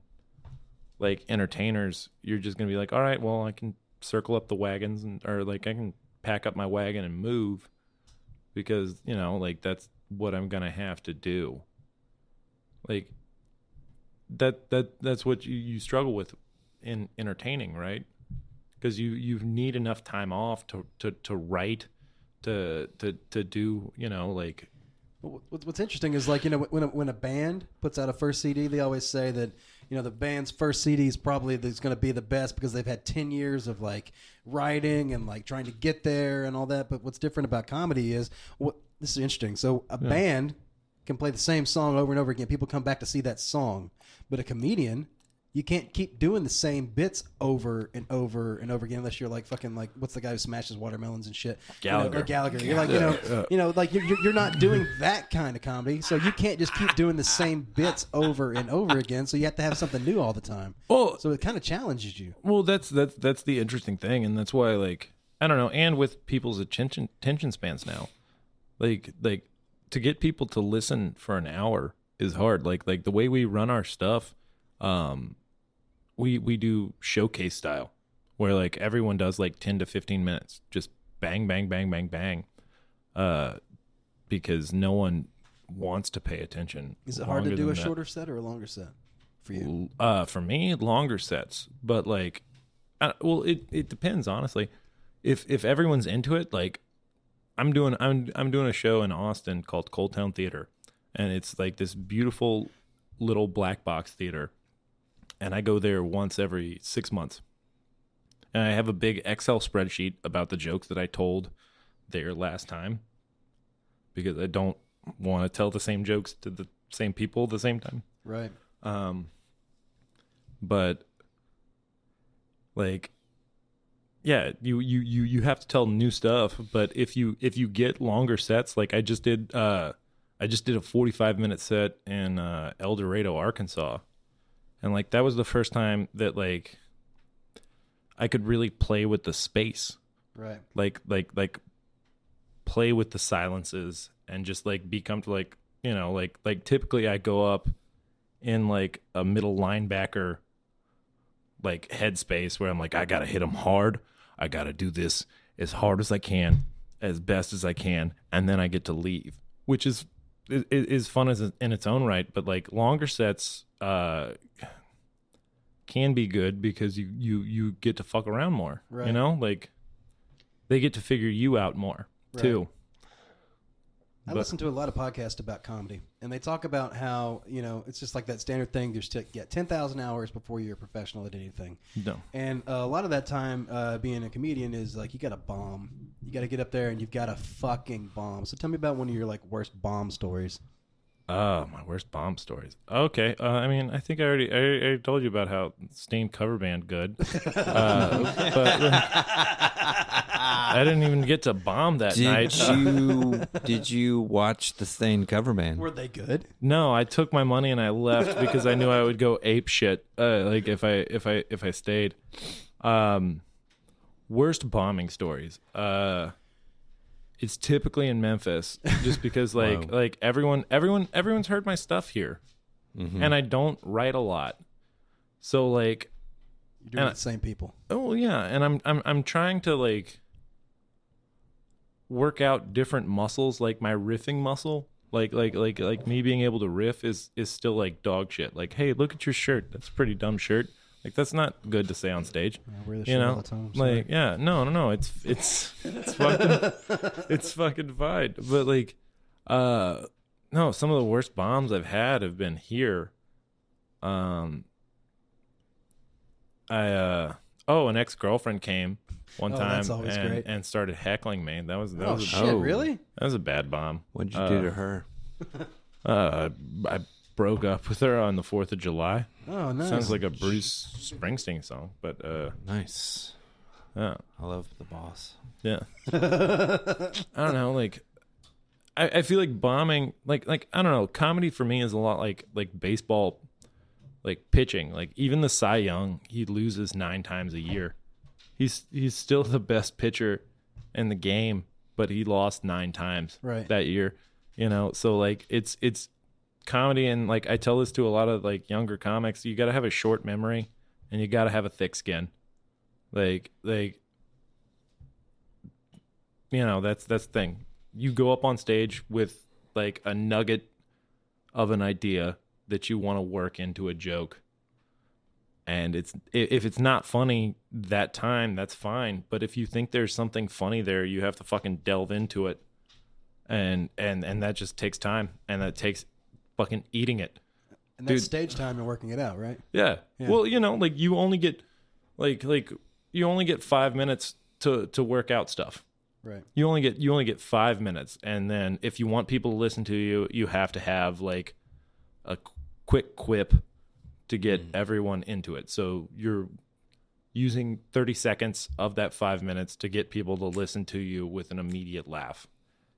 like entertainers, you're just gonna be like, all right, well, I can circle up the wagons or like I can pack up my wagon and move, because like that's what I'm gonna have to do. Like that's what you struggle with in entertaining, right? Because you need enough time off to write, to do, like. What's interesting is like, when a band puts out a first CD, they always say that, the band's first CD is probably going to be the best because they've had 10 years of like writing and like trying to get there and all that. But what's different about comedy is this is interesting. So a band can play the same song over and over again. People come back to see that song, but a comedian, you can't keep doing the same bits over and over and over again unless you're like fucking like what's the guy who smashes watermelons and shit? Gallagher. Gallagher. You're like like you're not doing that kind of comedy, so you can't just keep doing the same bits over and over again. So you have to have something new all the time. Well, so it kind of challenges you. Well, that's the interesting thing, and that's why like I don't know. And with people's attention spans now, like to get people to listen for an hour is hard. Like the way we run our stuff. We do showcase style where like everyone does like 10 to 15 minutes, just bang, bang, bang, bang, bang. Because no one wants to pay attention. Is it hard to do a shorter set or a longer set for you? For me, longer sets, but like, it depends honestly. If everyone's into it, like I'm doing a show in Austin called Cold Town Theater, and it's like this beautiful little black box theater. And I go there once every 6 months. And I have a big Excel spreadsheet about the jokes that I told there last time, because I don't want to tell the same jokes to the same people at the same time. Right. But like, yeah, you have to tell new stuff. But if you get longer sets, like I just did a 45-minute set in El Dorado, Arkansas. And like that was the first time that like I could really play with the space. Right. Like play with the silences and just like be comfortable, like typically I go up in like a middle linebacker like headspace where I'm like, I gotta hit them hard. I gotta do this as hard as I can, as best as I can, and then I get to leave, which is fun in its own right. But like longer sets can be good because you get to fuck around more. Right. You know, like they get to figure you out more too. I listen to a lot of podcasts about comedy, and they talk about how, you know, it's just like that standard thing. There's 10,000 hours before you're a professional at anything. No. And a lot of that time being a comedian is like you got to bomb. You got to get up there and you've got to fucking bomb. So tell me about one of your like worst bomb stories. My worst bomb stories. Okay. I mean, I think I already told you about how Stained cover band good. But I didn't even get to bomb that night. Did you watch the Stained cover band? Were they good? No, I took my money and I left because I knew I would go ape shit. Like if I stayed. Worst bombing stories. It's typically in Memphis, just because like everyone's heard my stuff here, and I don't write a lot, so like you're doing the same people. Oh yeah, and I'm trying to like work out different muscles, like my riffing muscle, like me being able to riff is still like dog shit. Like, hey, look at your shirt, that's a pretty dumb shirt. Like that's not good to say on stage. I wear the shirt all the time. Like yeah, no, it's fucking it's fucking fine. But like, no, some of the worst bombs I've had have been here. An ex-girlfriend came one time and started heckling me. That was really? That was a bad bomb. What'd you do to her? I broke up with her on the 4th of July. Oh, nice. Sounds like a Bruce Springsteen song, but nice. Yeah, I love the boss. Yeah. I don't know, like I feel like bombing, like I don't know, comedy for me is a lot like baseball, like pitching. Like even the Cy Young, he loses 9 times a year. He's still the best pitcher in the game, but he lost 9 times that year. You know, so like it's comedy, and like I tell this to a lot of like younger comics, you got to have a short memory and you got to have a thick skin. Like you know, that's the thing. You go up on stage with like a nugget of an idea that you want to work into a joke, and if it's not funny that time, that's fine, but if you think there's something funny there, you have to fucking delve into it, and that just takes time, and that takes fucking eating it. And that's stage time and working it out, right? Yeah. Well, you know, like you only get like you only get 5 minutes to work out stuff. Right. You only get 5 minutes, and then if you want people to listen to you, you have to have like a quick quip to get everyone into it. So you're using 30 seconds of that 5 minutes to get people to listen to you with an immediate laugh,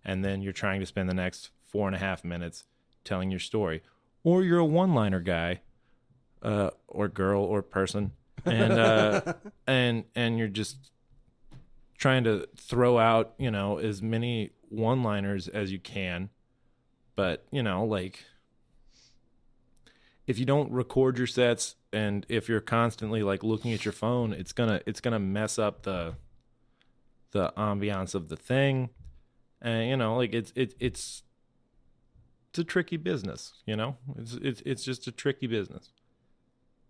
and then you're trying to spend the next 4.5 minutes telling your story, or you're a one-liner guy, or girl or person, and and you're just trying to throw out, you know, as many one-liners as you can, but you know, like if you don't record your sets, and if you're constantly like looking at your phone, it's gonna mess up the ambiance of the thing, and you know, like it's a tricky business, you know. It's just a tricky business.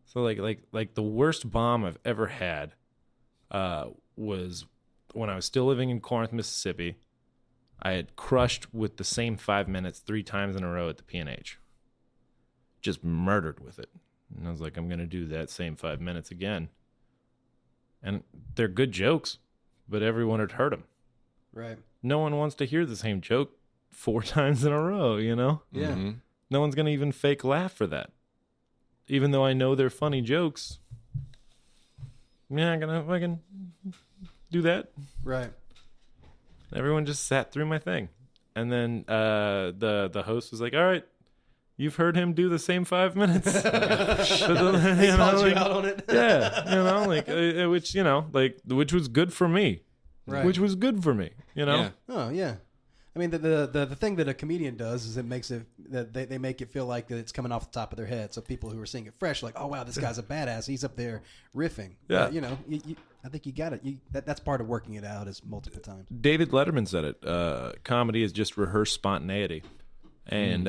So like the worst bomb I've ever had was when I was still living in Corinth, Mississippi. I had crushed with the same 5 minutes 3 times in a row at the P&H. Just murdered with it. And I was like, I'm gonna do that same 5 minutes again. And they're good jokes, but everyone had heard them. Right. No one wants to hear the same joke 4 times in a row, you know? Yeah. Mm-hmm. No one's going to even fake laugh for that. Even though I know they're funny jokes. Yeah, I'm going to fucking do that. Right. Everyone just sat through my thing. And then the host was like, all right, you've heard him do the same 5 minutes. He called you out on it. Yeah, you know, like, which was good for me. Right. Which was good for me, you know? Yeah. Oh, yeah. I mean, the thing that a comedian does is it makes it that they make it feel like that it's coming off the top of their head. So people who are seeing it fresh, like, oh wow, this guy's a badass. He's up there riffing. Yeah, you know, I think you got it. That's part of working it out is multiple times. David Letterman said it. Comedy is just rehearsed spontaneity, and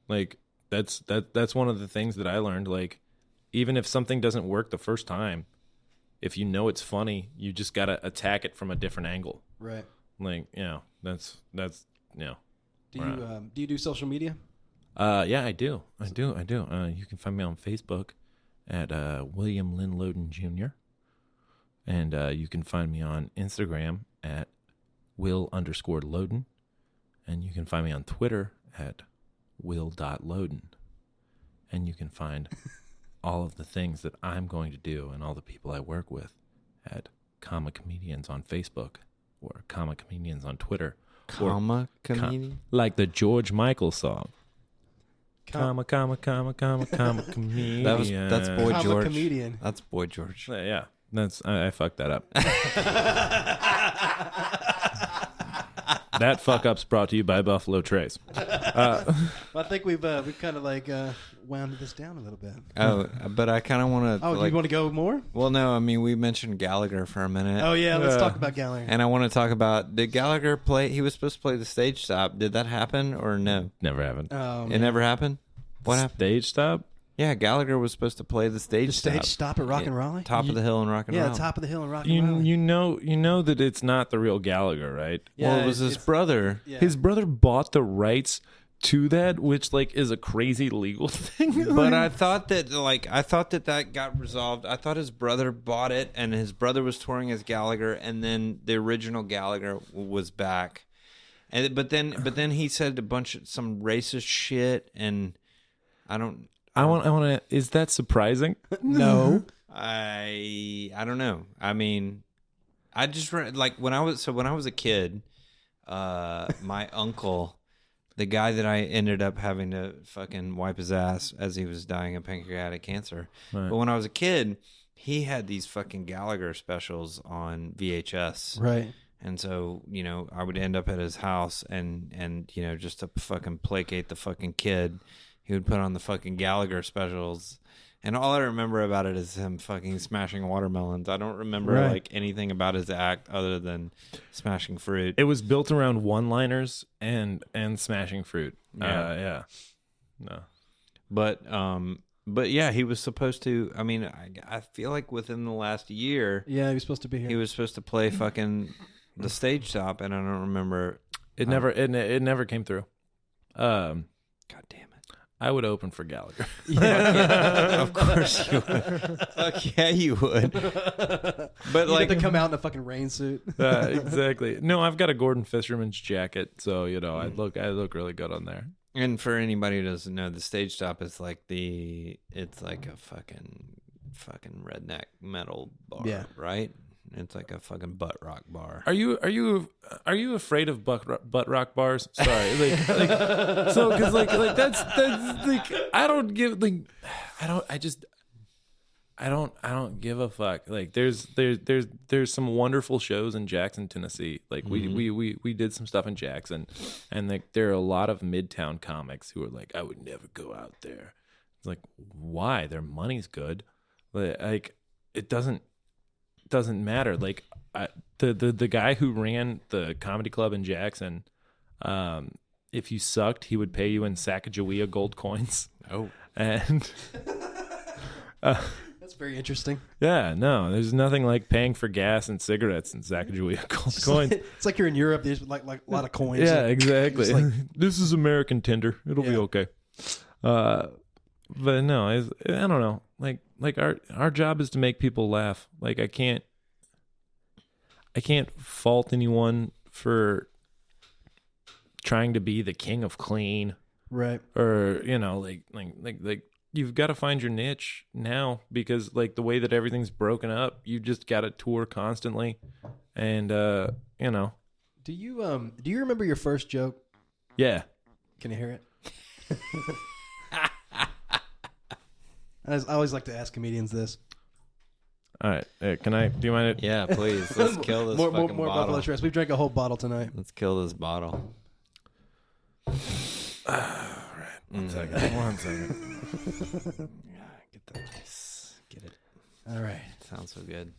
like that's one of the things that I learned. Like, even if something doesn't work the first time, if you know it's funny, you just gotta attack it from a different angle. Right. Like, that's Do you do social media? Yeah, I do. You can find me on Facebook at William Lynn Loden Jr. And you can find me on Instagram at Will_Loden. And you can find me on Twitter at Will.Loden. And you can find all of the things that I'm going to do and all the people I work with at Comma Comedians on Facebook or Comma Comedians on Twitter. Comma Comedian? Like the George Michael song. Comma comedian. That's Boy Comma George. comedian. That's Boy George. Yeah, I fucked that up. That fuck up's brought to you by Buffalo Trace. I think we've kind of like wound this down a little bit. Oh, but I kind of want to. Oh, you want to go more? Well, no. I mean, we mentioned Gallagher for a minute. Oh yeah, let's talk about Gallagher. And I want to talk about, did Gallagher play? He was supposed to play the stage stop. Did that happen or no? Never happened. It never happened. What happened? Stage stop? Yeah, Gallagher was supposed to play the stage stop at Rock and Raleigh. Top of the hill in Rock and Raleigh. Yeah, top of the hill in Rock and Raleigh. You know that it's not the real Gallagher, right? Yeah, well, it was his brother. Yeah. His brother bought the rights to that, which like is a crazy legal thing. But I thought that that got resolved. I thought his brother bought it, and his brother was touring as Gallagher, and then the original Gallagher was back. And but then he said some racist shit, and I want to. Is that surprising? No. I don't know. I mean, I just like when I was a kid, my uncle, the guy that I ended up having to fucking wipe his ass as he was dying of pancreatic cancer. Right. But when I was a kid, he had these fucking Gallagher specials on VHS. Right. And so, I would end up at his house and just to fucking placate the fucking kid, he would put on the fucking Gallagher specials. And all I remember about it is him fucking smashing watermelons. I don't remember like anything about his act other than smashing fruit. It was built around one-liners and smashing fruit. Yeah. No. But yeah, he was supposed to. I mean, I feel like within the last year, yeah, he was supposed to be here. He was supposed to play fucking the stage stop, and I don't remember. It never came through. God damn it! I would open for Gallagher. Yeah, of course you would. Fuck yeah, you would. But you get to come out in a fucking rain suit. Exactly. No, I've got a Gordon Fisherman's jacket, so I look really good on there. And for anybody who doesn't know, the stage stop is like it's like a fucking redneck metal bar, right? It's like a fucking butt rock bar. Are you afraid of butt rock bars? Sorry, so because that's like I don't give a fuck. Like there's some wonderful shows in Jackson, Tennessee. Like we did some stuff in Jackson, and like there are a lot of Midtown comics who are like, I would never go out there. It's like, why? Their money's good. Like it doesn't matter. Like the guy who ran the comedy club in Jackson, if you sucked, he would pay you in Sacagawea gold coins. Oh, and that's very interesting. Yeah, no, there's nothing like paying for gas and cigarettes in Sacagawea gold coins. It's like you're in Europe. There's like a lot of coins. Yeah, exactly. This is American Tinder. It'll be okay. But no, I don't know. Like our job is to make people laugh. Like I can't fault anyone for trying to be the king of clean, right? Or like you've got to find your niche now, because like the way that everything's broken up, you just got to tour constantly, and Do you remember your first joke? Yeah. Can you hear it? I always like to ask comedians this. All right. Can I? Do you mind it? Yeah, please. Let's kill this fucking more bottle. Buffalo Trace. We've drank a whole bottle tonight. Let's kill this bottle. All right. One second. Yeah, get that. Get it. All right. Sounds so good.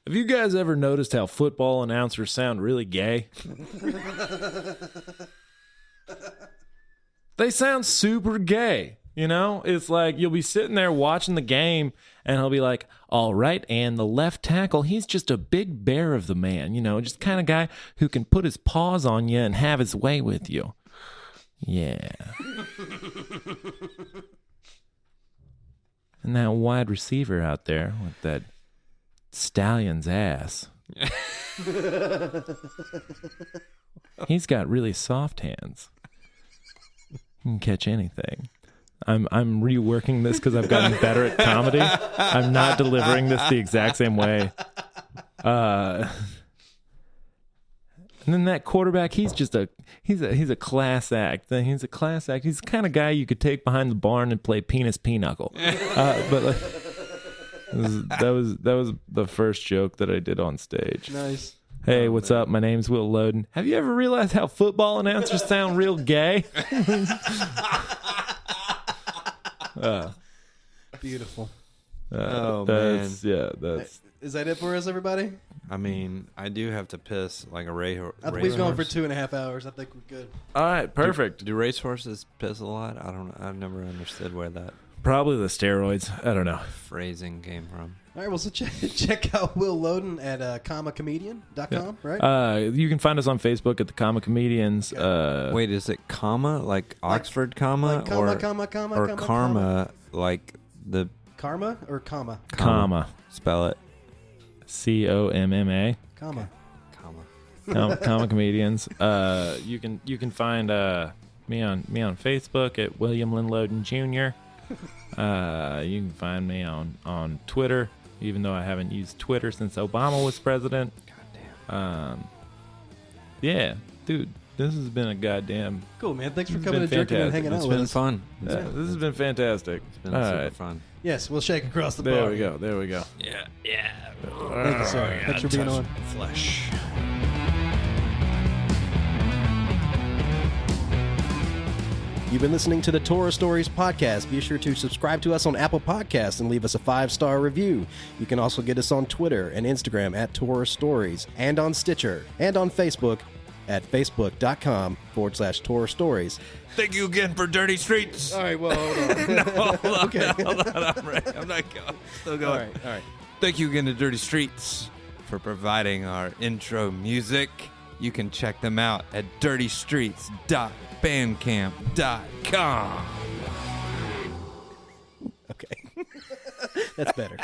Have you guys ever noticed how football announcers sound really gay? they sound super gay. You know, it's like you'll be sitting there watching the game and he'll be like, all right, and the left tackle, he's just a big bear of the man, you know, just kind of guy who can put his paws on you and have his way with you. Yeah. And that wide receiver out there with that stallion's ass. He's got really soft hands. He can catch anything. I'm reworking this because I've gotten better at comedy. I'm not delivering this the exact same way. And then that quarterback, he's a class act. He's a class act. He's the kind of guy you could take behind the barn and play penis pinochle. But like, that was the first joke that I did on stage. Nice. Hey, what's up? My name's Will Loden. Have you ever realized how football announcers sound real gay? Beautiful. Man. Yeah, that's... Is that it for us, everybody? I mean, I do have to piss like a racehorse. We've gone for 2.5 hours. I think we're good. All right, perfect. Do racehorses piss a lot? I don't know. I've never understood where that Probably the steroids. I don't know. phrasing came from. All right, well, so check out Will Loden at comicomedian.com, right? You can find us on Facebook at the Comic Comedians. Wait, is it comma like Oxford comma, like or comma, karma like the karma or comma? Comma. Spell it. COMMA. Comma. Comic Comedians. You can find me on Facebook at William Lynn Loden Jr. You can find me on Twitter, even though I haven't used Twitter since Obama was president. Goddamn. Yeah, dude, this has been a goddamn... Cool, man. Thanks for coming and jerking and hanging out with us. It's been fun. This has been fantastic. It's been All super right. fun. Yes, we'll shake across the There bar. we go. There we go. Yeah. Thank you, sir. Thanks for being on. Flesh. You've been listening to the Tourror Stories podcast. Be sure to subscribe to us on Apple Podcasts and leave us a 5-star review. You can also get us on Twitter and Instagram at Tourror Stories, and on Stitcher, and on Facebook at facebook.com/Tourror Stories. Thank you again for Dirty Streets. All right, well, hold on. No, hold on. Okay. Hold on. I'm ready. I'm not going. Still going. All right. Thank you again to Dirty Streets for providing our intro music. You can check them out at dirtystreets.bandcamp.com. Okay. That's better.